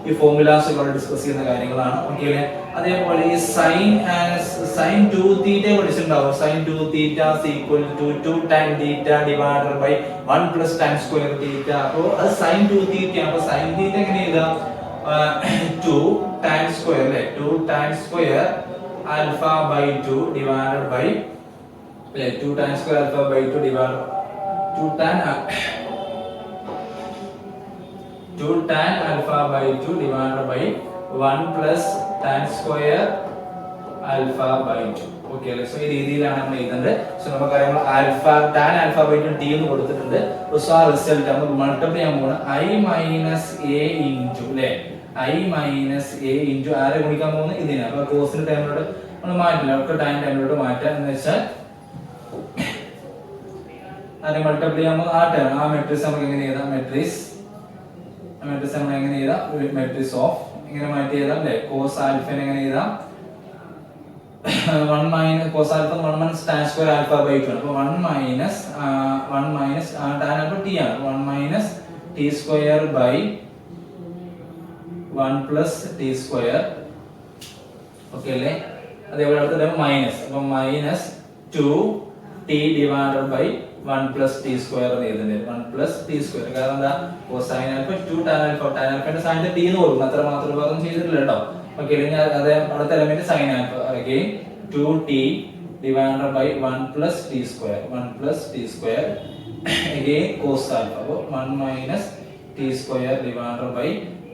ഈ ഫോർമുലാസ് ഡിസ്കസ് ചെയ്യുന്ന കാര്യങ്ങളാണ്. ഓക്കെ അല്ലേ? അതേപോലെ ഈ സൈൻ 2 തീറ്റ പഠിച്ചിട്ടുണ്ടാവും. Sine 2 theta equal to 2 tan theta divided by 1 plus tan square theta. അപ്പോൾ അത് സൈൻ 2 തീറ്റ. അപ്പോൾ സൈൻ തീറ്റ എങ്ങനെ എഴുതാം? 2 ടാൻ സ്ക്വയർ അല്ലേ, 2 tan square alpha by 2 divided by അല്ലേ, 2 tan square alpha by 2 divide 2 tan alpha by 2 divided by 1 plus tan square alpha by 2. Okay അല്ലേ? So ഈ രീതിയിലാണ് നമ്മൾ എഴുതുന്നത്. സോ നമുക്കറിയാം alpha tan alpha by 2 t എന്ന് കൊടുത്തിട്ടുണ്ട്. സോ ആ റിസൾട്ട് നമുക്ക് മൾട്ടിപ്ലൈ ചെയ്യാൻ പോകുന്നത് i മൈനസ് എ ഇൻറ്റു അല്ലേ, i മൈനസ് എ ഇൻറ്റു ആരെ ഗുണിക്കാൻ പോകുന്നത്? ഇതിനെ. അപ്പൊ കോസിന്റെ ടൈമിലോട്ട് നമ്മൾ മാറ്റില്ല, ഒക്കെ ടാൻ ടൈമിലോട്ട് മാറ്റാം. എന്ന് വെച്ചാൽ ആരെ മൾട്ടിപ്ലൈ ചെയ്യുമ്പോൾ ആ ടേം ആ മെട്രിക്സ് നമുക്ക് എങ്ങനെ എഴുതാം? മെട്രിക്സ് നമ്മൾ എങ്ങനെ എഴുതാം? മെട്രിക്സ് ഓഫ് ഇങ്ങനെ മാറ്റി എഴുതാം അല്ലേ. കോസ് ആൽഫനെ എങ്ങനെ എഴുതാം? 1 minus cos alpha 1 minus tan square alpha by 2 ആണ്. അപ്പോൾ 1 മൈനസ് tan ആൽഫ t ആണ്. 1 minus t square by 1 plus t square. Okay അല്ലേ? അതേപോലെ അടുത്ത മൈനസ്. അപ്പോൾ minus 2t divided by 1 plus t square എന്ന് എഴുതുന്നത്. 1 പ്ലസ് t സ്ക്വയർ. കാരണം എന്താ? cosine alpha 2 tan alpha, tan ആൽഫയുടെ സൈനിന്റെ t എന്ന് കൊടുക്കും. അത്ര മാത്രം ഭാഗം ചെയ്തിട്ടില്ല കേട്ടോ. ഓക്കെ. അതേ അടുത്ത element sin alpha again 2t divided by 1 plus t square. 1 plus t square again cos alpha. അപ്പോൾ 1 minus t t square divided by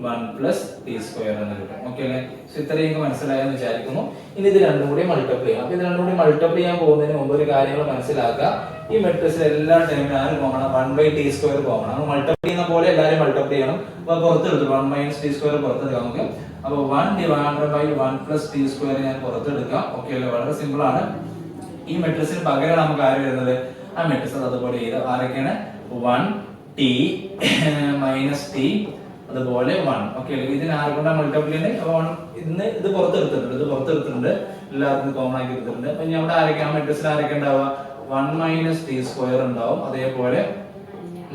1 plus T square എന്ന് കിട്ടും. ഓക്കെ അല്ലേ? സോ ഇത്രയും നിങ്ങൾക്ക് മനസ്സിലായെന്ന് വിചാരിക്കുന്നു. ഇനി ഇത് രണ്ടും കൂടി മൾട്ടിപ്ലൈ ചെയ്യാം. അപ്പൊ ഇത് രണ്ടും കൂടി മൾട്ടിപ്ലൈ ചെയ്യാൻ പോകുന്നതിന് മുമ്പ് ഒരു കാര്യങ്ങൾ മനസ്സിലാക്കുക. ഈ മെട്രിക്സിൽ എല്ലാ ടൈമിലും ആര് common? 1 by t square common. നമ്മൾ മൾട്ടിപ്ലൈ ചെയ്യുന്ന പോലെ എല്ലാവരും മൾട്ടിപ്ലൈ ചെയ്യണം. അപ്പൊ പുറത്തെടുത്തു 1 മൈനസ് ടി സ്ക്വയർ പുറത്തെടുക്കാം നമുക്ക്. അപ്പൊ 1 divided by 1 plus T square ഞാൻ പുറത്തെടുക്കാം. ഓക്കെ അല്ലേ? വളരെ സിമ്പിൾ ആണ്. ഈ മെട്രിക്സിന് പകരം നമുക്ക് ആര് വരുന്നത്? ആ മെട്രിക്സ് അതുപോലെ ചെയ്ത് ആരൊക്കെയാണ്? 1 ടി മൈനസ് ടി അതുപോലെ 1. ഓക്കെ അല്ലേ? ഇതിന് ആരെ കൊണ്ടാണ് മൾട്ടിപ്ലൈ ചെയ്യുന്നത്? അപ്പൊ ഇത് പുറത്തെടുത്തിട്ടുണ്ട്. എല്ലാവർക്കും കോമൺ ആക്കി എടുത്തിട്ടുണ്ട്. അപ്പൊ ഇനി അവിടെ ആരൊക്കെ ആ മെട്രിക്സിൽ ആരൊക്കെ ഉണ്ടാവുക? 1 മൈനസ് ടി സ്ക്വയർ ഉണ്ടാവും. അതേപോലെ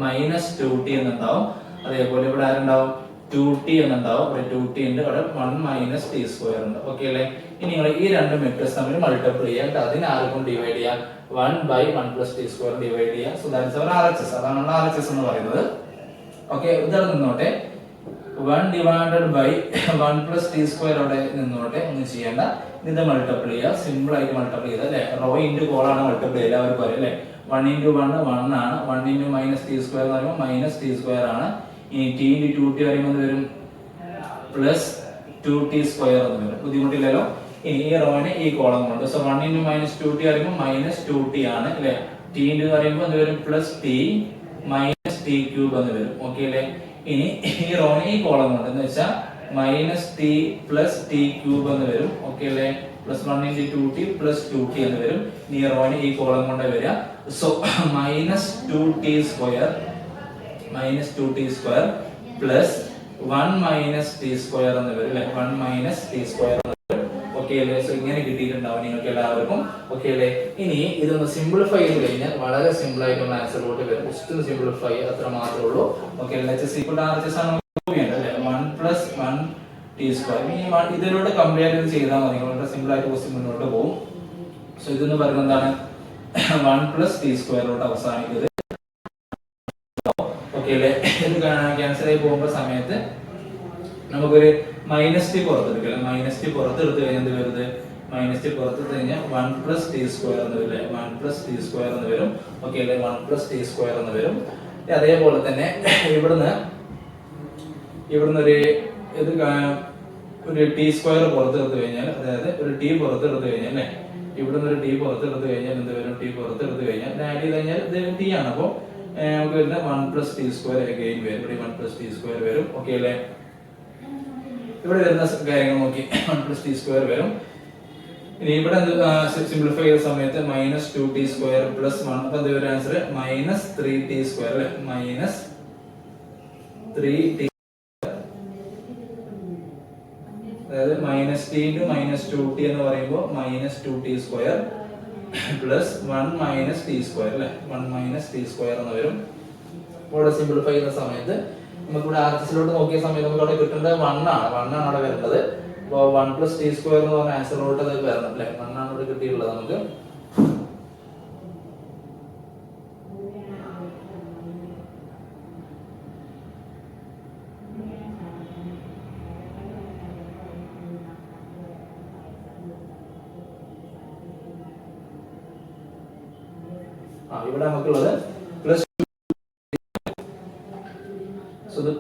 മൈനസ് 2t എന്നുണ്ടാവും. അതേപോലെ ഇവിടെ ആരുണ്ടാവും? 2t എന്നുണ്ടാവും. ഇവിടെ 2t ഉണ്ട്. അവിടെ 1 മൈനസ് ടി സ്ക്വയർ ഉണ്ട്. ഓക്കെ അല്ലേ? ഇനി നിങ്ങൾ ഈ രണ്ട് മെട്രിക്സ് തമ്മിൽ മൾട്ടിപ്ലൈ ചെയ്യാം. അതിനെ ആർക്കും ഡിവൈഡ് ചെയ്യാം? 1 by 1 plus T square divide ചെയ്യാം. So that's our RHS. അതാണ് നമ്മൾ RHS എന്ന് പറയുന്നത്. ഓക്കെ, ഇതാണ് നിന്നോട്ടെ. 1 divided by 1 plus T square അവിടെ നിന്നോട്ടെ. ഒന്നും ചെയ്യേണ്ട. ഇത് മൾട്ടിപ്ലൈ ചെയ്യുക. സിമ്പിൾ ആയിട്ട് മൾട്ടിപ്ലൈ ചെയ്ത് അല്ലേ? റോ ഇൻറ്റു കോളാണ് മൾട്ടിപ്ലൈ എല്ലാവർക്കും അറിയാം അല്ലേ? 1 ഇൻറ്റു 1 1 ആണ്. 1 ഇൻറ്റു മൈനസ് ടി സ്ക്വയർ എന്ന് പറയുമ്പോൾ മൈനസ് ടി സ്ക്വയർ ആണ്. ഇനി ടി ഇൻറ്റു 2t പറയുമ്പോൾ വരും പ്ലസ് 2t സ്ക്വയർ എന്ന് വരും. ബുദ്ധിമുട്ടില്ലല്ലോ? ഇനി ഈ റോന് ഈ കോളം കൊണ്ട്. സോ 1 ഇൻറ്റു മൈനസ് 2t പറയുമ്പോൾ മൈനസ് 2t ആണ് അല്ലേ? ടി ഇൻറ്റു പറയുമ്പോൾ എന്ത് വരും? Plus T minus T cube എന്ന് വരും. ഓക്കെ അല്ലേ? ഇനി ഈ റോന് ഈ കോളം കൊണ്ട് എന്ന് വെച്ചാൽ minus T plus T cube എന്ന് വരും. ഓക്കെ അല്ലേ? Plus 1 into 2t plus 2t എന്ന് വരും. ഇനി ഈ റോന് ഈ കോളം കൊണ്ട് വരിക. So minus 2t square plus 1 minus T square എന്ന് വരും അല്ലെ? 1 മൈനസ് ടി സ്ക്വയർ. ഓക്കെ അല്ലേ? സോ ഇങ്ങനെ കിട്ടിയിട്ടുണ്ടാവും നിങ്ങൾക്ക് എല്ലാവർക്കും. ഓക്കെ അല്ലേ? ഇനി ഇതൊന്ന് സിംപ്ലിഫൈ ചെയ്ത് കഴിഞ്ഞാൽ വളരെ സിമ്പിൾ ആയിട്ടുള്ള ആൻസറിലോട്ട് വരും. ജസ്റ്റ് ഒന്ന് സിംപ്ലിഫൈ അത്ര മാത്രമേ ഉള്ളൂ. ഓക്കെ അല്ലേ? RHS ആണ് അല്ലേ? 1 പ്ലസ് 1 ടി സ്ക്വയർ. ഇനി ഇതിനോട് കമ്പയർ ചെയ്ത് ചെയ്താൽ മതി. വളരെ സിമ്പിൾ ആയിട്ട് ക്വസ്റ്റ്യൻ മുന്നോട്ട് പോകും. സോ ഇതെന്ന് പറയുന്നത് എന്താണ്? 1 പ്ലസ് ടി സ്ക്വയറിലോട്ട് അവസാനിക്കുന്നത്. ഓക്കെ അല്ലേ? ഇത് ക്യാൻസൽ ആയി പോകുമ്പോൾ സമയത്ത് നമുക്കൊരു മൈനസ് ടി പുറത്തെടുക്കില്ല. മൈനസ് ടി പുറത്തെടുത്ത് കഴിഞ്ഞാൽ എന്ത് വരുന്നത്? മൈനസ് ടി പുറത്തെടുത്ത് കഴിഞ്ഞാൽ 1 പ്ലസ് ടി സ്ക്വയർ എന്ന് വരും അല്ലേ? 1 പ്ലസ് ടി സ്ക്വയർ എന്ന് വരും. ഓക്കെ അല്ലേ? 1 പ്ലസ് ടി സ്ക്വയർ എന്ന് വരും. അതേപോലെ തന്നെ ഇവിടുന്ന് ഒരു ടി സ്ക്വയർ പുറത്തെടുത്ത് കഴിഞ്ഞാൽ, അതായത് ഒരു ടി പുറത്തെടുത്ത് കഴിഞ്ഞാൽ അല്ലേ? ഇവിടുന്ന് ഒരു ടി പുറത്തെടുത്ത് കഴിഞ്ഞാൽ എന്ത് വരും? ടി പുറത്തെടുത്ത് കഴിഞ്ഞാൽ ആഡ് ചെയ്ത് കഴിഞ്ഞാൽ ഇത് ടി ആണ്. അപ്പോൾ നമുക്ക് വരുന്ന 1 പ്ലസ് ടി സ്ക്വയർ അഗൈൻ വരും. ഇവിടെ 1 പ്ലസ് ടി സ്ക്വയർ വരും. ഓക്കെ അല്ലേ? ഇവിടെ വരുന്ന കാര്യങ്ങൾ നോക്കി 1 പ്ലസ് ടി സ്ക്വയർ വരും. ഇനി ഇവിടെ സിംപ്ലിഫൈ ചെയ്ത സമയത്ത് മൈനസ് 2t സ്ക്വയർ പ്ലസ് 1. അപ്പൊ എന്ത് വരും ആൻസർ? മൈനസ് 3t സ്ക്വയർ അല്ലെ? Minus 3t. അതായത് minus T into minus 2t എന്ന് പറയുമ്പോൾ minus 2t square plus 1 minus T square അല്ലെ? 1 മൈനസ് ടി സ്ക്വയർ എന്ന് വരും. ഇവിടെ സിംപ്ലിഫൈ ചെയ്യുന്ന സമയത്ത് നമുക്ക് ഇവിടെ RHSലോട്ട് നോക്കിയ സമയത്ത് നമുക്ക് അവിടെ കിട്ടേണ്ടത് 1 ആണ് അവിടെ വരുന്നത്. അപ്പോൾ 1 പ്ലസ് ടി സ്ക്വയർ എന്ന് പറഞ്ഞ ആൻസറിലോട്ട് അത് വരണം അല്ലേ? 1 ആണ് ഇവിടെ കിട്ടിയിട്ടുള്ളത് നമുക്ക്. ഇവിടെ നമുക്കുള്ളത് പ്ലസ്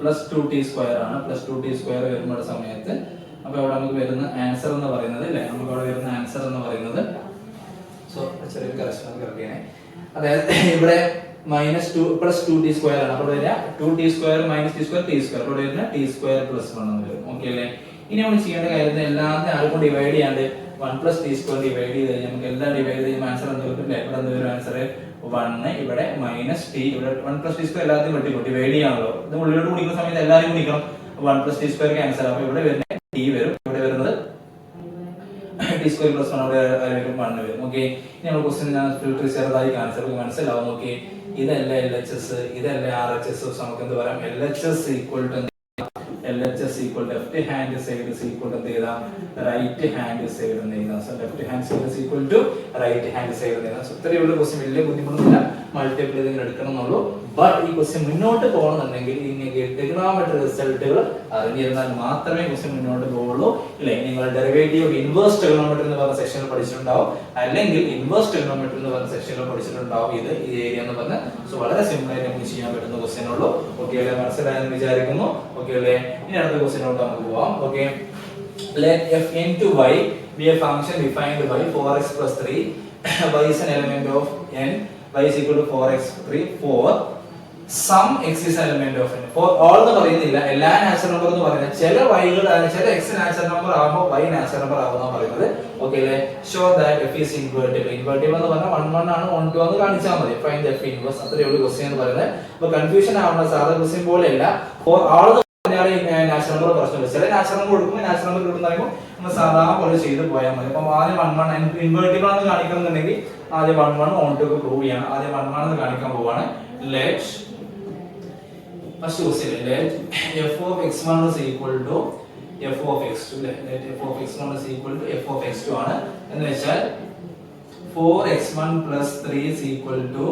പ്ലസ് 2t സ്ക്വയർ ആണ്. പ്ലസ് 2t സ്ക്വയർ വരുമ്പോൾ സമയത്ത് അപ്പൊ അവിടെ നമുക്ക് വരുന്ന ആൻസർ എന്ന് പറയുന്നത് അല്ലെ? നമുക്ക് അവിടെ വരുന്ന ആൻസർ എന്ന് പറയുന്നത് ചെറിയൊരു കറക്ഷൻ കിടക്കുകയാണ്. അതായത് ഇവിടെ മൈനസ് 2 പ്ലസ് 2t സ്ക്വയർ ആണ്. അപ്പോൾ വരിക 2t square minus T square T square. അപ്പോൾ വരുന്ന ടി സ്ക്വയർ പ്ലസ് 1 എന്ന് വരും. ഓക്കെ അല്ലേ? ഇനി നമ്മൾ ചെയ്യേണ്ട കാര്യം എല്ലാത്തിനും ആർക്കും ഡിവൈഡ് ചെയ്യാണ്ട് 1 പ്ലസ് ടി സ്ക്വയർ ഡിവൈഡ് ചെയ്ത് കഴിഞ്ഞാൽ നമുക്ക് എല്ലാം ഡിവൈഡ് ചെയ്യുമ്പോൾ ആൻസർ എന്ത് കിട്ടും? ഇവിടെ എന്ത് വരും ആൻസർ? 1. ഇവിടെ മൈനസ് ടി. ഇവിടെ 1 പ്ലസ് ടി സ്ക്വയർ എല്ലാത്തിനും ഡിവൈഡ് ചെയ്യാണല്ലോ. ഇത് ഉള്ളിലോട്ട് കുടിക്കുന്ന സമയത്ത് എല്ലാവരും കുടിക്കണം. 1 പ്ലസ് ടി സ്ക്വയർ ക്യാൻസൽ. അപ്പൊ ഇവിടെ വരുന്ന ടി വരും. ഇവിടെ വരുന്നത് ടി സ്ക്വയർ പ്ലസ് 1 അവിടെ വരും 1 വരും. ഓക്കെ, ഇനി നമ്മൾ ക്വസ്റ്റ്യൻ ഫിൽട്ടർ ചെറുതായി കാണിച്ചാൽ മനസ്സിലാവും. ഓക്കെ, ഇതല്ല LHS, ഇതല്ല RHS. നമുക്ക് എന്ത് പറയാം? LHS equal to left hand side equal to എന്ത് ചെയ്താൽ റൈറ്റ് ഹാൻഡ് സൈഡ് എന്ന് എഴുതാം. So left hand side equal to right hand side എന്ന് എഴുതാം. ഇത്രയുള്ള ക്വസ്റ്റ്യൻ വലിയ ബുദ്ധിമുട്ടൊന്നുമില്ല. മൾട്ടിപ്പിൾ ഇതിങ്ങനെ എടുക്കണം എന്നുള്ളൂ. ബട്ട് ഈ ക്വസ്റ്റ്യൻ മുന്നോട്ട് പോകണമെന്നുണ്ടെങ്കിൽ നിങ്ങൾക്ക് ട്രിഗണോമെട്രി റിസൾട്ടുകൾ അറിഞ്ഞിരുന്നാൽ മാത്രമേ ക്വസ്റ്റ്യൻ മുന്നോട്ട് പോകുള്ളൂ. ഇല്ലേ, നിങ്ങൾ ഡെറിവേറ്റീവ് ഓഫ് ഇൻവേഴ്സ് ട്രിഗണോമെട്രി എന്ന് പറഞ്ഞ സെക്ഷനിൽ പഠിച്ചിട്ടുണ്ടാവും, അല്ലെങ്കിൽ ഇൻവേഴ്സ് ട്രിഗണോമെട്രി എന്ന് പറഞ്ഞ സെക്ഷനിൽ പഠിച്ചിട്ടുണ്ടാവും ഇത് ഈ ഏരിയ എന്ന് പറഞ്ഞ്. സോ വളരെ സിമ്പിൾ ആയിട്ട് നമുക്ക് ചെയ്യാൻ പറ്റുന്ന ക്വസ്റ്റ്യൻ ഉള്ളൂ. ഓക്കെ അല്ലേ, മനസ്സിലായെന്ന് വിചാരിക്കുന്നു. ഓക്കെ അല്ലേ, ഇനി അടുത്ത ക്വസ്റ്റ്യനിലോട്ട് നമുക്ക് പോവാം. Okay, let f into y be a function defined by 4x plus 3 y is an element of n, y is equal to 4x 3 for some x is an element of n. For all എന്ന് പറയുന്നില്ല, എല്ലാ natural number എന്ന് പറയുന്നത് ചില yകൾ ചില x natural number ആകുമ്പോൾ y natural number ആവുന്ന പറയുന്നത്. ഓക്കെ അല്ലേ, show that f is invertible. Invertible എന്ന് പറഞ്ഞാൽ 1 1 ആണ് 1 2 എന്ന് കാണിച്ചാൽ മതി. ഫൈൻഡ് f ഇൻവേഴ്സ്, അത്രയേ ഉള്ളൂ ക്വസ്റ്റ്യൻ എന്ന് പറയുന്നത്. അപ്പോൾ കൺഫ്യൂഷൻ ആവുന്ന സാധാരണ ക്വസ്റ്റ്യൻ പോലെയല്ല. ഫോർ ആൾ നാച്ചുറൽ നമ്പർ പ്രശ്നമില്ല, ചില നാച്ചുറൽ നമ്പർ കൊടുക്കുമ്പോൾ നാച്ചുറൽ നമ്പർ കിട്ടുമ്പോൾ നമ്മൾ സാധാരണ പോലെ ചെയ്ത് പോയാൽ മതി. അപ്പം ആദ്യം 1 1 ഇൻവെർട്ടിബിൾ ആണെന്ന് കാണിക്കണമെന്നുണ്ടെങ്കിൽ ആദ്യം 1 1 ഓൺ ടു പ്രൂവ് ചെയ്യണം. ആദ്യം 1 1 എന്ന് കാണിക്കാൻ പോവാണ്. Let first question, let f of x1 is equal to f of x2. Let f of x1 is equal to f of x2 ആണ്. എന്ന് വെച്ചാൽ 4x1 plus 3 is equal to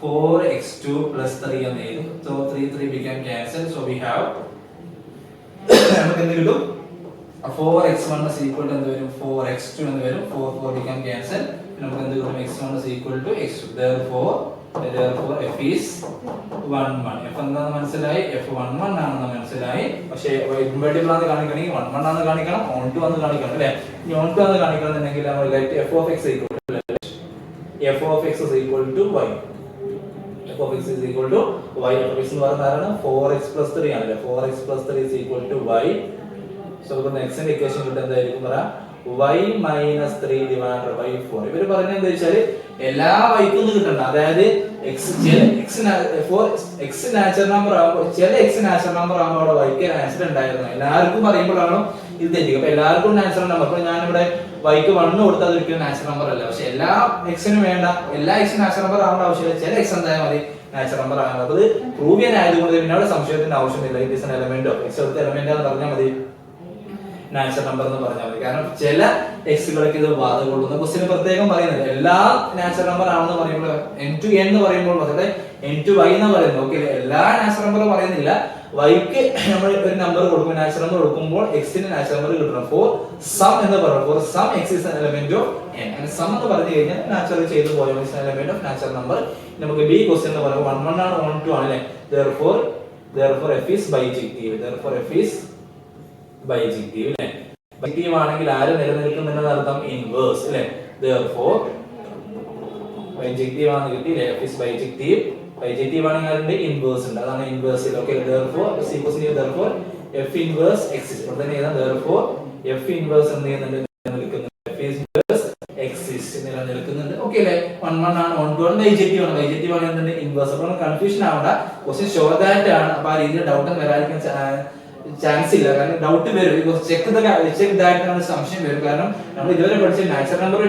4x2 plus 3 എന്ന് എഴുതും. So 3 became cancelled. So we have നമുക്ക് എന്ത് കിട്ടും? 4x1 is equal to എന്ത് വരും? 4x2 എന്ന് വരും. 4 became cancelled. നമുക്ക് എന്ത് കിട്ടും? x1 is equal to x2. Therefore f is 1 1. f എന്താണെന്ന് മനസ്സിലായി, f 1 1 ആണെന്ന് മനസ്സിലായി. പക്ഷേ ഇൻവെർട്ടിബിൾ ആണെന്ന് കാണിക്കണമെങ്കിൽ 1 1 ആണെന്ന് കാണിക്കണം, on 2 ആണെന്ന് കാണിക്കണം അല്ലേ? ഇനി on 2 ആണെന്ന് കാണിക്കണമെന്നുണ്ടെങ്കിൽ നമ്മൾ f of x equal to f of x is equal to y. f of x is equal to y. f of x എന്ന് പറയുന്നത് 4x plus 3 ആണല്ലേ. 4x plus 3 is equal to y. So അപ്പോൾ x ന്റെ equation കിട്ടുന്നത് എന്തായിരിക്കും? പറ y minus 3 divided by 4. ഇവര് പറയുന്നത് എന്താ വെച്ചാൽ എല്ലാ y ക്കും കിട്ടണ്ട, അതായത് x നാച്ചുറൽ നമ്പർ ആകുമ്പോൾ ചില x നാച്ചുറൽ നമ്പർ ആകുമ്പോൾ അവിടെ y ക്ക് ആൻസർ ഉണ്ടായിരുന്നു. എല്ലാവർക്കും പറയുമ്പോഴാണ് ഇത് തെറ്റിക്കുക. അപ്പൊ എല്ലാവർക്കും നാച്ചുറൽ നമ്പർ, അപ്പോൾ ഞാനിവിടെ y ക്ക് 1 കൊടുത്താൽ ഒരിക്കലും നാച്ചുറൽ നമ്പർ അല്ല. പക്ഷെ എല്ലാ x നും വേണ്ട, എല്ലാ x നാച്ചുറൽ നമ്പർ ആവേണ്ട ആവശ്യമില്ല, ചില x എന്തായാലും മതി നാച്ചുറൽ നമ്പർ ആകാൻ. അപ്പോൾ ഇത് പ്രൂവ് ചെയ്യാൻ ആയതുകൊണ്ട് പിന്നെ അവിടെ സംശയത്തിന്റെ ആവശ്യമില്ല. It is an element of x എടുത്ത എലമെന്റ് ആണെന്ന് പറഞ്ഞാൽ മതി, നാച്ചുറൽ നമ്പർ എന്ന് പറഞ്ഞാൽ മതി. കാരണം ചില എക്സുകൾക്ക് ഇത് ബാധകമുള്ളൂ. ക്വസ്റ്റ്യൻ പ്രത്യേകം പറയുന്നത് എല്ലാ നാച്ചുറൽ നമ്പർ ആണെന്ന് പറയുമ്പോൾ n to n എന്ന് പറയുമ്പോൾ അതായത് n to y എന്ന് പറയുന്നത്. ഓക്കെ, എല്ലാ നാച്ചുറൽ നമ്പറും പറയുന്നില്ല. y-ക്ക് നമ്മൾ ഒരു നമ്പർ കൊടുക്കും, നാച്ചുറൽ നമ്പർ കൊടുക്കുമ്പോൾ x ന് നാച്ചുറൽ നമ്പർ കിട്ടണം. ഫോർ സം എന്ന് പറയുമ്പോൾ for some x is an element of n. അങ്ങനെ സം എന്ന് പറഞ്ഞു കഴിഞ്ഞാൽ നാച്ചുറൽ ചെയ്തു പോയാൽ is an element of natural number. നമുക്ക് b ക്വസ്റ്റ്യൻ എന്ന് പറയുമ്പോൾ 1 1 ആണ് 1 2 ആണ് അല്ലേ. therefore f is bijective. therefore f is bijective അല്ലേ. ബൈജക്റ്റീവ് ആണെങ്കിൽ ആര് നിലനിൽക്കുമെന്ന് അർത്ഥം? ഇൻവേഴ്സ് അല്ലേ. therefore ബൈജക്റ്റീവ് ആണെന്ന് കിട്ടി അല്ലേ. f is bijective. ബൈജക്റ്റീവ് ആണെങ്കിൽ അതിന്റെ ഇൻവേഴ്സ് ഉണ്ട്, അതാണ് inverse. Okay, therefore therefore f inverse exists. അപ്പോൾ തന്നെ ഏതാ? therefore f inverse എന്ന് നിലനിൽക്കുന്നുണ്ട്. f inverse exists നിലനിൽക്കുന്നുണ്ട്. ഓക്കേ അല്ലേ. 1 1 ആണ് 1 2 ആണ് ബൈജക്റ്റീവ് ആണ്. ബൈജക്റ്റീവ് ആണ് എന്തിന്റെ? ഇൻവേഴ്സ്. അപ്പോൾ കൺഫ്യൂഷൻ ആവണ്ട, ക്വസ്റ്റ്യൻ ഷോ ദാറ്റ് ആണ്. അപ്പോൾ ആ രീതിയിൽ ഡൗട്ട് വരാതിരിക്കാൻ ചാൻസ് ഇല്ല. കാരണം ഡൗട്ട് വരും, ചെക്ക് ദാറ്റ് ആണ് സംശയം വരും. കാരണം നമ്മൾ ഇതുവരെ പഠിച്ച നാച്ചുറൽ നമ്പർ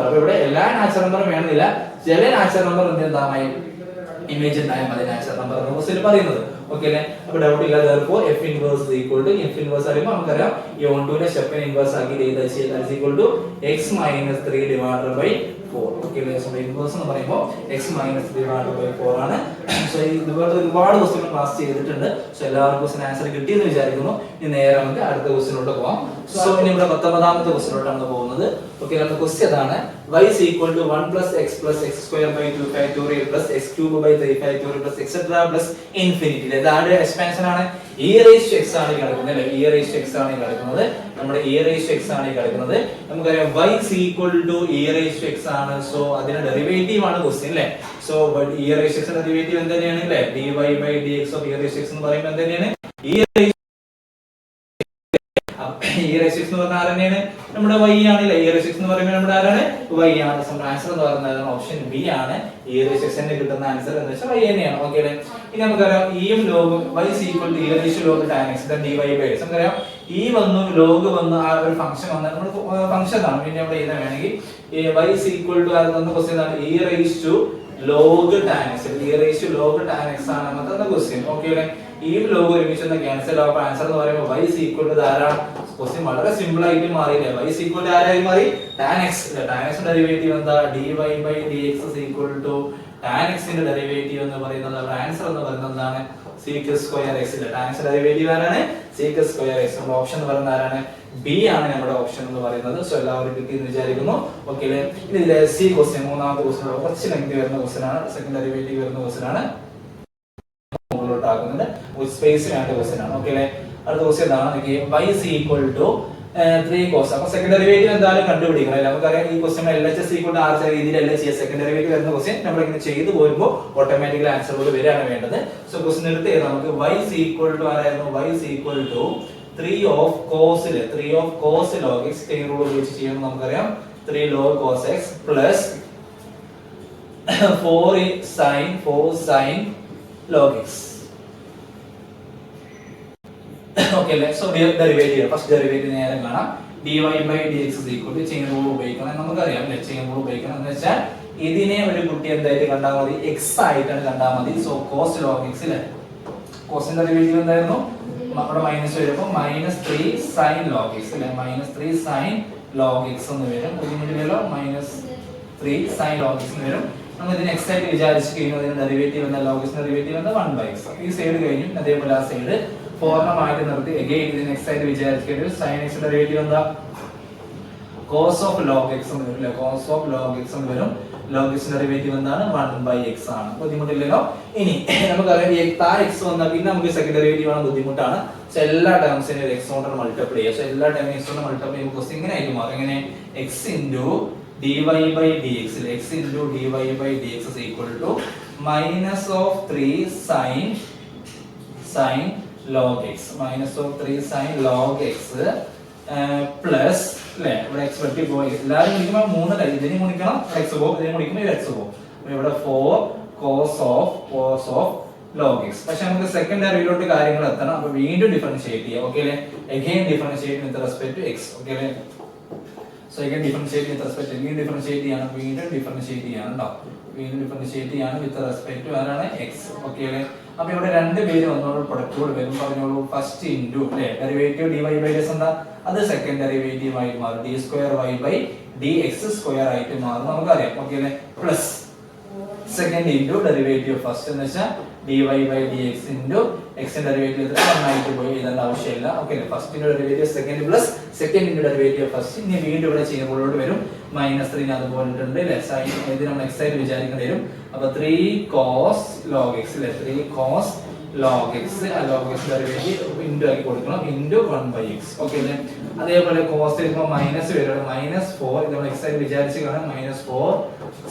അപ്പോൾ ഇവിടെ എല്ലാ നാച്ചുറൽ നമ്പറും വേണമെന്നില്ല, ചില നാച്ചുറൽ നമ്പർ എന്തായി ഇമേജ് ഉണ്ടായാൽ മതി നാച്ചുറൽ നമ്പർ എന്ന് ക്വസ്റ്റ്യൻ പറയുന്നത്. ഓക്കെ അല്ലേ. അപ്പോൾ ഡൗട്ട് ഇല്ല. therefore f inverse is equal to f inverse അറിയുമ്പോൾ നമുക്കറിയാം ഈ on 2 നെ സ്റ്റെപ്പ് ഇൻവേഴ്സ് ആക്കി ചെയ്താൽ is equal to x minus 3 divided by 4. Okay അല്ലേ. സോ ഇൻവേഴ്സ് എന്ന് പറയുമ്പോൾ x minus 3 divided by 4 ആണ്. സോ ഇതുപോലെ ഒരുപാട് ക്വസ്റ്റ്യൻ ക്ലാസ് ചെയ്തിട്ടുണ്ട്. സോ എല്ലാവർക്കും ക്വസ്റ്റ്യൻ ആൻസർ കിട്ടിയെന്ന് വിചാരിക്കുന്നു. ഇനി നേരെ നമുക്ക് അടുത്ത ക്വസ്റ്റ്യനിലോട്ട് പോകാം. സോ ഇനി ഇവിടെ 19ാമത്തെ ക്വസ്റ്റ്യനിലോട്ടാണ് പോകുന്നത്. ഓക്കെ, നമ്മുടെ ക്വസ്റ്റ്യൻ അതാണ് y is equal to 1 plus x square by 2 factorial plus x cube by 3 factorial plus etc plus infinity. ഇതാണ് എക്സ്പാൻഷൻ ആണ്. e raised to x ആണ് കിടക്കുന്നത് അല്ലേ. e raised to x ആണ് കിടക്കുന്നത്. നമ്മുടെ e raised to x ആണ് കിടക്കുന്നത്. നമുക്കറിയാം y is equal to e raised to x ആണ്. സോ അതിന്റെ ഡെറിവേറ്റീവ് ആണ് ക്വസ്റ്റ്യൻ അല്ലേ. So e raised to x ന്റെ ഡെറിവേറ്റീവ് എന്താണ് അല്ലേ? dy by dx of e raised to x എന്ന് പറയുമ്പോൾ എന്താണ്? e raised എന്ന് പറഞ്ഞാൽ ആരാണ്? നമ്മുടെ y ആണ് അല്ലേ. e raised എന്ന് പറയുമ്പോൾ നമ്മുടെ ആരാണ്? y ആണ്. സോ ആൻസർ എന്ന് പറയുന്നത് ഓപ്ഷൻ ബി ആണ്. e raised ന്റെ കിട്ടുന്ന ആൻസർ എന്ന് വെച്ചാൽ y തന്നെയാണ്. ഓക്കേ അല്ലേ. ഇനി നമുക്കറിയാം e ഉം log y is equal to e raised to log tan x then dy by dx. നമുക്കറിയാം e വന്നു log വന്നു ആ ഒരു ഫംഗ്ഷൻ വന്നാൽ നമ്മൾ ഫംഗ്ഷൻ ആണ് പിന്നെ അവിടെ എഴുതാൻ വേണമെങ്കിൽ y is equal to അത് തന്ന ക്വസ്റ്റ്യൻ ആണ് e raised to log tan x. e raised to log tan x ആണ് നമ്മുടെ ക്വസ്റ്റ്യൻ. ഓക്കേ അല്ലേ. ഈ log ഒരുമിച്ച് ക്യാൻസൽ ആവും. ആൻസർ എന്ന് പറയുമ്പോൾ y is equal to ധാരാളം ക്വസ്റ്റ്യൻ വളരെ സിമ്പിൾ ആയിട്ട് മാറിയില്ലേ. y is equal to ആരായി മാറി? tan x. tan x derivative എന്താ? dy by dx is equal to tan x ന്റെ ഡെറിവേറ്റീവ് എന്ന് പറയുന്നത് നമ്മുടെ ആൻസർ എന്ന് പറയുന്നത് എന്താണ് sec സ്ക്വയർ x ന്റെ tan x ഡെറിവേറ്റീവ് ആരാണ് sec സ്ക്വയർ x നമ്മുടെ ഓപ്ഷൻ എന്ന് പറയുന്നത് ആരാണ് ബി ആണ് നമ്മുടെ ഓപ്ഷൻ എന്ന് പറയുന്നത് സോ എല്ലാവരും കിട്ടിയെന്ന് വിചാരിക്കുന്നു ഓക്കേ അല്ലേ ഇതിലെ സി ക്വസ്റ്റ്യൻ മൂന്നാമത്തെ ക്വസ്റ്റ്യൻ കുറച്ച് ലെങ്ത് വരുന്ന ക്വസ്റ്റ്യൻ ആണ് സെക്കൻഡ് ഡെറിവേറ്റീവ് വരുന്ന ക്വസ്റ്റ്യൻ ആണ് മുകളിലോട്ട് ആക്കുന്നുണ്ട് ഒരു സ്പേസ് വേണ്ട ക്വസ്റ്റ്യൻ ആണ് ഓക്കേ അല്ലേ അടുത്ത ക്വസ്റ്റ്യൻ എന്താണ് y is equal to 3 cos അപ്പോൾ സെക്കൻഡ് ഡെറിവേറ്റീവ് എന്തായാലും കണ്ടുപിടിക്കണം അല്ലേ നമുക്കറിയാം ഈ question LHS equal to r രീതിയിലല്ല ചെയ്യുക സെക്കൻഡ് ഡെറിവേറ്റീവ് വരുന്ന ക്വസ്റ്റ്യൻ നമ്മൾ ഇങ്ങനെ ചെയ്തു പോരുമ്പോൾ ഓട്ടോമാറ്റിക്കലി ആൻസർ പോലെ വരികയാണ് വേണ്ടത് സോ ക്വസ്റ്റ്യൻ എടുത്ത് നമുക്ക് y is equal to ആരായിരുന്നു y is equal to 3 of cos log x chain rule ഉപയോഗിച്ച് ചെയ്യുമ്പോൾ നമുക്കറിയാം 3 log cos x plus 4 sin log x okay അല്ലേ സോ ഡെറിവേറ്റീവ് ഫസ്റ്റ് ഡെറിവേറ്റീവ് നേരെ കാണാം dy by dx is equal to chain rule ഉപയോഗിക്കണം നമുക്കറിയാം അല്ലേ ചെയിൻ റൂൾ ഉപയോഗിക്കണം എന്ന് വെച്ചാൽ ഇതിനെ ഒരു കുട്ടി എന്തായിട്ട് കണ്ടാൽ മതി x ആയിട്ടാണ് കണ്ടാൽ മതി സോ cos log x അല്ലേ cosന്റെ ഡെറിവേറ്റീവ് എന്തായിരുന്നു നമ്മുടെ മൈനസ് വരുമ്പോൾ -3 sin log x അല്ലേ -3 sin log x എന്ന് വരും ഇതിനുള്ളിലോ -3 sin log x എന്ന് വരും നമ്മൾ ഇതിനെ x ആയിട്ട് വിചാരിച്ചു കഴിഞ്ഞാൽ അതിന്റെ ഡെറിവേറ്റീവ് എന്താ log x ഡെറിവേറ്റീവ് എന്താ 1/x ഈ സൈഡ് കഴിഞ്ഞു അതേപോലെ ആ സൈഡ് പൂർണ്ണമായിട്ട് നിർത്തി അഗൈൻ ഇതിനെ x ആയിട്ട് വിചാരിക്കേണ്ടത് sin x ഡെറിവേറ്റീവ് എന്താ cos of log x എന്ന് വരും cos of log x എന്ന് വരും log x ഡെറിവേറ്റീവ് എന്താണ് 1/x ആണ് ബുദ്ധിമുട്ടില്ലല്ലോ ഇനി നമുക്കറിയാം ഈ x വന്നാൽ പിന്നെ നമുക്ക് സെക്കൻഡ് ഡെറിവേറ്റീവ് ആണ് ബുദ്ധിമുട്ടാണ് സോ എല്ലാ ടേംസിനെയും x കൊണ്ട് മൾട്ടിപ്ലൈ ചെയ്യുക സോ എല്ലാ ടേമിനെയും x കൊണ്ട് മൾട്ടിപ്ലൈ ചെയ്യുമ്പോൾ ക്വസ്റ്റ്യൻ ഇങ്ങനെ ആയിട്ട് മാറും എങ്ങനെ x dy by dx x dy by dx is equal to minus of 3 sin log x minus of 3 sin log x plus അല്ലേ ഇവിടെ x വെട്ടി പോയി എല്ലാവരും ഗുണിക്കുമ്പോൾ 3 ടൈം ഇതിനെ ഗുണിക്കണം x പോകും ഇതിനെ ഗുണിക്കുമ്പോൾ x പോകും അപ്പോൾ ഇവിടെ 4 cos of log x പക്ഷെ നമുക്ക് സെക്കൻഡ് ഡെറിവേറ്റീവിലോട്ട് കാര്യങ്ങൾ എത്തണം അപ്പോൾ വീണ്ടും ഡിഫറൻഷിയേറ്റ് ചെയ്യാം ഓക്കേ അല്ലേ again differentiate with respect to x okay അല്ലേ so again differentiate with respect വീണ്ടും ഡിഫറൻഷിയേറ്റ് ചെയ്യണം വീണ്ടും ഡിഫറൻഷിയേറ്റ് ചെയ്യണം വിത്ത് റെസ്പെക്ട് ടു ആരാണ് x ഓക്കേ അല്ലേ അപ്പോൾ ഇവിടെ രണ്ട് പേര് വന്നോളൂ പ്രൊഡക്റ്റ് കൂടെ വരും പറഞ്ഞോളൂ ഫസ്റ്റ് ഇൻടു അല്ലേ ഡെറിവേറ്റീവ് dy by dx എന്താ അത് സെക്കൻഡ് ഡെറിവേറ്റീവ് ആയി മാറും d2y by dx സ്ക്വയർ ആയിട്ട് മാറും നമുക്കറിയാം ഓക്കേ അല്ലേ plus second into derivative first എന്ന് വെച്ചാൽ dy by dx into x ന്റെ ഡെറിവേറ്റീവ് എത്ര 1 ആയിട്ട് പോയി എഴുതേണ്ട ആവശ്യമില്ല ഓക്കേ അല്ലേ ഫസ്റ്റിന്റെ derivative second plus second into derivative first ഇനി വീണ്ടും ഇവിടെ ചെയ്യുമ്പോഴോട്ട് വരും -3 അതുപോലെ ഉണ്ട് അല്ലേ സൈൻ ഇത് നമ്മൾ x ആയിട്ട് വിചാരിക്കേണ്ടി വരും അപ്പോൾ 3 cos log x അല്ലേ 3 cos log x log x derivative into ആക്കി കൊടുക്കണം ഇൻടു 1/x ഓക്കേ അല്ലേ അതേപോലെ cos വരുമ്പോൾ മൈനസ് വരും -4 ഇത് നമ്മൾ x ആയിട്ട് വിചാരിച്ചു കാണാം -4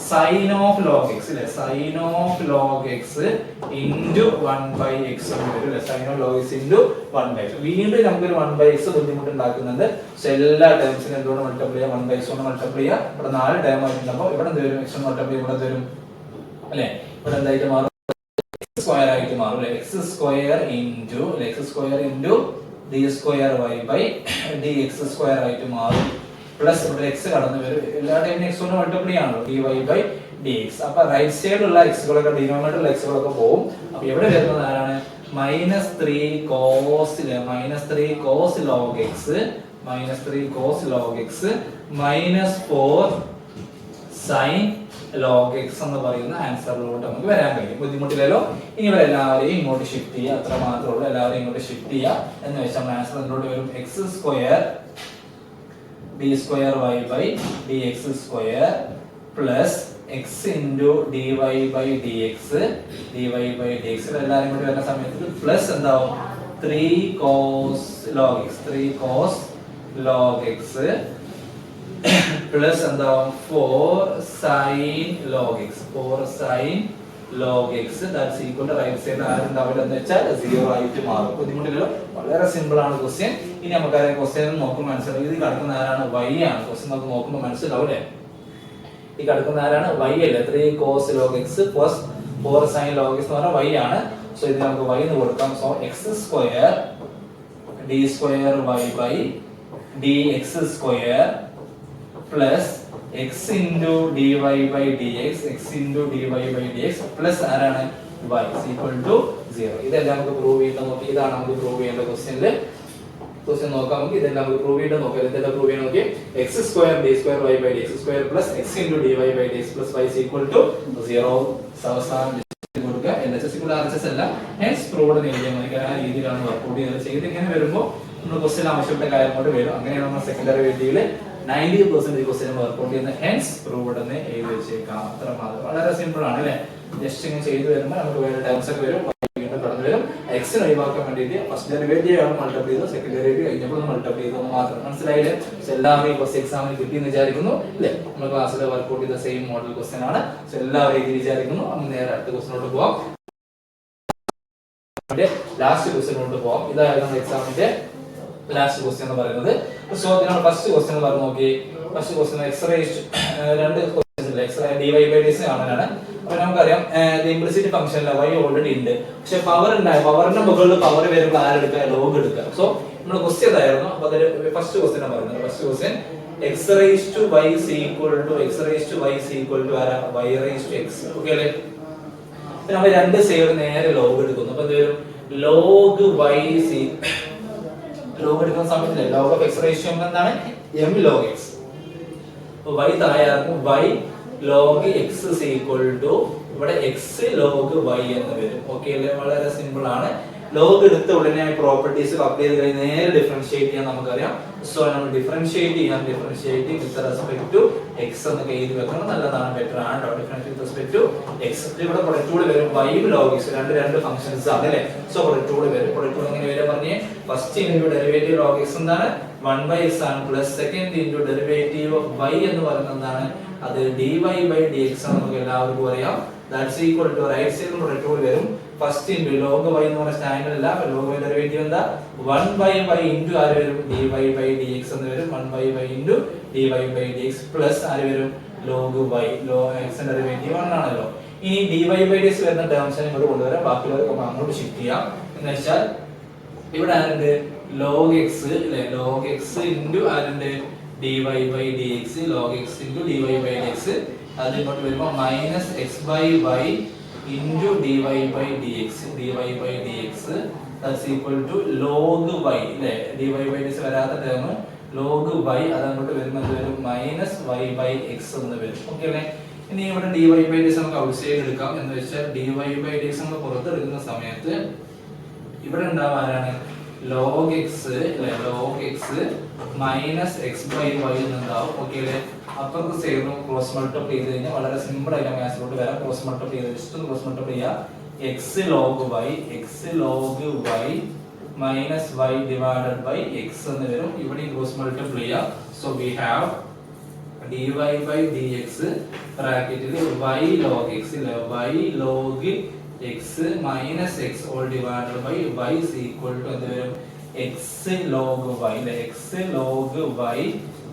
sin of log x അല്ലേ sin of log x into 1/x എന്ന് വരും അല്ലേ sin of log x into 1/x വീണ്ടും നമുക്ക് ഒരു 1/x ബുദ്ധിമുട്ട് ഉണ്ടാക്കുന്നുണ്ട് സോ എല്ലാ ടേംസിനും എന്തുകൊണ്ട് മൾട്ടിപ്ലൈ ചെയ്യാം 1/x കൊണ്ട് മൾട്ടിപ്ലൈ ചെയ്യാം ഇവിടെ 4 ടേം ആയിട്ടുണ്ടപ്പോൾ ഇവിടെ എന്ത് വരും x കൊണ്ട് മൾട്ടിപ്ലൈ ഇവിടെ വരും അല്ലേ ഇവിടെ എന്തായിട്ട് മാറും സ്ക്വയർ ആയിട്ട് മാറും അല്ലേ x square into d square y by dx square ആയിട്ട് മാറും പ്ലസ് ഇവിടെ x കടന്നു വരും എല്ലാ ടൈമിനും x കൊണ്ട് മൾട്ടിപ്ലൈ ആണല്ലോ dy by dx അപ്പോൾ റൈറ്റ് സൈഡിലുള്ള x കളൊക്കെ ഡിനോമിനേറ്ററിലുള്ള x കളൊക്കെ പോകും അപ്പോൾ ഇവിടെ വരുന്നത് ആരാണ് -3 cos log x -4 sin log x എന്ന് പറയുന്ന ആൻസറിലോട്ട് നമുക്ക് വരാൻ കഴിയും ബുദ്ധിമുട്ടില്ലല്ലോ ഇനി ഇവരെല്ലാവരെയും ഇങ്ങോട്ട് ഷിഫ്റ്റ് ചെയ്യുക അത്ര മാത്രമേ ഉള്ളൂ എല്ലാവരെയും ഇങ്ങോട്ട് ഷിഫ്റ്റ് ചെയ്യുക എന്ന് വെച്ചാൽ നമ്മുടെ ആൻസർ എന്തിലോട്ട് വരും x square d2y by dx square plus x into dy by dx എല്ലാവരും കൂടി വരുന്ന സമയത്ത് പ്ലസ് എന്താവും 3 cos log x പ്ലസ് എന്താവും 4 sin log x that's equal to right side ആരുണ്ടാവില്ല എന്ന് വെച്ചാൽ 0 ആയിട്ട് മാറും ബുദ്ധിമുട്ടില്ലല്ലോ വളരെ സിമ്പിൾ ആണ് ക്വസ്റ്റ്യൻ ഇനി നമുക്ക് ആ ക്വസ്റ്റ്യൻ നോക്കുമ്പോൾ മനസ്സിലാവും ഇത് കിടക്കുന്ന ആരാണ് y ആണ് ക്വസ്റ്റ്യൻ നമുക്ക് നോക്കുമ്പോൾ മനസ്സിലാവില്ലേ ഈ കിടക്കുന്ന ആരാണ് y അല്ലേ 3 cos log x plus 4 sin log x എന്ന് പറഞ്ഞാൽ y ആണ് സോ ഇത് നമുക്ക് y എന്ന് കൊടുക്കാം so x square d square y by dx square plus x into dy by dx plus ആരാണ് y is equal to 0 ഇതെല്ലാം നമുക്ക് പ്രൂവ് ചെയ്യണം നോക്കി ഇതാണ് നമുക്ക് പ്രൂവ് ചെയ്യേണ്ട ക്വസ്റ്റ്യനിൽ ക്വസ്റ്റ്യൻ നോക്കാം നമുക്ക്. ഇതെല്ലാം നമുക്ക് പ്രൂവ് ചെയ്ത് നോക്കാം. ഇതെല്ലാം പ്രൂവ് ചെയ്യാൻ നോക്കി. x² d² y by dx² plus x into dy by dx plus y is equal to 0. അവസാനം കൊടുക്കുക. LHS കൂടെ RHS അല്ല, ഹെൻസ് പ്രൂവ്ഡ് എന്ന് എഴുതിയാൽ മതി. ആ രീതിയിലാണ് വർക്ക്ഔട്ട് ചെയ്തത്. ചെയ്ത് ഇങ്ങനെ വരുമ്പോൾ നമ്മൾ ക്വസ്റ്റ്യൻ ആവശ്യപ്പെട്ട കാര്യം കൊണ്ട് വരും. അങ്ങനെയാണ് നമ്മൾ സെക്കൻഡറി വേദിയിൽ 90% ക്വസ്റ്റ്യൻ വർക്ക്ഔട്ട് ചെയ്യുന്നത്. ഹെൻസ് പ്രൂവ്ഡ് എന്ന് എഴുതി വെച്ചേക്കാം. അത്ര മാത്രം. വളരെ സിമ്പിൾ ആണ് അല്ലേ? ജസ്റ്റ് ഇങ്ങനെ ചെയ്ത് വരുമ്പോൾ നമുക്ക് വേറെ ടേംസ് ഒക്കെ വരും. വീണ്ടും കടന്നു വരും. എക്സിന് ഒഴിവാക്കാൻ വേണ്ടിയിട്ട് ഫസ്റ്റ് ഡെറിവേറ്റീവ് ആണ് മൾട്ടിപ്ലൈ ചെയ്തത്. സെക്കൻഡ് ഡെറിവേറ്റീവ് കഴിഞ്ഞപ്പോൾ മൾട്ടിപ്ലൈ ചെയ്തത് മാത്രം. മനസ്സിലായില്ലേ? എല്ലാവരും ഈ ഫസ്റ്റ് എക്സാമിന് കിട്ടിയെന്ന് വിചാരിക്കുന്നു അല്ലേ? നമ്മൾ ക്ലാസ്സിൽ വർക്ക്ഔട്ട് ചെയ്ത സെയിം മോഡൽ ക്വസ്റ്റ്യൻ ആണ്. എല്ലാവരും ഇത് വിചാരിക്കുന്നു. നമ്മൾ നേരെ അടുത്ത ക്വസ്റ്റ്യനോട്ട് പോവാം. ലാസ്റ്റ് ക്വസ്റ്റ്യനോട്ട് പോവാം. ഇതായിരുന്നു നമ്മുടെ എക്സാമിന്റെ ലാസ്റ്റ് ക്വസ്റ്റ്യൻ എന്ന് പറയുന്നത്. സോ നമ്മൾ ഫസ്റ്റ് ക്വസ്റ്റ്യൻ പറഞ്ഞു നോക്കി. ഫസ്റ്റ് ക്വസ്റ്റ്യൻ എക്സ്റേസ് രണ്ട് ക്വസ്റ്റ്യൻസ് ഇല്ല. എക്സ്റേ dy by dx കാണാനാണ്. അപ്പൊ നമുക്കറിയാം ഇംപ്ലിസിറ്റ് ഫംഗ്ഷനിലെ y ഓൾറെഡി ഉണ്ട്. പക്ഷെ പവർ ഉണ്ടായ പവറിന്റെ മുകളിൽ പവർ വരുമ്പോൾ ആരെടുക്കുക? ലോഗ് എടുക്കുക. സോ നമ്മുടെ ക്വസ്റ്റ്യൻ ഇതായിരുന്നു. അപ്പൊ അതിൽ ഫസ്റ്റ് ക്വസ്റ്റ്യൻ പറയുന്നത് first question x raised to y is equal to x raised to y is equal to ആരാ? y raised to x. Okay അല്ലേ? നമ്മൾ രണ്ട് സൈഡ് നേരെ ലോഗ് എടുക്കുന്നു. അപ്പൊ എന്ത് വരും? ലോഗ് y ലോഗ് എടുക്കുന്ന സമയത്തില്ലേ ലോഗ് ഓഫ് x റേഷ്യോ എന്താണ്? m log x. അപ്പോൾ y താഴെയാകും y log x is equal to ഇവിടെ x log y എന്ന് വരും. ഓക്കേ അല്ലേ? വളരെ സിമ്പിൾ ആണ്. ലോഗ് എടുത്ത ഉടനെ പ്രോപ്പർട്ടീസ് അപ്ലൈ ചെയ്ത് കഴിഞ്ഞാൽ നേരെ ഡിഫറൻഷിയേറ്റ് ചെയ്യാൻ നമുക്കറിയാം. സോ നമ്മൾ differentiate with respect to x എന്നൊക്കെ എഴുതി വെക്കണം. നല്ലതാണ്, ബെറ്റർ ആണ്. Differentiate with respect to x. ഇവിടെ പ്രൊഡക്റ്റ് കൂടി വരും. y log x രണ്ട് ഫംഗ്ഷൻസ് ആണ് അല്ലേ? സോ പ്രൊഡക്റ്റ് കൂടി വരും. പ്രൊഡക്റ്റ് എങ്ങനെ വരും പറഞ്ഞേ? First into derivative log x എന്താണ്? 1/x ആണ്. Plus second into derivative of y എന്ന് പറയുന്നത് എന്താണ്? അത് dy by dx ആണ്. നമുക്ക് എല്ലാവർക്കും അറിയാം. ദാറ്റ്സ് ഈക്വൽ ടു റൈറ്റ് സൈഡിൽ പ്രൊഡക്റ്റ് കൂടി വരും. ഫസ്റ്റ് ഇൻറ്റു log y എന്ന് പറയുന്ന സ്റ്റാൻഡേർഡ് അല്ല. അപ്പോൾ log y ഡെറിവേറ്റീവ് എന്താ? 1/y ഇൻറ്റു ആര് വരും? dy by dx എന്ന് വരും. 1/y into dy by dx plus ആര് വരും? log y. log x derivative 1 ആണല്ലോ. ഇനി dy by dx വരുന്ന ടേംസിനെ ഇങ്ങോട്ട് കൊണ്ടുവരാം. ബാക്കിയുള്ളവർക്ക് അങ്ങോട്ട് ഷിഫ്റ്റ് ചെയ്യാം. എന്ന് വെച്ചാൽ ഇവിടെ ആരുണ്ട്? log x അല്ലേ? log x ഇൻറ്റു ആരുണ്ട്? dy by dx. log x into dy by dx. അത് ഇങ്ങോട്ട് വരുമ്പോൾ minus X by y into dy by dx. dy by dx that's equal to log y അല്ലേ? dy by dx വരാത്ത term log y അത് അങ്ങോട്ട് വരുമ്പോൾ വരും minus y by x എന്ന് വരും. ഓക്കെ അല്ലേ? ഇനി ഇവിടെ dy by dx നമുക്ക് ഔട്ട് സൈഡ് എടുക്കാം. എന്ന് വെച്ചാൽ dy by dx നമ്മൾ പുറത്തെടുക്കുന്ന സമയത്ത് ഇവിടെ ഉണ്ടാവാനാണ് log x അല്ലേ? log x minus X by Y എന്നുണ്ടാവും. ഓക്കെ അല്ലേ? അപ്പുറത്തെ സൈഡ് ക്രോസ് മൾട്ടിപ്ലൈ ചെയ്ത് കഴിഞ്ഞാൽ വളരെ സിമ്പിൾ ആയിട്ട് മാത്സിലോട്ട് വരാം. ക്രോസ് മൾട്ടിപ്ലൈ ചെയ്ത് ജസ്റ്റ് ഒന്ന് ക്രോസ് മൾട്ടിപ്ലൈ ചെയ്യാം. x log y minus y divided by x എന്ന് വരും. ഇവിടെ ക്രോസ് മൾട്ടിപ്ലൈ ചെയ്യാം. So we have dy by dx ബ്രാക്കറ്റിൽ y log x അല്ലേ? y log x minus x all divided by y is equal to എന്ത് വരും? x log y അല്ലേ? x log y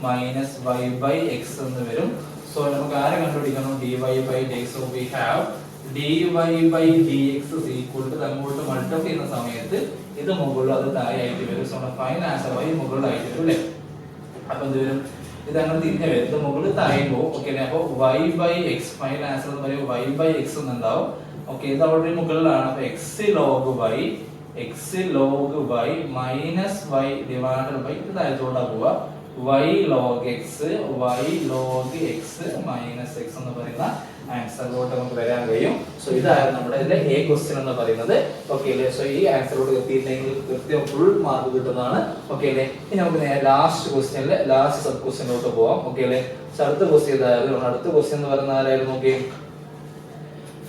minus y by x എന്ന് വരും. So നമുക്ക് ആരെ കണ്ടുപിടിക്കണം? dy by dx. So we have dy by dx is equal to അങ്ങോട്ട് multiply ചെയ്യുന്ന സമയത്ത് ഇത് മുകളിൽ അത് താഴെയായിട്ട് വരും. സോ ഫൈനൽ ആൻസർ y മുകളിലായിട്ട് വരും അല്ലേ? അപ്പൊ എന്ത് വരും? ഇത് അങ്ങനെ തിരിഞ്ഞു വരും. ഇത് മുകളിൽ താഴെ പോകും. ഓക്കെ. അപ്പോൾ y by x final answer എന്ന് പറയുമ്പോൾ y by x എന്നുണ്ടാവും. ഓക്കെ. ഇത് ഓൾറെഡി മുകളിലാണ്. അപ്പൊ x log y minus y divided by ഇത് താഴത്തോട്ടാ പോവാ y log x minus x എന്ന് പറയുന്ന ആൻസറിലോട്ട് നമുക്ക് വരാൻ കഴിയും. സോ ഇതായിരുന്നു നമ്മുടെ ഇതിലെ എ ക്വസ്റ്റ്യൻ എന്ന് പറയുന്നത്. ഓക്കെ അല്ലേ? സോ ഈ ആൻസറിലോട്ട് എത്തിയില്ലെങ്കിൽ കൃത്യം ഫുൾ മാർക്ക് കിട്ടുന്നതാണ്. ഓക്കെ അല്ലേ? ഇനി നമുക്ക് നേരെ ലാസ്റ്റ് ക്വസ്റ്റ്യനിലെ ലാസ്റ്റ് സബ് ക്വസ്റ്റ്യനിലോട്ട് പോവാം. ഓക്കെ അല്ലേ? അടുത്ത ക്വസ്റ്റ്യൻ ഇതായിരുന്നു. അടുത്ത ക്വസ്റ്റ്യൻ എന്ന് പറയുന്നത് ആരായിരുന്നു? Okay,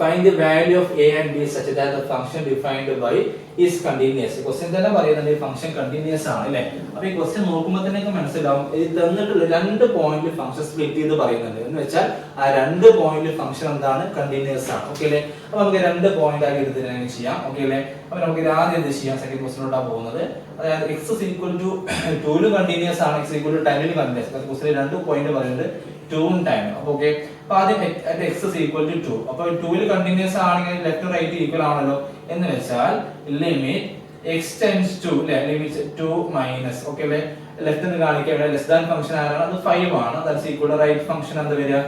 find the value of a and b such that the function defined by is continuous. Question തന്നെ പറയുന്നുണ്ട് ഈ ഫംഗ്ഷൻ കണ്ടിന്യൂസ് ആണ് അല്ലേ? അപ്പൊ ഈ ക്വസ്റ്റ്യൻ നോക്കുമ്പോൾ തന്നെ മനസ്സിലാവും ഇത് തന്നിട്ടുള്ള രണ്ട് പോയിന്റിൽ ഫംഗ്ഷൻ സ്പ്ലിറ്റ് ചെയ്ത് പറയുന്നുണ്ട്. എന്ന് വെച്ചാൽ ആ രണ്ട് പോയിന്റിൽ ഫംഗ്ഷൻ എന്താണ്? കണ്ടിന്യൂസ് ആണ്. ഓക്കെ അല്ലേ? അപ്പൊ നമുക്ക് രണ്ട് പോയിന്റ് ആക്കി എടുത്തിട്ട് ചെയ്യാം. ഓക്കെ അല്ലേ? അപ്പൊ നമുക്ക് ആദ്യം എന്ത് ചെയ്യാം? സെക്കൻഡ് ക്വസ്റ്റ്യനോട്ടാണ് പോകുന്നത്. അതായത് x is equal to 2 continuous ആണ്, x equal to 10 continuous. Question രണ്ട് പോയിന്റ് പറയുന്നുണ്ട് 2 ഉം 10 ഉം. അപ്പൊ ഓക്കെ, അപ്പൊ ആദ്യം x is equal to 2. അപ്പൊ 2 കണ്ടിന്യൂസ് ആണെങ്കിൽ ലെഫ്റ്റ് റൈറ്റ് ഈക്വൽ ആണല്ലോ. എന്ന് വെച്ചാൽ limit x tends to limit 2 minus. Okay അല്ലേ? ലെഫ്റ്റ് നിന്ന് കാണിക്കാൻ ലെസ് ദാൻ ഫംഗ്ഷൻ ആരാണ്? അത് 5 ആണ്. That's equal to right function എന്താ വരിക?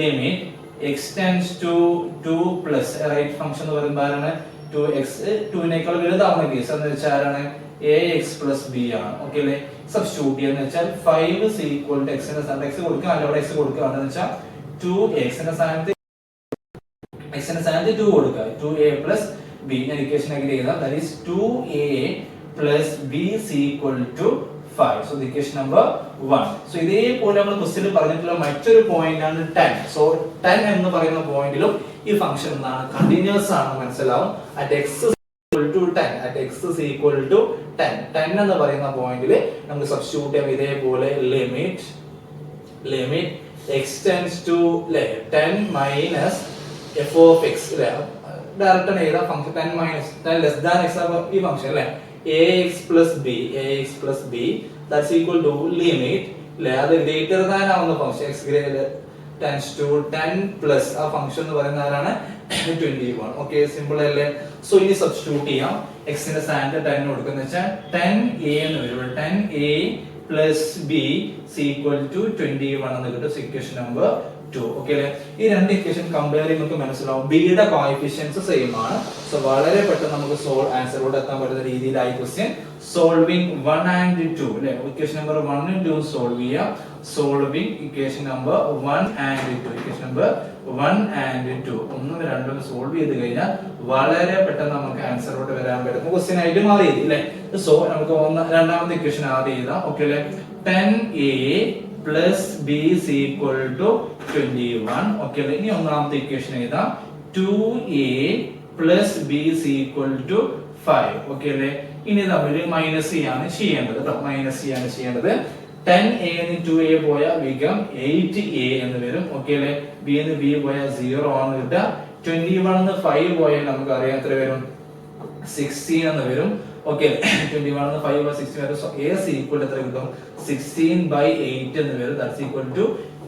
Limit x tends to 2 plus right function എന്ന് പറയുമ്പോൾ ആരാണ്? 2x 2 നേക്കാൾ വലുതാവുന്ന കേസ് എന്ന് വെച്ചാൽ ആരാണ്? ax plus b ആണ്. ഓക്കേ അല്ലേ? സബ്സ്റ്റിറ്റ്യൂട്ട് ചെയ്യാന്ന് വെച്ചാൽ 5 is equal to x ന്റെ സ്ഥാനത്ത് x കൊടുക്കുക, അല്ല ഇവിടെ x കൊടുക്കുക. അതെന്ന് വെച്ചാൽ 2x ന്റെ സ്ഥാനത്ത് 2 കൊടുക്കുക. 2a plus b നെ ഇക്വേഷൻ ആക്കി എഴുതാം. that is 2a plus b is equal to 5. So the equation number 1. So ഇതേപോലെ നമ്മൾ ക്വസ്റ്റ്യനിൽ പറഞ്ഞിട്ടുള്ള മറ്റൊരു പോയിന്റ് ആണ് 10. So 10 എന്ന് പറയുന്ന പോയിന്റിലും ഈ ഫംഗ്ഷൻ എന്താണ്? കണ്ടിന്യൂസ് ആണ് മനസ്സിലാവും. at x is equal to 10 at x is equal to 10 എന്ന് പറയുന്ന പോയിന്റിൽ നമുക്ക് സബ്സ്റ്റിറ്റ്യൂട്ട് ചെയ്യാം ഇതേപോലെ limit x tends to 10 minus f of x direct എഴുതാം. Function 10 minus 10 less than x ഈ ഫംഗ്ഷൻ അല്ലേ ax plus b that's equal to limit അത് ഗ്രേറ്റർ ദാൻ ആവുന്ന function x tends to 10 plus ആ ഫംഗ്ഷൻ എന്ന് പറയുന്നത് ആരാണ്? 21. ഓക്കേ, സിമ്പിൾ അല്ലേ? സോ ഇനി സബ്സ്റ്റിറ്റ്യൂട്ട് ചെയ്യാം. x ന്റെ സ്ഥാനത്ത് 10 കൊടുക്കുന്ന വെച്ചാൽ 10a എന്ന് വരും. 10a plus b is equal to 21 എന്ന് കിട്ടും. Equation number 2. ഓക്കേ അല്ലേ? ഈ രണ്ട് ഇക്വേഷൻ കമ്പയർ ചെയ്യുമ്പോൾ നമുക്ക് മനസ്സിലാവും b യുടെ കോഎഫിഷ്യന്റ്സ് സെയിം ആണ്. സോ വളരെ പെട്ടെന്ന് നമുക്ക് ആൻസറിലോട്ട് എത്താൻ പറ്റുന്ന രീതിയിലായി ക്വസ്റ്റ്യൻ സോൾവിംഗ് 1 and 2 അല്ലേ? ഇക്വേഷൻ നമ്പർ 1 ഉം 2 സോൾവ് ചെയ്യാം. Solving equation number 1 and 2 equation number 1 and 2 ഒന്നും രണ്ടും സോൾവ് ചെയ്ത് കഴിഞ്ഞാൽ വളരെ പെട്ടെന്ന് നമുക്ക് ആൻസറിലോട്ട് വരാൻ പറ്റുന്ന ക്വസ്റ്റ്യൻ ആയിട്ട് മാറി അല്ലേ? സോ നമുക്ക് രണ്ടാമത്തെ ഇക്വേഷൻ ആദ്യം എഴുതാം. ഓക്കേ അല്ലേ? 10a plus b is equal to 21. Okay അല്ലേ? ഇനി ഒന്നാമത്തെ ഇക്വേഷൻ എഴുതാം. 2a plus b is equal to 5. Okay അല്ലേ? ഇനി നമ്മൾ മൈനസ് ചെയ്യാണ് ചെയ്യേണ്ടത് കേട്ടോ. മൈനസ് ചെയ്യാണ് ചെയ്യേണ്ടത്. 10a ന്ന് 2a പോയാൽ വികം 8a എന്ന് വരും. ഓക്കേ അല്ലേ? b ന്ന് b പോയാൽ 0 ആണ് കിട്ടുക. 21 ന്ന് 5 പോയാൽ നമുക്ക് അറിയാം എത്ര വരും? 16 എന്ന് വരും. ഓക്കേ, 21 ന്ന് 5 പോയാൽ 16 വരും. സോ a is equal എത്ര കിട്ടും? 16/8 എന്ന് വരും. that's equal to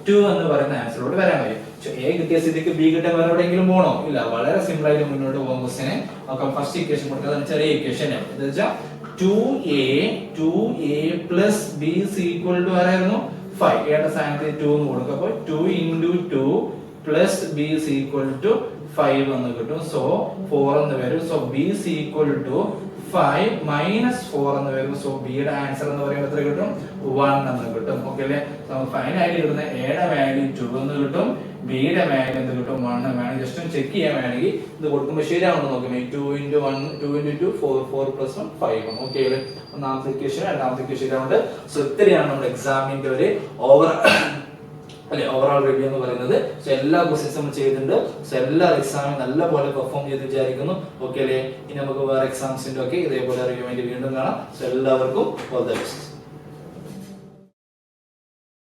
2 എന്ന് പറയുന്ന ആൻസറിലോട്ട് വരാൻ കഴിയും. a കിട്ടിയ സ്ഥിതിക്ക് b കിട്ടാൻ വേറെ എവിടെയെങ്കിലും പോകണോ? ഇല്ല. വളരെ സിമ്പിൾ ആയിട്ട് മുന്നോട്ട് പോകും ക്വസ്റ്റ്യനെ. നോക്കാം. ഫസ്റ്റ് ഇക്വേഷൻ കൊടുക്കുക. അതാണ് ചെറിയ ഇക്വേഷൻ. എന്ന് വെച്ചാൽ 2a plus b is equal to ആരായിരുന്നു? 5. a യുടെ സ്ഥാനത്ത് 2 എന്ന് കൊടുക്കുക. അപ്പോൾ 2 into 2 plus b is equal to 5 എന്ന് കിട്ടും. സോ 4 എന്ന് വരും. So b is equal to 5 minus 4 എന്ന് വരും. സോ b യുടെ ആൻസർ എന്ന് പറയുമ്പോൾ എത്ര കിട്ടും? 1 എന്ന് കിട്ടും. ഓക്കേ അല്ലേ? നമുക്ക് ഫൈനലായിട്ട് കിട്ടുന്ന a യുടെ വാല്യൂ 2 എന്ന് കിട്ടും. b യുടെ വാല്യൂ എന്ത് കിട്ടും? 1 എന്ന് വേണം. ജസ്റ്റ് ഒന്ന് ചെക്ക് ചെയ്യാൻ വേണമെങ്കിൽ ഇത് കൊടുക്കുമ്പോൾ ശരിയാണോ നോക്കാം. 2 into 1 2 into 2 4 plus 1 5. ഓക്കേ അല്ലേ? ഒന്നാമത്തെ ഇക്വേഷൻ രണ്ടാമത്തെ ഇക്വേഷൻ ശരിയാവുണ്ട്. സോ ഇത്രയാണ് നമ്മുടെ എക്സാമിന്റെ ഒരു ഓവറോൾ റിവ്യൂ എന്ന് പറയുന്നത്. സോ എല്ലാ ക്വസ്റ്റ്യൻസ് നമ്മൾ ചെയ്തിട്ടുണ്ട്. സോ എല്ലാ എക്സാമും നല്ലപോലെ പെർഫോം ചെയ്ത് വിചാരിക്കുന്നു. ഓക്കേ അല്ലേ? ഇനി നമുക്ക് വേറെ എക്സാംസിന്റെ ഒക്കെ ഇതേപോലെ റിവ്യൂ വേണ്ടി വീണ്ടും കാണാം. സോ എല്ലാവർക്കും ഓൾ ദി ബെസ്റ്റ്.